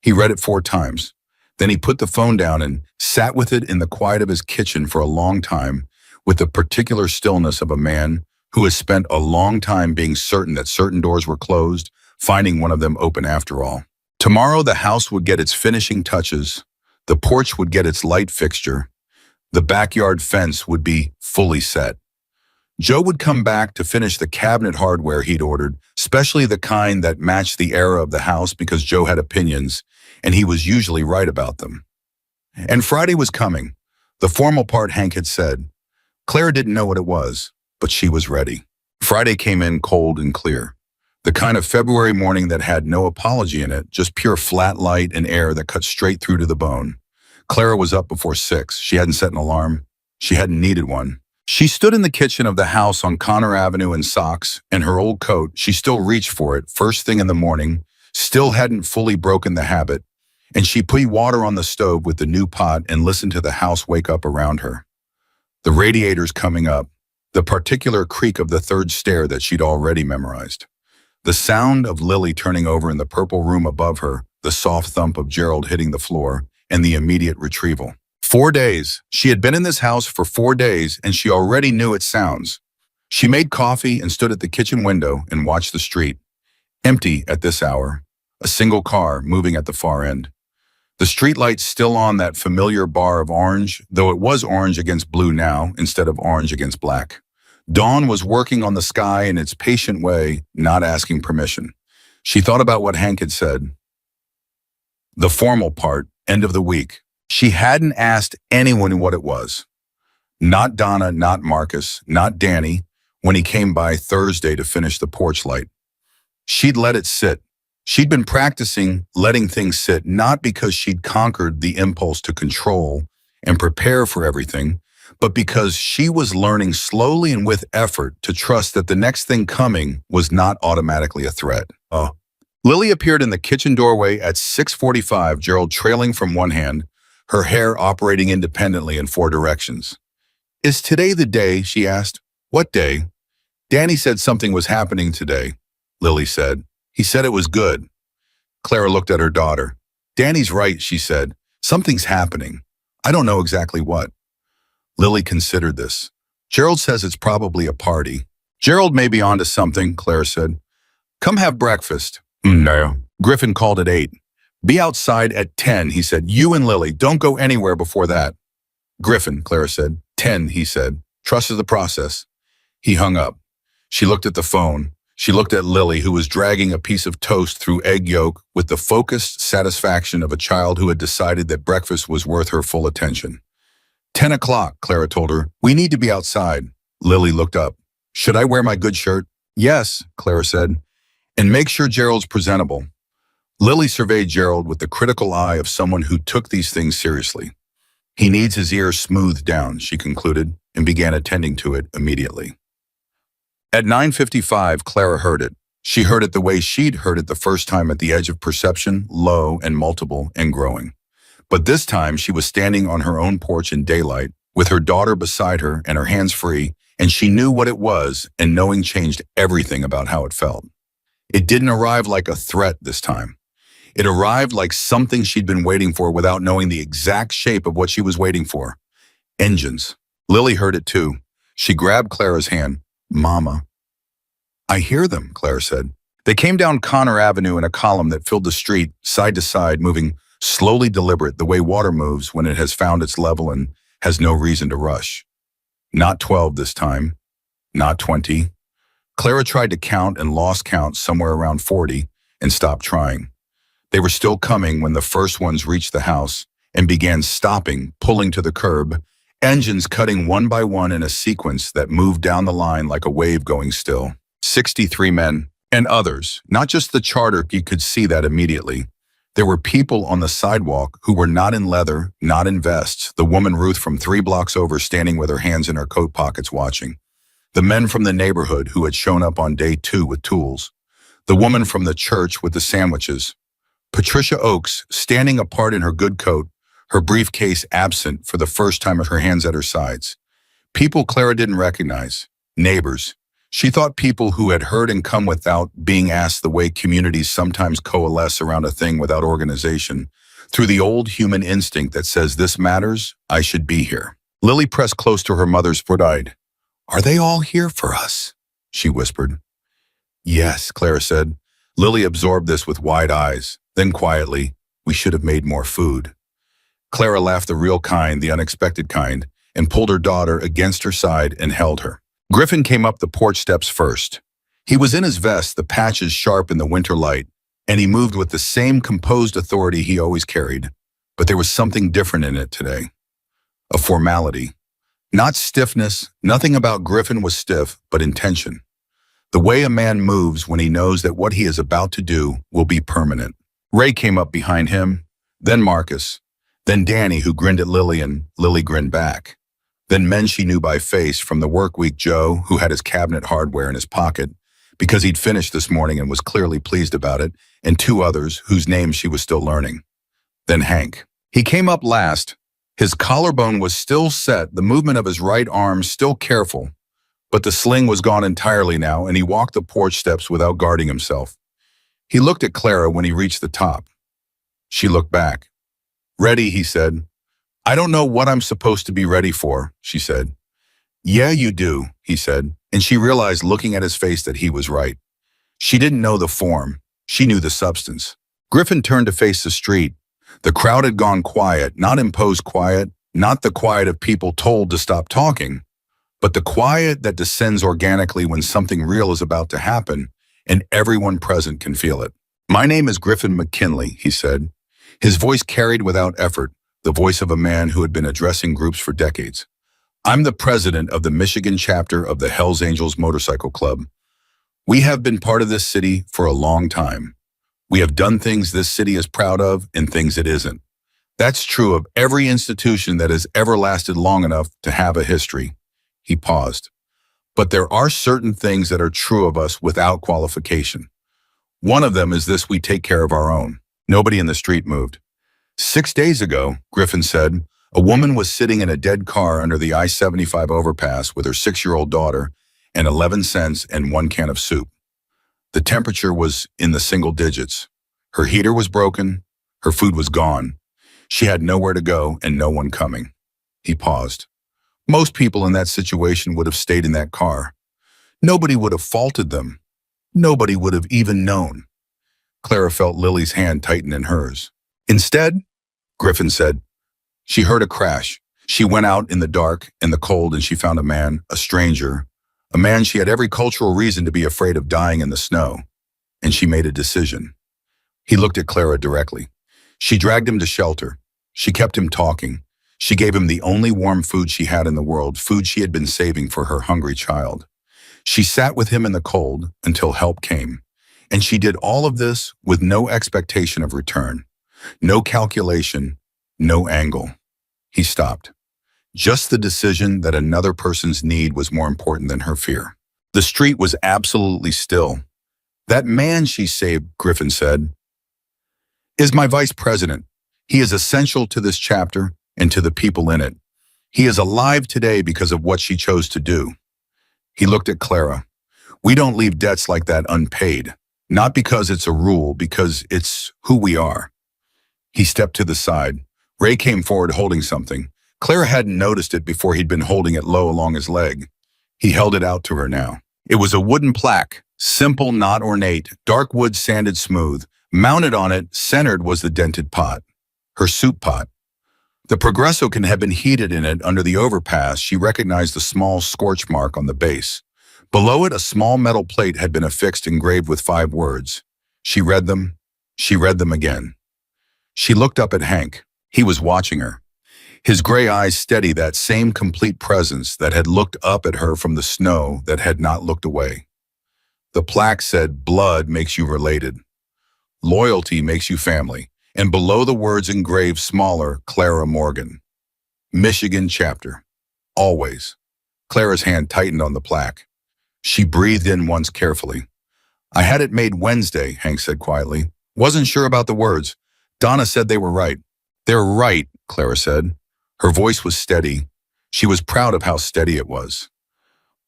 He read it 4 times. Then he put the phone down and sat with it in the quiet of his kitchen for a long time, with the particular stillness of a man who has spent a long time being certain that certain doors were closed, finding one of them open after all. Tomorrow the house would get its finishing touches, the porch would get its light fixture, the backyard fence would be fully set. Joe would come back to finish the cabinet hardware he'd ordered, especially the kind that matched the era of the house, because Joe had opinions, and he was usually right about them. And Friday was coming. The formal part, Hank had said. Claire didn't know what it was, but she was ready. Friday came in cold and clear. The kind of February morning that had no apology in it, just pure flat light and air that cut straight through to the bone. Clara was up before 6. She hadn't set an alarm. She hadn't needed one. She stood in the kitchen of the house on Connor Avenue in socks and her old coat. She still reached for it first thing in the morning, still hadn't fully broken the habit, and she put water on the stove with the new pot and listened to the house wake up around her. The radiators coming up, the particular creak of the third stair that she'd already memorized. The sound of Lily turning over in the purple room above her, the soft thump of Gerald hitting the floor, and the immediate retrieval. 4 days. She had been in this house for 4 days, and she already knew its sounds. She made coffee and stood at the kitchen window and watched the street. Empty at this hour. A single car moving at the far end. The streetlight still on that familiar bar of orange, though it was orange against blue now instead of orange against black. Dawn was working on the sky in its patient way, not asking permission. She thought about what Hank had said. The formal part, end of the week. She hadn't asked anyone what it was. Not Donna, not Marcus, not Danny, when he came by Thursday to finish the porch light. She'd let it sit. She'd been practicing letting things sit, not because she'd conquered the impulse to control and prepare for everything, but because she was learning slowly and with effort to trust that the next thing coming was not automatically a threat. Lily appeared in the kitchen doorway at 6:45, Gerald trailing from one hand, her hair operating independently in 4 directions. Is today the day? She asked. What day? Danny said something was happening today, Lily said. He said it was good. Clara looked at her daughter. Danny's right, she said. Something's happening. I don't know exactly what. Lily considered this. Gerald says it's probably a party. Gerald may be onto something, Clara said. Come have breakfast. No. Griffin called at 8. Be outside at 10, he said. You and Lily, don't go anywhere before that. Griffin, Clara said. 10, he said. Trust the process. He hung up. She looked at the phone. She looked at Lily, who was dragging a piece of toast through egg yolk with the focused satisfaction of a child who had decided that breakfast was worth her full attention. 10 o'clock, Clara told her. We need to be outside. Lily looked up. Should I wear my good shirt? Yes, Clara said. And make sure Gerald's presentable. Lily surveyed Gerald with the critical eye of someone who took these things seriously. He needs his ears smoothed down, she concluded, and began attending to it immediately. At 9:55, Clara heard it. She heard it the way she'd heard it the first time at the edge of perception, low and multiple and growing. But this time she was standing on her own porch in daylight, with her daughter beside her and her hands free, and she knew what it was, and knowing changed everything about how it felt. It didn't arrive like a threat this time. It arrived like something she'd been waiting for without knowing the exact shape of what she was waiting for. Engines. Lily heard it too. She grabbed Clara's hand. Mama. I hear them, Clara said. They came down Connor Avenue in a column that filled the street, side to side, moving slowly deliberate the way water moves when it has found its level and has no reason to rush. Not 12 this time. Not 20. Clara tried to count and lost count somewhere around 40 and stopped trying. They were still coming when the first ones reached the house and began stopping, pulling to the curb, engines cutting one by one in a sequence that moved down the line like a wave going still. 63 men and others, not just the charter, you could see that immediately. There were people on the sidewalk who were not in leather, not in vests, the woman Ruth from 3 blocks over standing with her hands in her coat pockets watching. The men from the neighborhood who had shown up on day 2 with tools. The woman from the church with the sandwiches. Patricia Oakes, standing apart in her good coat, her briefcase absent for the first time with her hands at her sides. People Clara didn't recognize. Neighbors. She thought people who had heard and come without being asked the way communities sometimes coalesce around a thing without organization, through the old human instinct that says this matters, I should be here. Lily pressed close to her mother's foot-eyed. Are they all here for us? She whispered. Yes, Clara said. Lily absorbed this with wide eyes. Then quietly, we should have made more food. Clara laughed the real kind, the unexpected kind, and pulled her daughter against her side and held her. Griffin came up the porch steps first. He was in his vest, the patches sharp in the winter light, and he moved with the same composed authority he always carried. But there was something different in it today. A formality. Not stiffness, nothing about Griffin was stiff, but intention. The way a man moves when he knows that what he is about to do will be permanent. Ray came up behind him, then Marcus, then Danny, who grinned at Lily and Lily grinned back. Then men she knew by face from the work week, Joe, who had his cabinet hardware in his pocket because he'd finished this morning and was clearly pleased about it, and two others whose names she was still learning. Then Hank. He came up last. His collarbone was still set, the movement of his right arm still careful, but the sling was gone entirely now, and he walked the porch steps without guarding himself. He looked at Clara when he reached the top. She looked back. "Ready," he said. "I don't know what I'm supposed to be ready for," she said. "Yeah, you do," he said, and she realized looking at his face that he was right. She didn't know the form. She knew the substance. Griffin turned to face the street. The crowd had gone quiet, not imposed quiet, not the quiet of people told to stop talking, but the quiet that descends organically when something real is about to happen, and everyone present can feel it. "My name is Griffin McKinley," he said. His voice carried without effort, the voice of a man who had been addressing groups for decades. "I'm the president of the Michigan chapter of the HELLS Angels Motorcycle Club. We have been part of this city for a long time. We have done things this city is proud of and things it isn't. That's true of every institution that has ever lasted long enough to have a history." He paused. "But there are certain things that are true of us without qualification. One of them is this: we take care of our own." Nobody in the street moved. 6 days ago, Griffin said, a woman was sitting in a dead car under the I-75 overpass with her 6-year-old daughter and 11 cents and 1 can of soup. The temperature was in the single digits. Her heater was broken. Her food was gone. She had nowhere to go and no one coming. He paused. Most people in that situation would have stayed in that car. Nobody would have faulted them. Nobody would have even known. Clara felt Lily's hand tighten in hers. "Instead," Griffin said, "she heard a crash. She went out in the dark and the cold and she found a man, a stranger, a man she had every cultural reason to be afraid of dying in the snow. And she made a decision." He looked at Clara directly. She dragged him to shelter. She kept him talking. She gave him the only warm food she had in the world, food she had been saving for her hungry child. She sat with him in the cold until help came. And she did all of this with no expectation of return, no calculation, no angle. He stopped. Just the decision that another person's need was more important than her fear. The street was absolutely still. "That man she saved," Griffin said, "is my vice president. He is essential to this chapter and to the people in it. He is alive today because of what she chose to do." He looked at Clara. "We don't leave debts like that unpaid. Not because it's a rule, because it's who we are." He stepped to the side. Ray came forward holding something. Clara hadn't noticed it before he'd been holding it low along his leg. He held it out to her now. It was a wooden plaque, simple, not ornate, dark wood sanded smooth. Mounted on it, centered, was the dented pot. Her soup pot. The Progresso can have been heated in it under the overpass. She recognized the small scorch mark on the base. Below it, a small metal plate had been affixed, engraved with 5 words. She read them. She read them again. She looked up at Hank. He was watching her. His gray eyes steady, that same complete presence that had looked up at her from the snow that had not looked away. The plaque said, "Blood makes you related. Loyalty makes you family." And below the words engraved smaller, "Clara Morgan. Michigan chapter. Always." Clara's hand tightened on the plaque. She breathed in once carefully. "I had it made Wednesday," Hank said quietly. "Wasn't sure about the words. Donna said they were right." "They're right," Clara said. Her voice was steady. She was proud of how steady it was.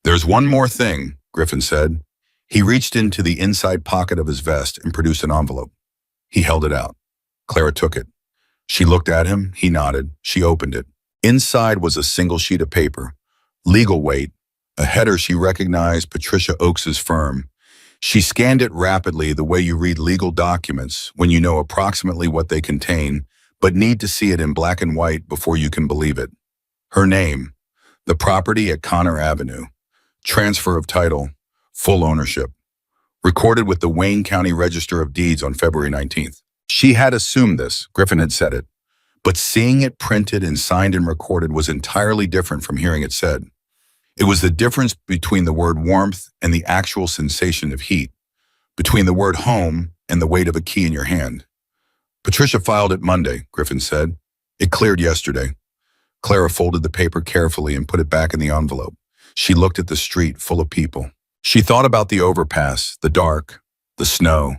"There's one more thing," Griffin said. He reached into the inside pocket of his vest and produced an envelope. He held it out. Clara took it. She looked at him. He nodded. She opened it. Inside was a single sheet of paper. Legal weight. A header she recognized, Patricia Oakes's firm. She scanned it rapidly, the way you read legal documents when you know approximately what they contain, but need to see it in black and white before you can believe it. Her name, the property at Connor Avenue, transfer of title, full ownership, recorded with the Wayne County Register of Deeds on February 19th. She had assumed this, Griffin had said it, but seeing it printed and signed and recorded was entirely different from hearing it said. It was the difference between the word warmth and the actual sensation of heat, between the word home and the weight of a key in your hand. Patricia filed it Monday, Griffin said. It cleared yesterday. Clara folded the paper carefully and put it back in the envelope. She looked at the street full of people. She thought about the overpass, the dark, the snow,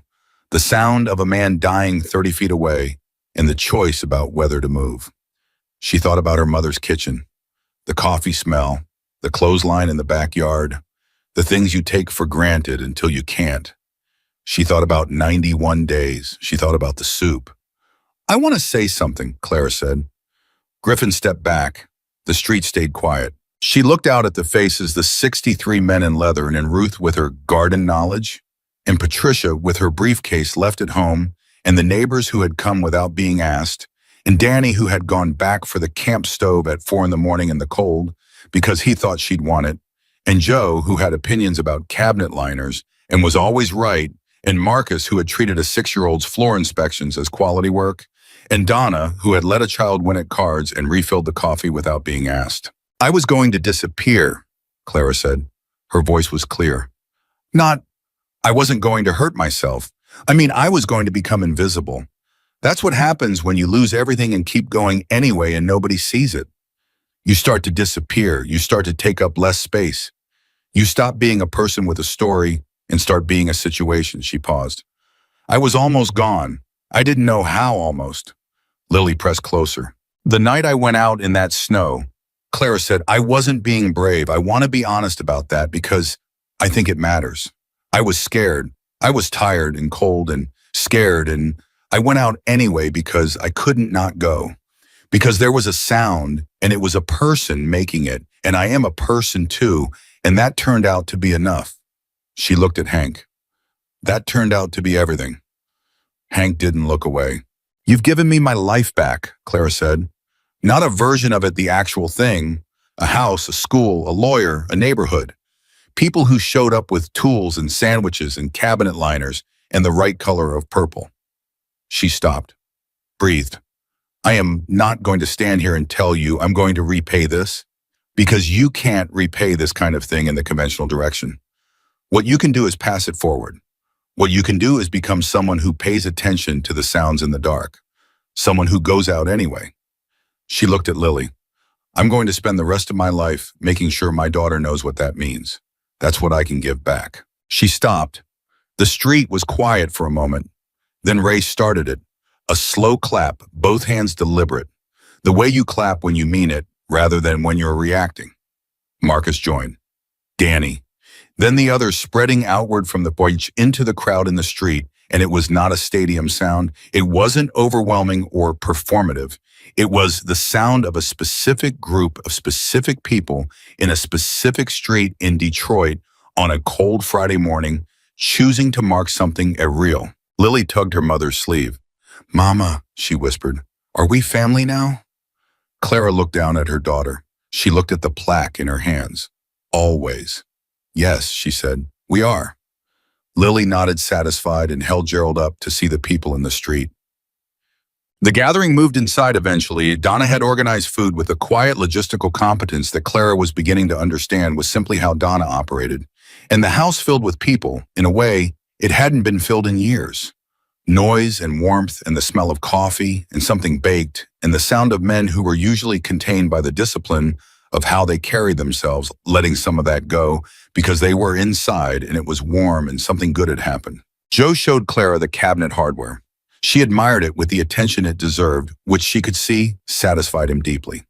the sound of a man dying 30 feet away, and the choice about whether to move. She thought about her mother's kitchen, the coffee smell, the clothesline in the backyard, the things you take for granted until you can't. She thought about 91 days. She thought about the soup. I want to say something, Clara said. Griffin stepped back. The street stayed quiet. She looked out at the faces, the 63 men in leather, and Ruth with her garden knowledge, and Patricia with her briefcase left at home, and the neighbors who had come without being asked, and Danny who had gone back for the camp stove at 4 a.m. in the cold because he thought she'd want it, and Joe who had opinions about cabinet liners and was always right, and Marcus who had treated a 6-year-old's floor inspections as quality work, and Donna who had let a child win at cards and refilled the coffee without being asked. I was going to disappear, Clara said. Her voice was clear. I wasn't going to hurt myself. I was going to become invisible. That's what happens when you lose everything and keep going anyway and nobody sees it. You start to disappear. You start to take up less space. You stop being a person with a story and start being a situation, she paused. I was almost gone. I didn't know how almost. Lily pressed closer. The night I went out in that snow, Clara said, I wasn't being brave. I want to be honest about that because I think it matters. I was scared. I was tired and cold and scared, and I went out anyway because I couldn't not go. Because there was a sound, and it was a person making it, and I am a person too, and that turned out to be enough. She looked at Hank. That turned out to be everything. Hank didn't look away. You've given me my life back, Clara said. Not a version of it, the actual thing. A house, a school, a lawyer, a neighborhood. People who showed up with tools and sandwiches and cabinet liners and the right color of purple. She stopped, breathed. I am not going to stand here and tell you I'm going to repay this, because you can't repay this kind of thing in the conventional direction. What you can do is pass it forward. What you can do is become someone who pays attention to the sounds in the dark, someone who goes out anyway. She looked at Lily. I'm going to spend the rest of my life making sure my daughter knows what that means. That's what I can give back. She stopped. The street was quiet for a moment. Then Ray started it. A slow clap, both hands deliberate. The way you clap when you mean it, rather than when you're reacting. Marcus joined. Danny. Then the others spreading outward from the porch into the crowd in the street, and it was not a stadium sound. It wasn't overwhelming or performative. It was the sound of a specific group of specific people in a specific street in Detroit on a cold Friday morning, choosing to mark something real. Lily tugged her mother's sleeve. Mama, she whispered, are we family now? Clara looked down at her daughter. She looked at the plaque in her hands. Always. Yes, she said, we are. Lily nodded satisfied and held Gerald up to see the people in the street. The gathering moved inside eventually. Donna had organized food with a quiet logistical competence that Clara was beginning to understand was simply how Donna operated. And the house filled with people, in a way, it hadn't been filled in years. Noise and warmth and the smell of coffee and something baked and the sound of men who were usually contained by the discipline of how they carried themselves, letting some of that go because they were inside and it was warm and something good had happened. Joe showed Clara the cabinet hardware. She admired it with the attention it deserved, which she could see satisfied him deeply.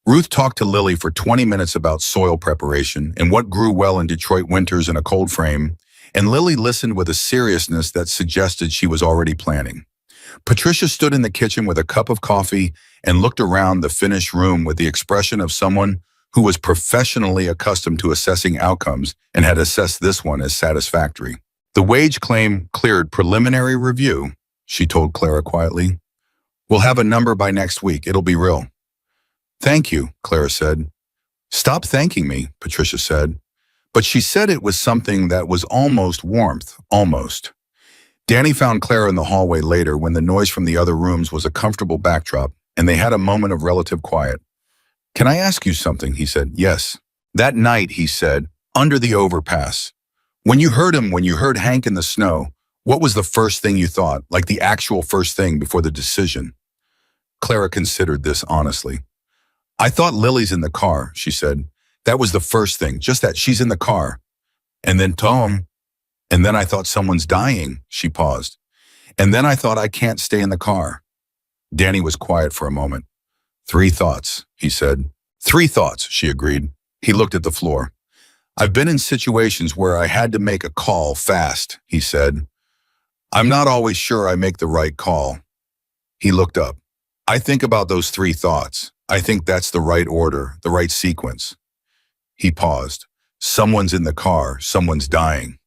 Ruth talked to Lily for 20 minutes about soil preparation and what grew well in Detroit winters in a cold frame, and Lily listened with a seriousness that suggested she was already planning. Patricia stood in the kitchen with a cup of coffee and looked around the finished room with the expression of someone who was professionally accustomed to assessing outcomes and had assessed this one as satisfactory. The wage claim cleared preliminary review, she told Clara quietly. We'll have a number by next week. It'll be real. Thank you, Clara said. Stop thanking me, Patricia said. But she said it was something that was almost warmth, almost. Danny found Clara in the hallway later when the noise from the other rooms was a comfortable backdrop, and they had a moment of relative quiet. Can I ask you something? He said. Yes. That night, he said, under the overpass. When you heard Hank in the snow, what was the first thing you thought, like the actual first thing before the decision? Clara considered this honestly. I thought Lily's in the car, she said. That was the first thing, just that she's in the car. And then Tom. And then I thought someone's dying, she paused. And then I thought I can't stay in the car. Danny was quiet for a moment. 3 thoughts, he said. 3 thoughts, she agreed. He looked at the floor. I've been in situations where I had to make a call fast, he said. I'm not always sure I make the right call. He looked up. I think about those 3 thoughts. I think that's the right order, the right sequence. He paused. Someone's in the car, someone's dying.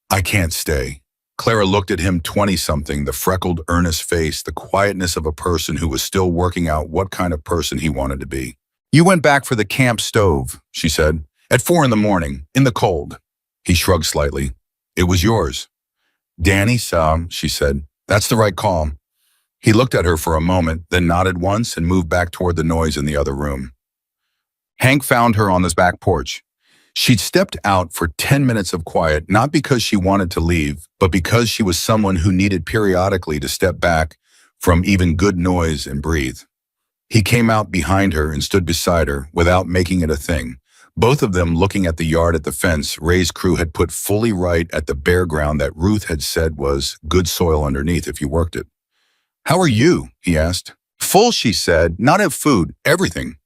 I can't stay. Clara looked at him, 20-something, the freckled, earnest face, the quietness of a person who was still working out what kind of person he wanted to be. You went back for the camp stove, she said, at 4 a.m, in the cold. He shrugged slightly. It was yours. Danny saw, she said. That's the right call. He looked at her for a moment, then nodded once and moved back toward the noise in the other room. Hank found her on his back porch. She'd stepped out for 10 minutes of quiet, not because she wanted to leave, but because she was someone who needed periodically to step back from even good noise and breathe. He came out behind her and stood beside her without making it a thing. Both of them looking at the yard at the fence Ray's crew had put fully right at the bare ground that Ruth had said was good soil underneath if you worked it. How are you? He asked. Full, she said. Not of food, everything.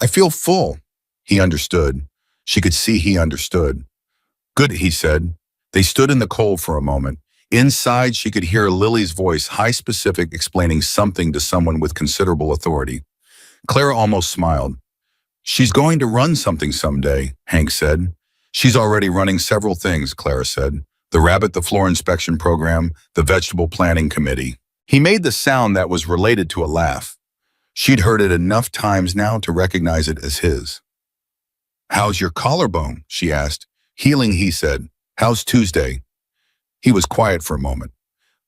I feel full. He understood. She could see he understood. Good, he said. They stood in the cold for a moment. Inside, she could hear Lily's voice, high specific, explaining something to someone with considerable authority. Clara almost smiled. She's going to run something someday, Hank said. She's already running several things, Clara said. The rabbit, the floor inspection program, the vegetable planning committee. He made the sound that was related to a laugh. She'd heard it enough times now to recognize it as his. How's your collarbone? She asked. Healing, he said. How's Tuesday? He was quiet for a moment.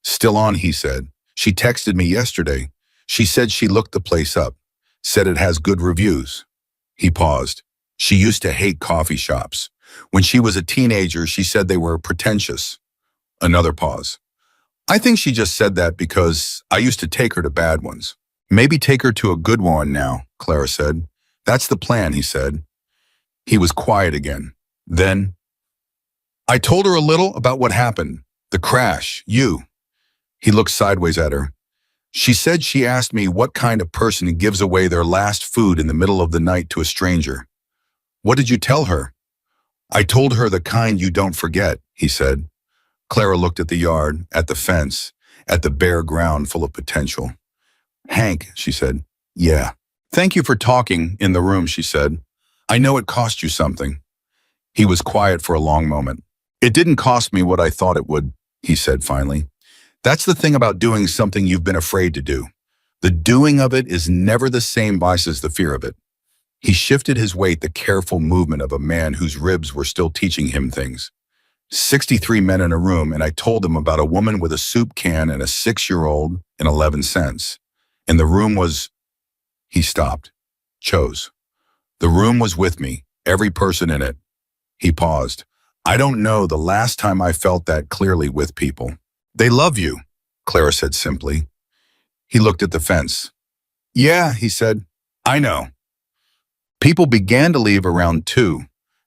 Still on, he said. She texted me yesterday. She said she looked the place up. Said it has good reviews. He paused. She used to hate coffee shops. When she was a teenager, she said they were pretentious. Another pause. I think she just said that because I used to take her to bad ones. Maybe take her to a good one now, Clara said. That's the plan, he said. He was quiet again. Then, I told her a little about what happened. The crash, you. He looked sideways at her. She said she asked me what kind of person gives away their last food in the middle of the night to a stranger. What did you tell her? I told her the kind you don't forget, he said. Clara looked at the yard, at the fence, at the bare ground full of potential. Hank, she said. Yeah. Thank you for talking in the room, she said. I know it cost you something. He was quiet for a long moment. It didn't cost me what I thought it would, he said finally. That's the thing about doing something you've been afraid to do. The doing of it is never the same vice as the fear of it. He shifted his weight, the careful movement of a man whose ribs were still teaching him things. 63 men in a room, and I told them about a woman with a soup can and a 6-year-old and 11 cents. And the room was... He stopped. Chose. The room was with me, every person in it. He paused. I don't know the last time I felt that clearly with people. They love you, Clara said simply. He looked at the fence. Yeah, he said. I know. People began to leave around 2.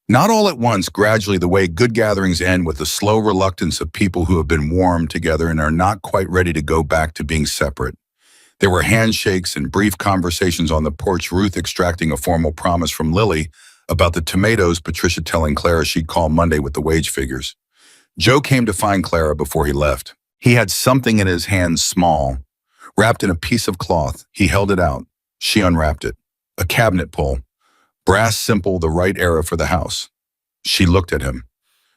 Not all at once, gradually, the way good gatherings end with the slow reluctance of people who have been warmed together and are not quite ready to go back to being separate. There were handshakes and brief conversations on the porch, Ruth extracting a formal promise from Lily about the tomatoes, Patricia telling Clara she'd call Monday with the wage figures. Joe came to find Clara before he left. He had something in his hand, small, wrapped in a piece of cloth. He held it out. She unwrapped it. A cabinet pull. Brass, simple, the right era for the house. She looked at him.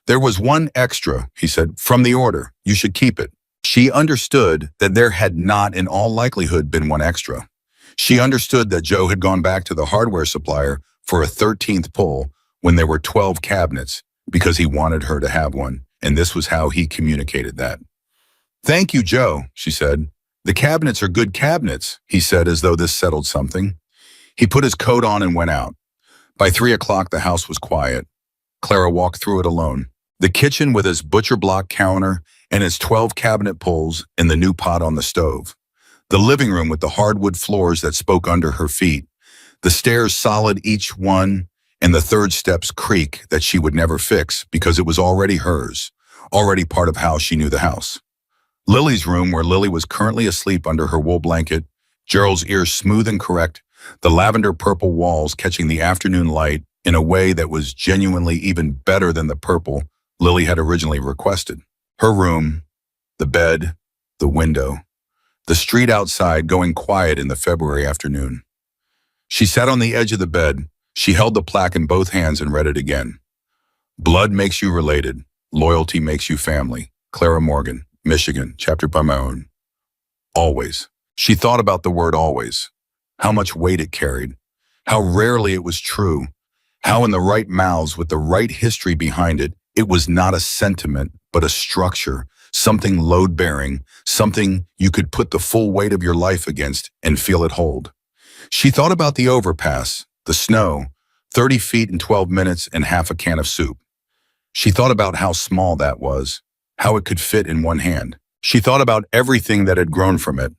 There was one extra, he said, from the order. You should keep it. She understood that there had not, in all likelihood, been one extra. She understood that Joe had gone back to the hardware supplier for a 13th pull when there were 12 cabinets because he wanted her to have one, and this was how he communicated that. Thank you, Joe, she said. The cabinets are good cabinets, he said, as though this settled something. He put his coat on and went out. By 3 o'clock, the house was quiet. Clara walked through it alone. The kitchen with its butcher block counter and its 12 cabinet pulls and the new pot on the stove. The living room with the hardwood floors that spoke under her feet. The stairs solid each one, and the third step's creak that she would never fix because it was already hers, already part of how she knew the house. Lily's room, where Lily was currently asleep under her wool blanket, Gerald's ears smooth and correct, the lavender-purple walls catching the afternoon light in a way that was genuinely even better than the purple Lily had originally requested. Her room, the bed, the window, the street outside going quiet in the February afternoon. She sat on the edge of the bed. She held the plaque in both hands and read it again. Blood makes you related. Loyalty makes you family. Clara Morgan, Michigan, chapter by my own. Always. She thought about the word always, how much weight it carried, how rarely it was true, how in the right mouths with the right history behind it, it was not a sentiment, but a structure, something load-bearing, something you could put the full weight of your life against and feel it hold. She thought about the overpass, the snow, 30 feet in 12 minutes and half a can of soup. She thought about how small that was, how it could fit in one hand. She thought about everything that had grown from it.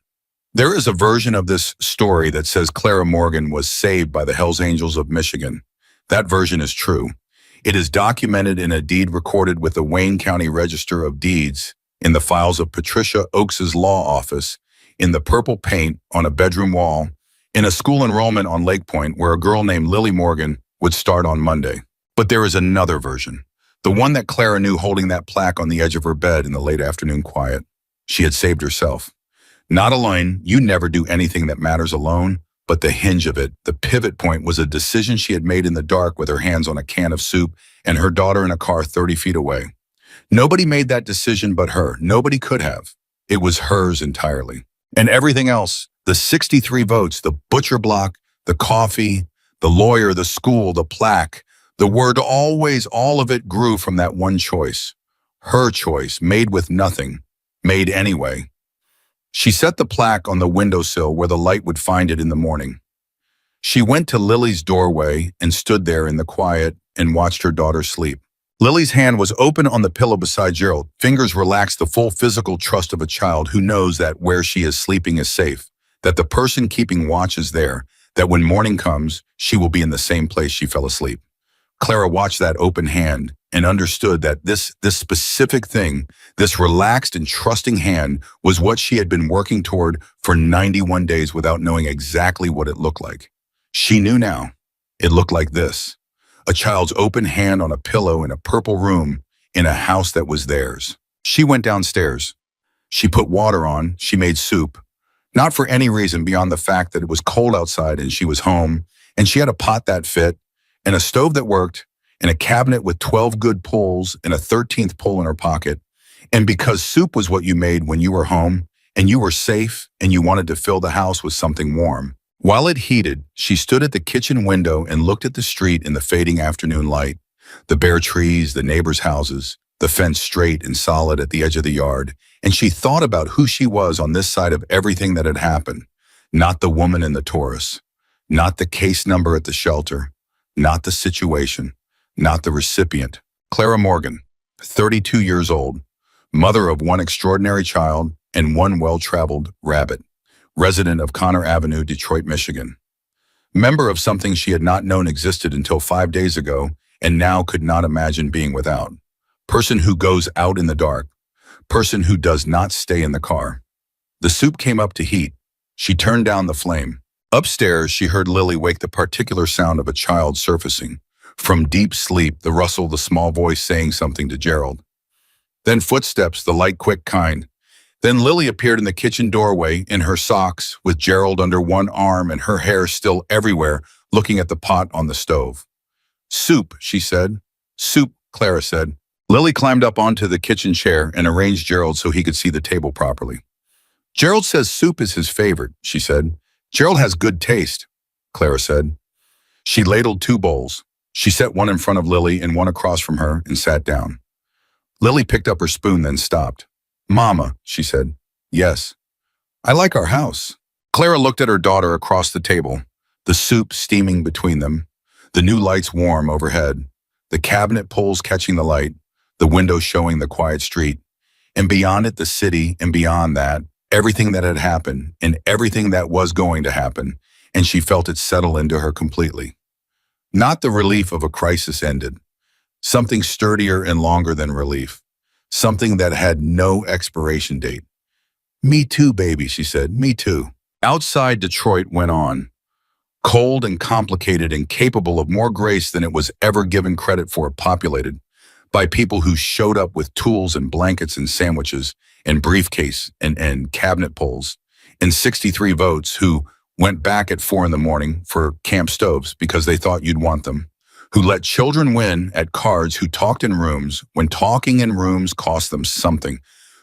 There is a version of this story that says Clara Morgan was saved by the Hells Angels of Michigan. That version is true. It is documented in a deed recorded with the Wayne County Register of Deeds in the files of Patricia Oakes's law office, in the purple paint on a bedroom wall, in a school enrollment on Lake Point where a girl named Lily Morgan would start on Monday. But there is another version, the one that Clara knew holding that plaque on the edge of her bed in the late afternoon quiet. She had saved herself. Not alone, you never do anything that matters alone, but the hinge of it, the pivot point, was a decision she had made in the dark with her hands on a can of soup and her daughter in a car 30 feet away. Nobody made that decision but her. Nobody could have. It was hers entirely. And everything else, the 63 votes, the butcher block, the coffee, the lawyer, the school, the plaque, the word always, all of it grew from that one choice. Her choice, made with nothing, made anyway. She set the plaque on the windowsill where the light would find it in the morning. She went to Lily's doorway and stood there in the quiet and watched her daughter sleep. Lily's hand was open on the pillow beside Gerald. Fingers relaxed, the full physical trust of a child who knows that where she is sleeping is safe, that the person keeping watch is there, that when morning comes, she will be in the same place she fell asleep. Clara watched that open hand and understood that this specific thing, this relaxed and trusting hand, was what she had been working toward for 91 days without knowing exactly what it looked like. She knew now. It looked like this. A child's open hand on a pillow in a purple room in a house that was theirs. She went downstairs. She put water on. She made soup. Not for any reason beyond the fact that it was cold outside and she was home, and she had a pot that fit, and a stove that worked, and a cabinet with 12 good pulls and a 13th pull in her pocket. And because soup was what you made when you were home, and you were safe, and you wanted to fill the house with something warm. While it heated, she stood at the kitchen window and looked at the street in the fading afternoon light, the bare trees, the neighbors' houses, the fence straight and solid at the edge of the yard, and she thought about who she was on this side of everything that had happened. Not the woman in the Taurus, not the case number at the shelter, not the situation, not the recipient. Clara Morgan, 32 years old, mother of one extraordinary child and one well-traveled rabbit, resident of Connor Avenue, Detroit, Michigan. Member of something she had not known existed until 5 days ago and now could not imagine being without. Person who goes out in the dark. Person who does not stay in the car. The soup came up to heat. She turned down the flame. Upstairs, she heard Lily wake the particular sound of a child surfacing. From deep sleep, the rustle, the small voice saying something to Gerald. Then footsteps, the light, quick kind. Then Lily appeared in the kitchen doorway in her socks with Gerald under one arm and her hair still everywhere, looking at the pot on the stove. Soup, she said. Soup, Clara said. Lily climbed up onto the kitchen chair and arranged Gerald so he could see the table properly. Gerald says soup is his favorite, she said. Gerald has good taste, Clara said. She ladled 2 bowls. She set one in front of Lily and one across from her and sat down. Lily picked up her spoon, then stopped. Mama, she said. Yes. I like our house. Clara looked at her daughter across the table, the soup steaming between them, The new lights warm overhead, the cabinet poles catching the light, the windows showing the quiet street, and beyond it the city, and beyond that, everything that had happened and everything that was going to happen, and she felt it settle into her completely. Not the relief of a crisis ended, something sturdier and longer than relief, something that had no expiration date. "Me too, baby," she said, "me too." Outside, Detroit went on, cold and complicated and capable of more grace than it was ever given credit for, populated by people who showed up with tools and blankets and sandwiches and briefcase and cabinet poles, and 63 votes who went back at 4 in the morning for camp stoves because they thought you'd want them, who let children win at cards, who talked in rooms when talking in rooms cost them something,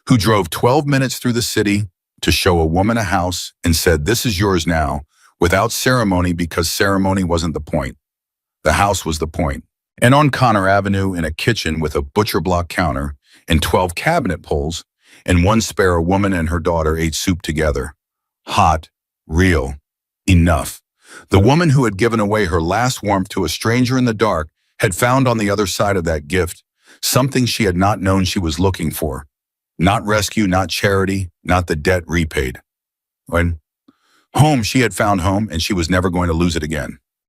who drove 12 minutes through the city to show a woman a house and said, "This is yours now," without ceremony, because ceremony wasn't the point. The house was the point. And on Connor Avenue, in a kitchen with a butcher block counter and 12 cabinet poles and one spare, a woman and her daughter ate soup together. Hot, real, enough. The woman who had given away her last warmth to a stranger in the dark had found on the other side of that gift something she had not known she was looking for. Not rescue, not charity, not the debt repaid. When home, she had found home, and she was never going to lose it again.